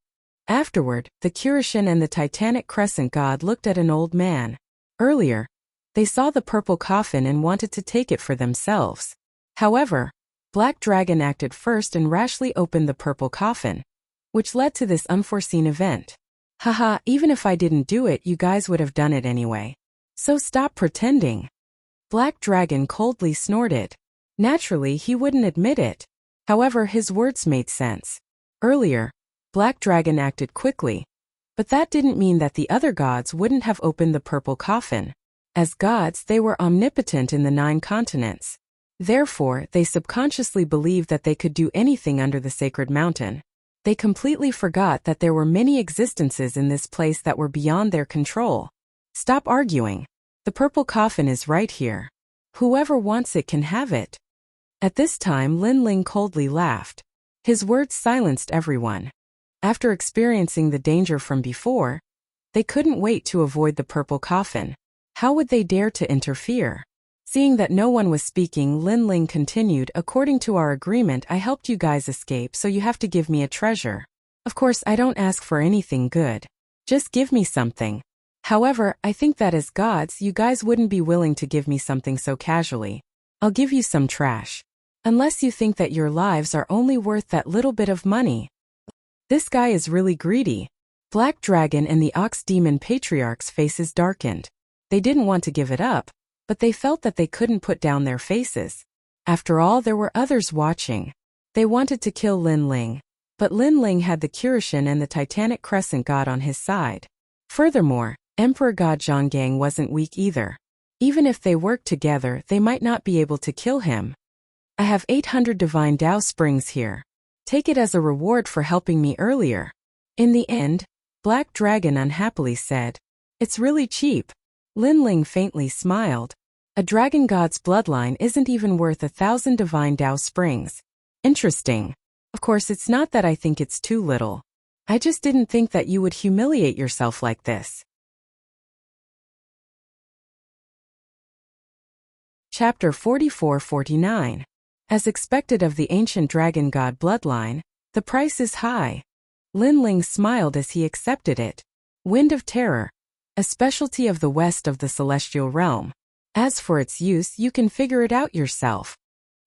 Afterward, the Kurishin and the Titanic Crescent God looked at an old man. Earlier, they saw the purple coffin and wanted to take it for themselves. However, Black Dragon acted first and rashly opened the purple coffin, which led to this unforeseen event. Haha, even if I didn't do it, you guys would have done it anyway. So stop pretending. Black Dragon coldly snorted. Naturally, he wouldn't admit it. However, his words made sense. Earlier, Black Dragon acted quickly, but that didn't mean that the other gods wouldn't have opened the purple coffin. As gods, they were omnipotent in the 9 continents. Therefore, they subconsciously believed that they could do anything under the sacred mountain. They completely forgot that there were many existences in this place that were beyond their control. Stop arguing. The purple coffin is right here. Whoever wants it can have it. At this time, Lin Ling coldly laughed. His words silenced everyone. After experiencing the danger from before, they couldn't wait to avoid the purple coffin. How would they dare to interfere? Seeing that no one was speaking, Lin Ling continued, according to our agreement, I helped you guys escape, so you have to give me a treasure. Of course, I don't ask for anything good. Just give me something. However, I think that as gods, you guys wouldn't be willing to give me something so casually. I'll give you some trash. Unless you think that your lives are only worth that little bit of money. This guy is really greedy. Black Dragon and the Ox Demon Patriarch's faces darkened. They didn't want to give it up, but they felt that they couldn't put down their faces. After all, there were others watching. They wanted to kill Lin Ling, but Lin Ling had the Kurishin and the Titanic Crescent God on his side. Furthermore, Emperor God Zhonggang wasn't weak either. Even if they worked together, they might not be able to kill him. I have 800 Divine Tao Springs here. Take it as a reward for helping me earlier. In the end, Black Dragon unhappily said, it's really cheap. Lin Ling faintly smiled. A dragon god's bloodline isn't even worth 1,000 Divine Tao Springs. Interesting. Of course, it's not that I think it's too little. I just didn't think that you would humiliate yourself like this. Chapter 44-49. As expected of the ancient dragon god bloodline, the price is high. Lin Ling smiled as he accepted it. Wind of Terror. A specialty of the west of the celestial realm. As for its use, you can figure it out yourself.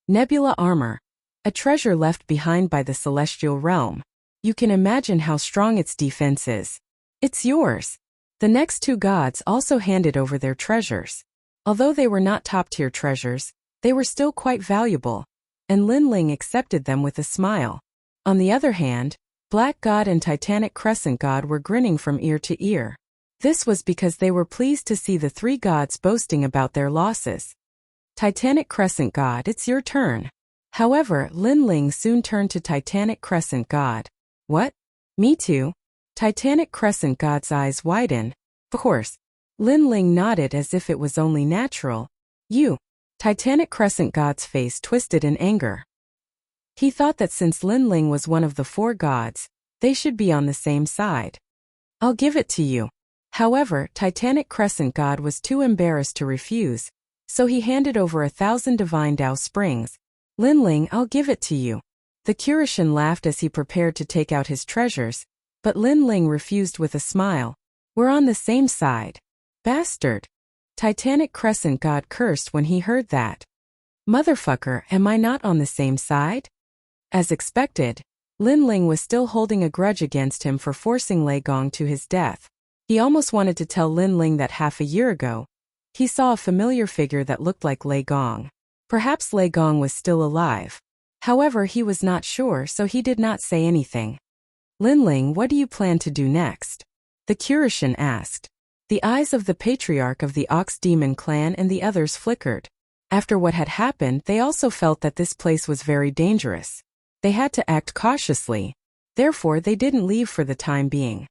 Nebula Armor. A treasure left behind by the celestial realm. You can imagine how strong its defense is. It's yours. The next 2 gods also handed over their treasures. Although they were not top-tier treasures, they were still quite valuable, and Lin Ling accepted them with a smile. On the other hand, Black God and Titanic Crescent God were grinning from ear to ear. This was because they were pleased to see the three gods boasting about their losses. Titanic Crescent God, it's your turn. However, Lin Ling soon turned to Titanic Crescent God. What? Me too? Titanic Crescent God's eyes widened. Of course. Lin Ling nodded as if it was only natural. You. Titanic Crescent God's face twisted in anger. He thought that since Lin Ling was one of the four gods, they should be on the same side. I'll give it to you. However, Titanic Crescent God was too embarrassed to refuse, so he handed over 1,000 divine Tao springs. Lin Ling, I'll give it to you. The Kurishin laughed as he prepared to take out his treasures, but Lin Ling refused with a smile. We're on the same side. Bastard. Titanic Crescent God cursed when he heard that. Motherfucker, am I not on the same side? As expected, Lin Ling was still holding a grudge against him for forcing Lei Gong to his death. He almost wanted to tell Lin Ling that half a year ago, he saw a familiar figure that looked like Lei Gong. Perhaps Lei Gong was still alive. However, he was not sure, so he did not say anything. Lin Ling, what do you plan to do next? The Kurishin asked. The eyes of the patriarch of the Ox Demon clan and the others flickered. After what had happened, they also felt that this place was very dangerous. They had to act cautiously. Therefore, they didn't leave for the time being.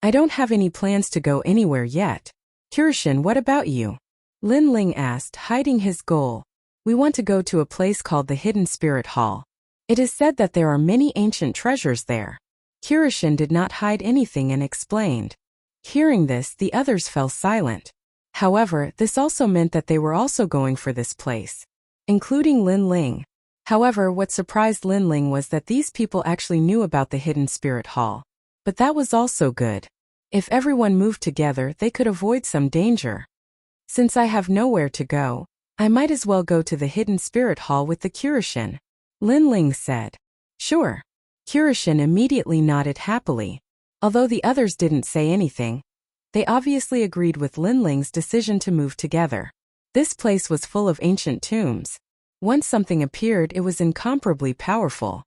I don't have any plans to go anywhere yet. Kurishin, what about you? Lin Ling asked, hiding his goal. We want to go to a place called the Hidden Spirit Hall. It is said that there are many ancient treasures there. Kurishin did not hide anything and explained. Hearing this, the others fell silent. However, this also meant that they were also going for this place, including Lin Ling. However, what surprised Lin Ling was that these people actually knew about the Hidden Spirit Hall. But that was also good. If everyone moved together, they could avoid some danger. Since I have nowhere to go, I might as well go to the Hidden Spirit Hall with the Kurishin. Lin Ling said. Sure. Kurishin immediately nodded happily. Although the others didn't say anything, they obviously agreed with Lin Ling's decision to move together. This place was full of ancient tombs. Once something appeared, it was incomparably powerful.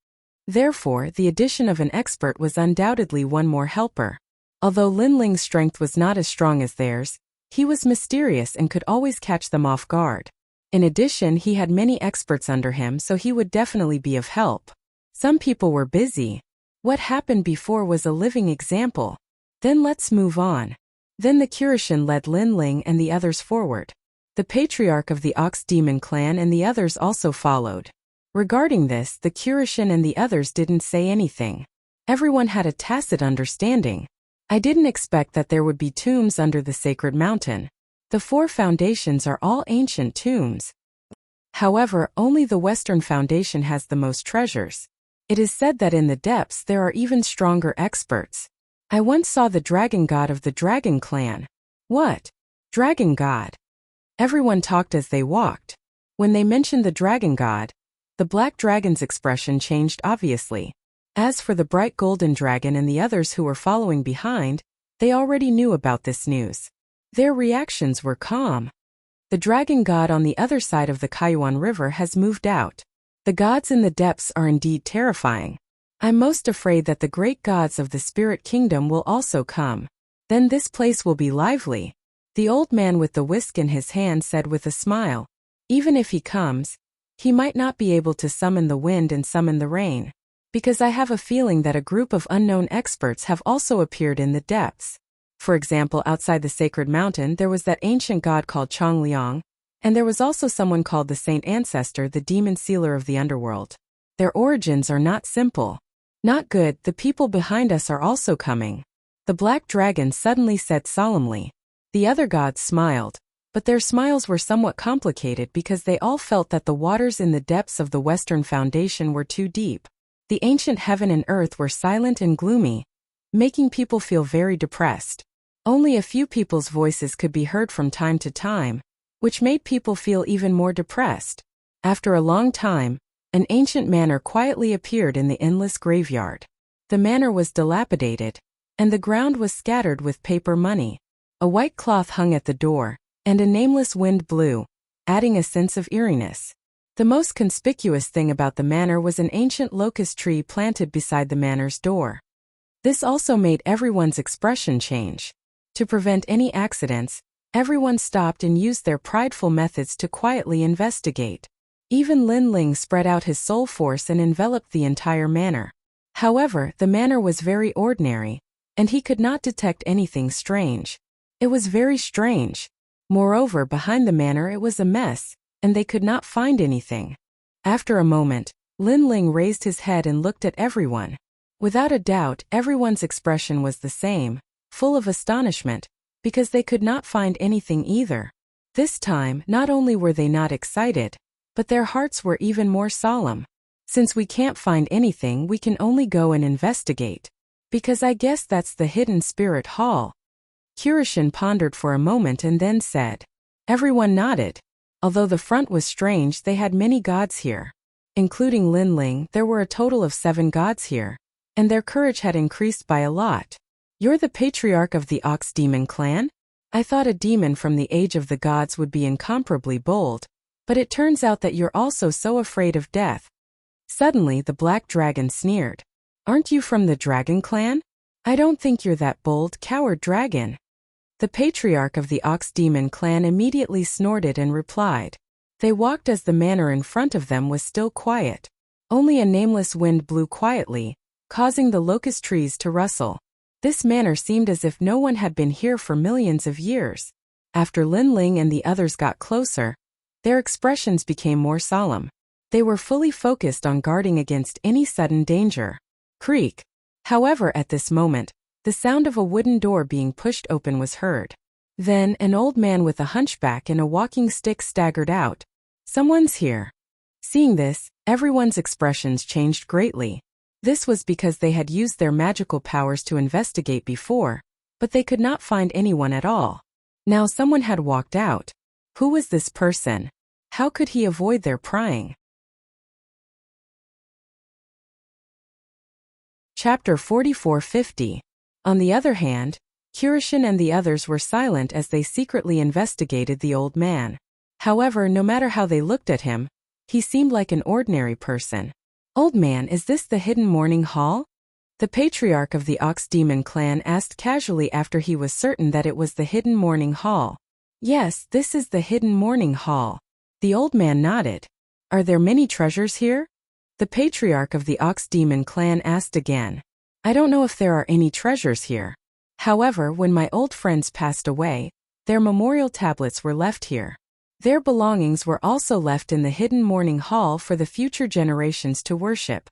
Therefore, the addition of an expert was undoubtedly one more helper. Although Lin Ling's strength was not as strong as theirs, he was mysterious and could always catch them off guard. In addition, he had many experts under him, so he would definitely be of help. Some people were busy. What happened before was a living example. Then let's move on. Then the Kurishin led Lin Ling and the others forward. The patriarch of the Ox Demon clan and the others also followed. Regarding this, the Kurishin and the others didn't say anything. Everyone had a tacit understanding. I didn't expect that there would be tombs under the sacred mountain. The four foundations are all ancient tombs. However, only the Western Foundation has the most treasures. It is said that in the depths there are even stronger experts. I once saw the dragon god of the dragon clan. What? Dragon god? Everyone talked as they walked. When they mentioned the dragon god, the black dragon's expression changed obviously. As for the bright golden dragon and the others who were following behind, they already knew about this news. Their reactions were calm. The dragon god on the other side of the Kaiyuan River has moved out. The gods in the depths are indeed terrifying. I'm most afraid that the great gods of the spirit kingdom will also come. Then this place will be lively. The old man with the whisk in his hand said with a smile. Even if he comes, he might not be able to summon the wind and summon the rain. Because I have a feeling that a group of unknown experts have also appeared in the depths. For example, outside the sacred mountain there was that ancient god called Chongliang, and there was also someone called the Saint Ancestor, the demon sealer of the underworld. Their origins are not simple. Not good, the people behind us are also coming. The black dragon suddenly said solemnly. The other gods smiled, but their smiles were somewhat complicated because they all felt that the waters in the depths of the Western Foundation were too deep. The ancient heaven and earth were silent and gloomy, making people feel very depressed. Only a few people's voices could be heard from time to time, which made people feel even more depressed. After a long time, an ancient manor quietly appeared in the endless graveyard. The manor was dilapidated, and the ground was scattered with paper money. A white cloth hung at the door, and a nameless wind blew, adding a sense of eeriness. The most conspicuous thing about the manor was an ancient locust tree planted beside the manor's door. This also made everyone's expression change. To prevent any accidents, everyone stopped and used their prideful methods to quietly investigate. Even Lin Ling spread out his soul force and enveloped the entire manor. However, the manor was very ordinary, and he could not detect anything strange. It was very strange. Moreover, behind the manor it was a mess, and they could not find anything. After a moment, Lin Ling raised his head and looked at everyone. Without a doubt, everyone's expression was the same, full of astonishment, because they could not find anything either. This time, not only were they not excited, but their hearts were even more solemn. Since we can't find anything, we can only go and investigate. Because I guess that's the hidden spirit hall. Kirishin pondered for a moment and then said. Everyone nodded. Although the front was strange, they had many gods here. Including Lin Ling, there were a total of 7 gods here, and their courage had increased by a lot. You're the patriarch of the Ox Demon clan? I thought a demon from the age of the gods would be incomparably bold, but it turns out that you're also so afraid of death. Suddenly the black dragon sneered. Aren't you from the dragon clan? I don't think you're that bold, coward dragon. The patriarch of the Ox Demon clan immediately snorted and replied. They walked as the manor in front of them was still quiet. Only a nameless wind blew quietly, causing the locust trees to rustle. This manor seemed as if no one had been here for millions of years. After Lin Ling and the others got closer, their expressions became more solemn. They were fully focused on guarding against any sudden danger. Creak. However, at this moment, the sound of a wooden door being pushed open was heard. Then, an old man with a hunchback and a walking stick staggered out. Someone's here. Seeing this, everyone's expressions changed greatly. This was because they had used their magical powers to investigate before, but they could not find anyone at all. Now someone had walked out. Who was this person? How could he avoid their prying? Chapter 4450. On the other hand, Kirishin and the others were silent as they secretly investigated the old man. However, no matter how they looked at him, he seemed like an ordinary person. Old man, is this the hidden mourning hall? The patriarch of the Ox Demon clan asked casually after he was certain that it was the hidden mourning hall. Yes, this is the hidden mourning hall. The old man nodded. Are there many treasures here? The patriarch of the Ox Demon clan asked again. I don't know if there are any treasures here. However, when my old friends passed away, their memorial tablets were left here. Their belongings were also left in the hidden mourning hall for the future generations to worship.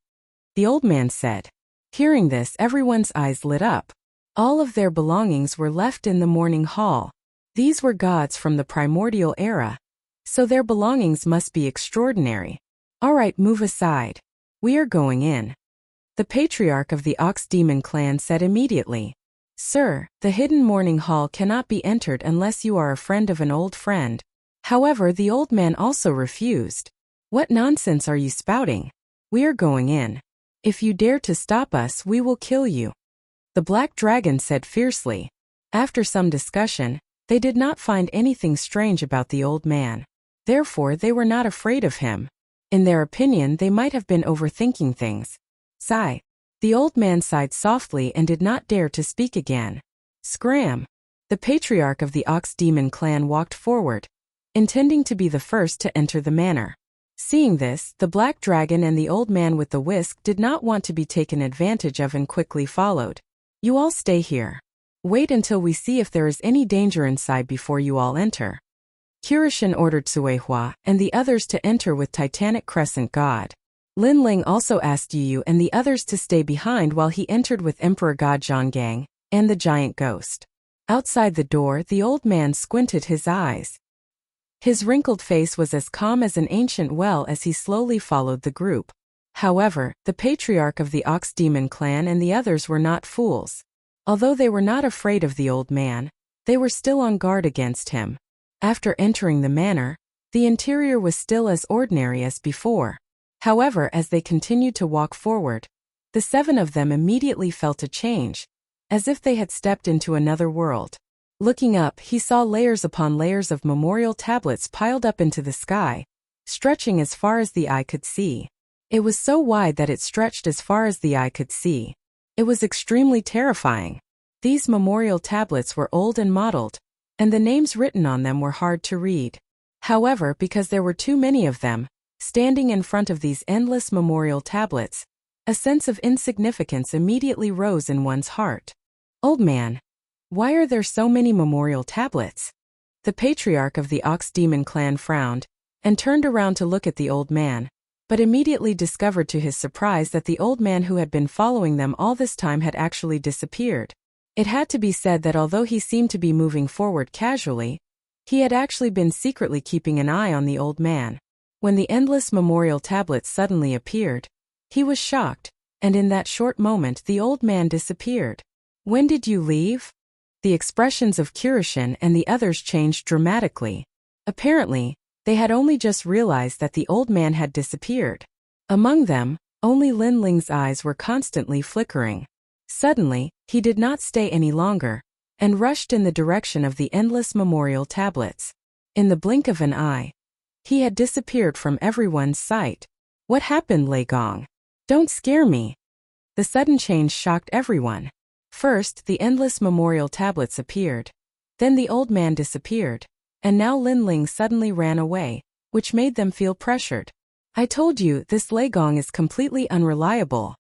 The old man said. Hearing this, everyone's eyes lit up. All of their belongings were left in the mourning hall. These were gods from the primordial era. So their belongings must be extraordinary. All right, move aside. We are going in. The patriarch of the Ox Demon clan said immediately. Sir, the hidden mourning hall cannot be entered unless you are a friend of an old friend. However, the old man also refused. What nonsense are you spouting? We are going in. If you dare to stop us, we will kill you. The black dragon said fiercely. After some discussion, they did not find anything strange about the old man. Therefore, they were not afraid of him. In their opinion, they might have been overthinking things. Sigh. The old man sighed softly and did not dare to speak again. Scram. The patriarch of the Ox Demon clan walked forward, intending to be the first to enter the manor. Seeing this, the black dragon and the old man with the whisk did not want to be taken advantage of and quickly followed. You all stay here. Wait until we see if there is any danger inside before you all enter. Kirishin ordered Suehua and the others to enter with Titanic Crescent God. Lin Ling also asked Yu and the others to stay behind while he entered with Emperor God Zhonggang and the giant ghost. Outside the door, the old man squinted his eyes. His wrinkled face was as calm as an ancient well as he slowly followed the group. However, the patriarch of the Ox Demon clan and the others were not fools. Although they were not afraid of the old man, they were still on guard against him. After entering the manor, the interior was still as ordinary as before. However, as they continued to walk forward, the 7 of them immediately felt a change, as if they had stepped into another world. Looking up, he saw layers upon layers of memorial tablets piled up into the sky, stretching as far as the eye could see. It was so wide that it stretched as far as the eye could see. It was extremely terrifying. These memorial tablets were old and mottled, and the names written on them were hard to read. However, because there were too many of them, standing in front of these endless memorial tablets, a sense of insignificance immediately rose in one's heart. Old man, why are there so many memorial tablets? The patriarch of the Ox Demon clan frowned, and turned around to look at the old man, but immediately discovered to his surprise that the old man who had been following them all this time had actually disappeared. It had to be said that although he seemed to be moving forward casually, he had actually been secretly keeping an eye on the old man. When the endless memorial tablets suddenly appeared, he was shocked, and in that short moment the old man disappeared. When did you leave? The expressions of Kirishin and the others changed dramatically. Apparently, they had only just realized that the old man had disappeared. Among them, only Lin Ling's eyes were constantly flickering. Suddenly, he did not stay any longer, and rushed in the direction of the endless memorial tablets. In the blink of an eye, he had disappeared from everyone's sight. What happened, Lei Gong? Don't scare me. The sudden change shocked everyone. First, the endless memorial tablets appeared. Then the old man disappeared. And now Lin Ling suddenly ran away, which made them feel pressured. I told you, this Lei Gong is completely unreliable.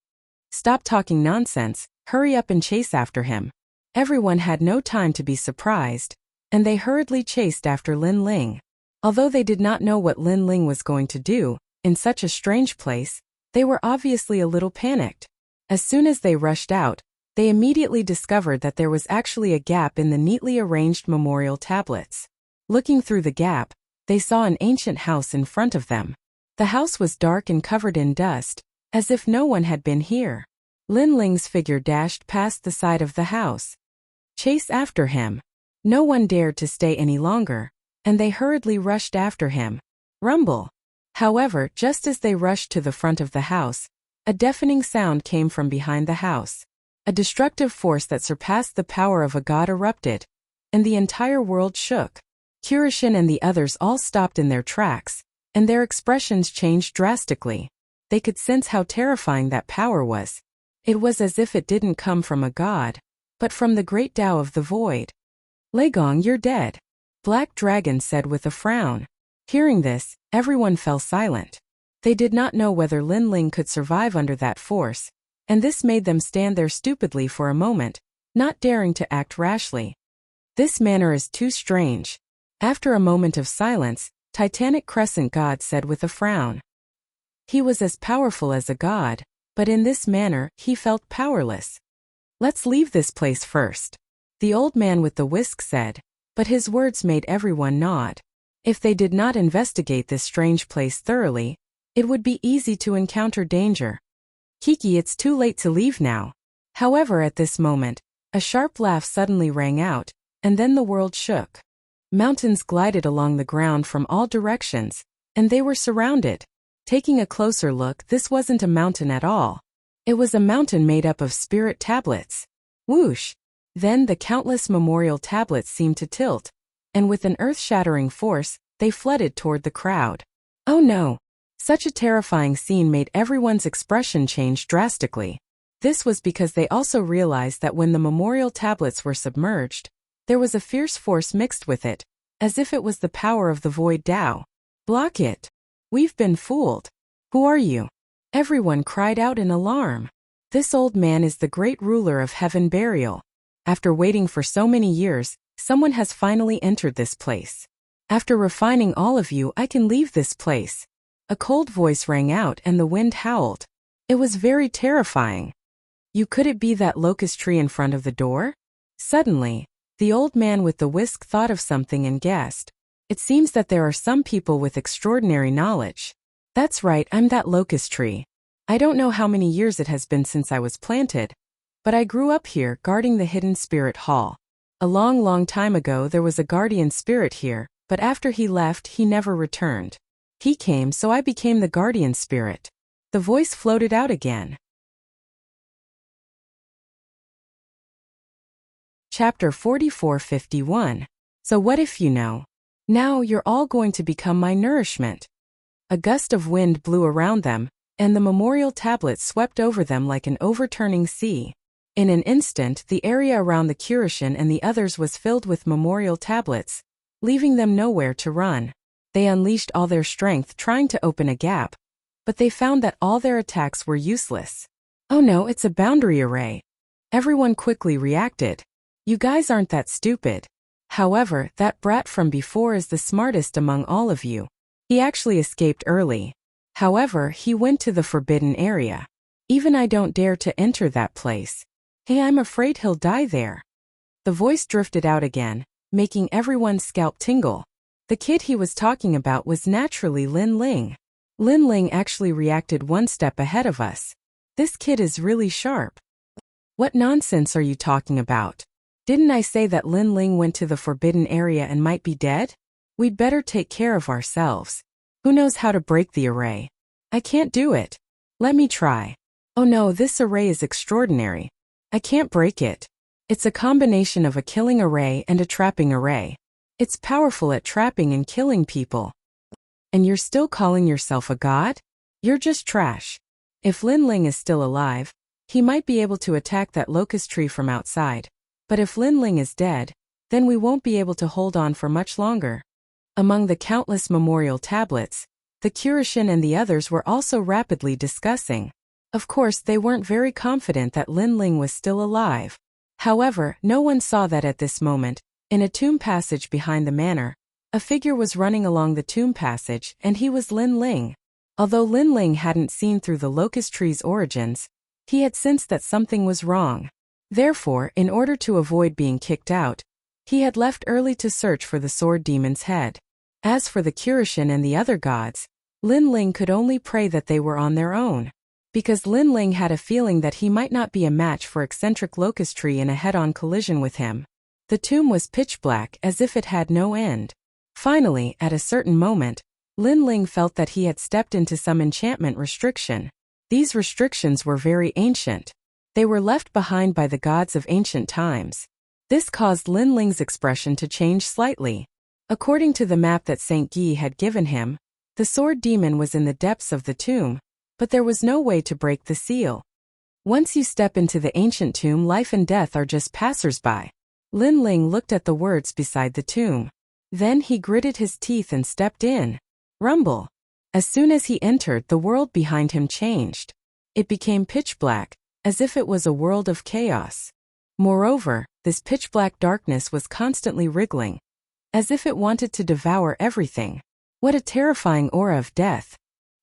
Stop talking nonsense, hurry up and chase after him. Everyone had no time to be surprised, and they hurriedly chased after Lin Ling. Although they did not know what Lin Ling was going to do, in such a strange place, they were obviously a little panicked. As soon as they rushed out, they immediately discovered that there was actually a gap in the neatly arranged memorial tablets. Looking through the gap, they saw an ancient house in front of them. The house was dark and covered in dust, as if no one had been here. Lin Ling's figure dashed past the side of the house. Chase after him. No one dared to stay any longer, and they hurriedly rushed after him. Rumble. However, just as they rushed to the front of the house, a deafening sound came from behind the house. A destructive force that surpassed the power of a god erupted, and the entire world shook. Kirishin and the others all stopped in their tracks, and their expressions changed drastically. They could sense how terrifying that power was. It was as if it didn't come from a god, but from the great Tao of the void. Lei Gong, you're dead, Black Dragon said with a frown. Hearing this, everyone fell silent. They did not know whether Lin Ling could survive under that force, and this made them stand there stupidly for a moment, not daring to act rashly. This manner is too strange. After a moment of silence, Titanic Crescent God said with a frown. He was as powerful as a god, but in this manner, he felt powerless. Let's leave this place first, the old man with the whisk said, but his words made everyone nod. If they did not investigate this strange place thoroughly, it would be easy to encounter danger. Kiki, it's too late to leave now. However, at this moment, a sharp laugh suddenly rang out, and then the world shook. Mountains glided along the ground from all directions, and they were surrounded. Taking a closer look, this wasn't a mountain at all. It was a mountain made up of spirit tablets. Whoosh! Then the countless memorial tablets seemed to tilt, and with an earth-shattering force, they flooded toward the crowd. Oh no! Such a terrifying scene made everyone's expression change drastically. This was because they also realized that when the memorial tablets were submerged, there was a fierce force mixed with it, as if it was the power of the void Tao. Block it! We've been fooled. Who are you? Everyone cried out in alarm. This old man is the great ruler of Heaven Burial. After waiting for so many years, someone has finally entered this place. After refining all of you, I can leave this place. A cold voice rang out and the wind howled. It was very terrifying. Could it be that locust tree in front of the door? Suddenly, the old man with the whisk thought of something and guessed. It seems that there are some people with extraordinary knowledge. That's right, I'm that locust tree. I don't know how many years it has been since I was planted, but I grew up here guarding the hidden spirit hall. A long time ago there was a guardian spirit here, but after he left he never returned. He came, so I became the guardian spirit. The voice floated out again. Chapter 44:51. So what if you know? Now you're all going to become my nourishment. A gust of wind blew around them, and the memorial tablet swept over them like an overturning sea. In an instant, the area around the Kurishin and the others was filled with memorial tablets, leaving them nowhere to run. They unleashed all their strength trying to open a gap, but they found that all their attacks were useless. Oh no, it's a boundary array. Everyone quickly reacted. You guys aren't that stupid. However, that brat from before is the smartest among all of you. He actually escaped early. However, he went to the forbidden area. Even I don't dare to enter that place. Hey, I'm afraid he'll die there. The voice drifted out again, making everyone's scalp tingle. The kid he was talking about was naturally Lin Ling. Lin Ling actually reacted one step ahead of us. This kid is really sharp. What nonsense are you talking about? Didn't I say that Lin Ling went to the forbidden area and might be dead? We'd better take care of ourselves. Who knows how to break the array? I can't do it. Let me try. Oh no, this array is extraordinary. I can't break it. It's a combination of a killing array and a trapping array. It's powerful at trapping and killing people. And you're still calling yourself a god? You're just trash. If Lin Ling is still alive, he might be able to attack that locust tree from outside. But if Lin Ling is dead, then we won't be able to hold on for much longer. Among the countless memorial tablets, the Kurishin and the others were also rapidly discussing. Of course, they weren't very confident that Lin Ling was still alive. However, no one saw that at this moment, in a tomb passage behind the manor, a figure was running along the tomb passage, and he was Lin Ling. Although Lin Ling hadn't seen through the locust tree's origins, he had sensed that something was wrong. Therefore, in order to avoid being kicked out, he had left early to search for the sword demon's head. As for the Kurishin and the other gods, Lin Ling could only pray that they were on their own. Because Lin Ling had a feeling that he might not be a match for eccentric locust tree in a head-on collision with him. The tomb was pitch black as if it had no end. Finally, at a certain moment, Lin Ling felt that he had stepped into some enchantment restriction. These restrictions were very ancient. They were left behind by the gods of ancient times. This caused Lin Ling's expression to change slightly. According to the map that Saint Guy had given him, the sword demon was in the depths of the tomb, but there was no way to break the seal. Once you step into the ancient tomb, life and death are just passers-by. Lin Ling looked at the words beside the tomb. Then he gritted his teeth and stepped in. Rumble. As soon as he entered, the world behind him changed. It became pitch black, as if it was a world of chaos. Moreover, this pitch-black darkness was constantly wriggling, as if it wanted to devour everything. What a terrifying aura of death.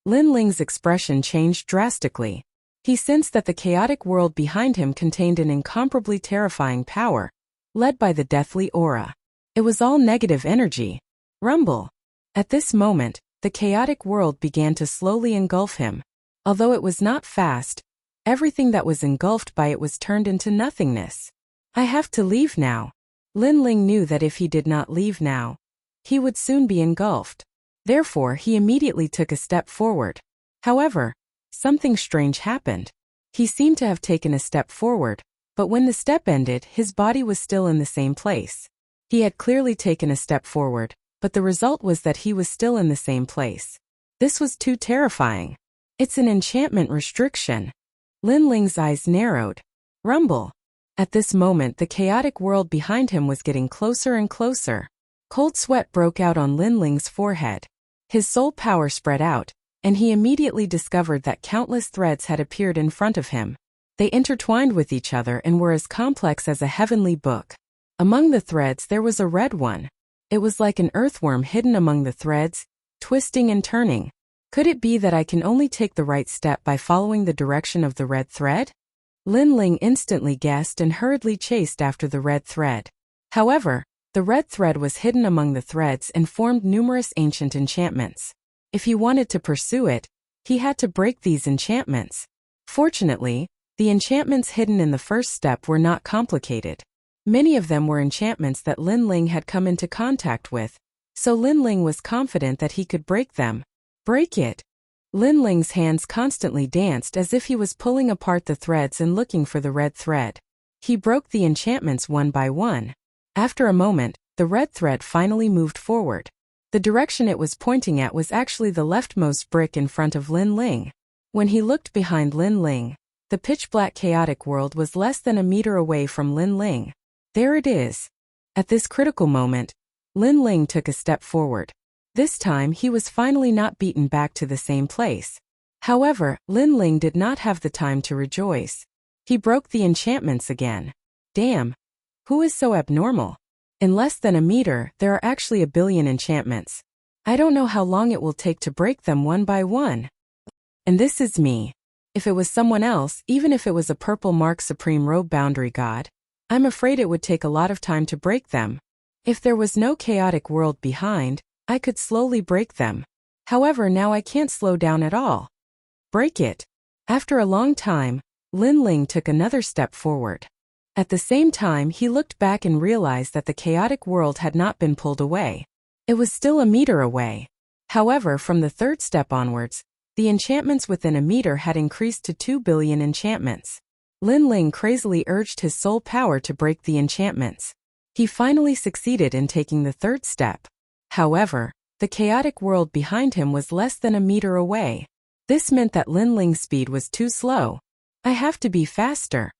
Lin Ling's expression changed drastically. He sensed that the chaotic world behind him contained an incomparably terrifying power, led by the deathly aura. It was all negative energy. Rumble. At this moment, the chaotic world began to slowly engulf him. Although it was not fast, everything that was engulfed by it was turned into nothingness. I have to leave now. Lin Ling knew that if he did not leave now, he would soon be engulfed. Therefore, he immediately took a step forward. However, something strange happened. He seemed to have taken a step forward, but when the step ended, his body was still in the same place. He had clearly taken a step forward, but the result was that he was still in the same place. This was too terrifying. It's an enchantment restriction. Lin Ling's eyes narrowed. Rumble. At this moment, the chaotic world behind him was getting closer and closer. Cold sweat broke out on Lin Ling's forehead. His soul power spread out, and he immediately discovered that countless threads had appeared in front of him. They intertwined with each other and were as complex as a heavenly book. Among the threads there was a red one. It was like an earthworm hidden among the threads, twisting and turning. Could it be that I can only take the right step by following the direction of the red thread? Lin Ling instantly guessed and hurriedly chased after the red thread. However, the red thread was hidden among the threads and formed numerous ancient enchantments. If he wanted to pursue it, he had to break these enchantments. Fortunately, the enchantments hidden in the first step were not complicated. Many of them were enchantments that Lin Ling had come into contact with, so Lin Ling was confident that he could break them. Break it! Lin Ling's hands constantly danced as if he was pulling apart the threads and looking for the red thread. He broke the enchantments one by one. After a moment, the red thread finally moved forward. The direction it was pointing at was actually the leftmost brick in front of Lin Ling. When he looked behind Lin Ling, the pitch-black chaotic world was less than a meter away from Lin Ling. There it is. At this critical moment, Lin Ling took a step forward. This time he was finally not beaten back to the same place. However, Lin Ling did not have the time to rejoice. He broke the enchantments again. Damn. Who is so abnormal? In less than a meter, there are actually 1 billion enchantments. I don't know how long it will take to break them one by one. And this is me. If it was someone else, even if it was a purple mark supreme robe boundary god, I'm afraid it would take a lot of time to break them. If there was no chaotic world behind, I could slowly break them. However, now I can't slow down at all. Break it. After a long time, Lin Ling took another step forward. At the same time, he looked back and realized that the chaotic world had not been pulled away. It was still a meter away. However, from the third step onwards, the enchantments within a meter had increased to 2 billion enchantments. Lin Ling crazily urged his soul power to break the enchantments. He finally succeeded in taking the third step. However, the chaotic world behind him was less than a meter away. This meant that Lin Ling's speed was too slow. I have to be faster.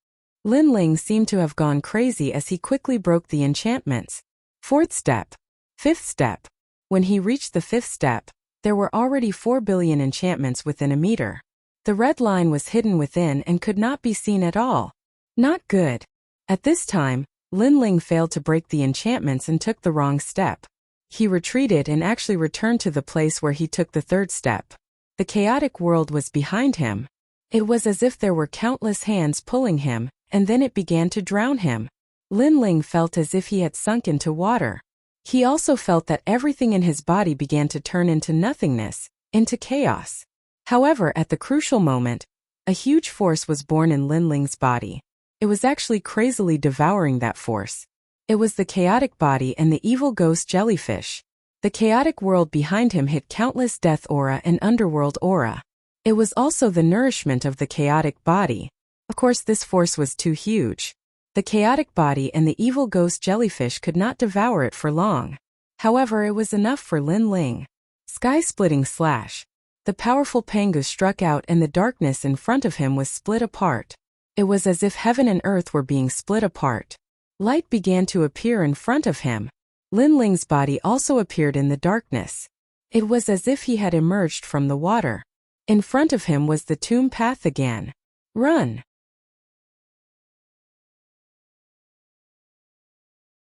Lin Ling seemed to have gone crazy as he quickly broke the enchantments. Fourth step. Fifth step. When he reached the fifth step, there were already 4 billion enchantments within a meter. The red line was hidden within and could not be seen at all. Not good. At this time, Lin Ling failed to break the enchantments and took the wrong step. He retreated and actually returned to the place where he took the third step. The chaotic world was behind him. It was as if there were countless hands pulling him, and then it began to drown him. Lin Ling felt as if he had sunk into water. He also felt that everything in his body began to turn into nothingness, into chaos. However, at the crucial moment, a huge force was born in Lin Ling's body. It was actually crazily devouring that force. It was the chaotic body and the evil ghost jellyfish. The chaotic world behind him hid countless death aura and underworld aura. It was also the nourishment of the chaotic body. Of course, this force was too huge. The chaotic body and the evil ghost jellyfish could not devour it for long. However, it was enough for Lin Ling. Sky-splitting slash. The powerful pangu struck out and the darkness in front of him was split apart. It was as if heaven and earth were being split apart. Light began to appear in front of him. Lin Ling's body also appeared in the darkness. It was as if he had emerged from the water. In front of him was the tomb path again. Run!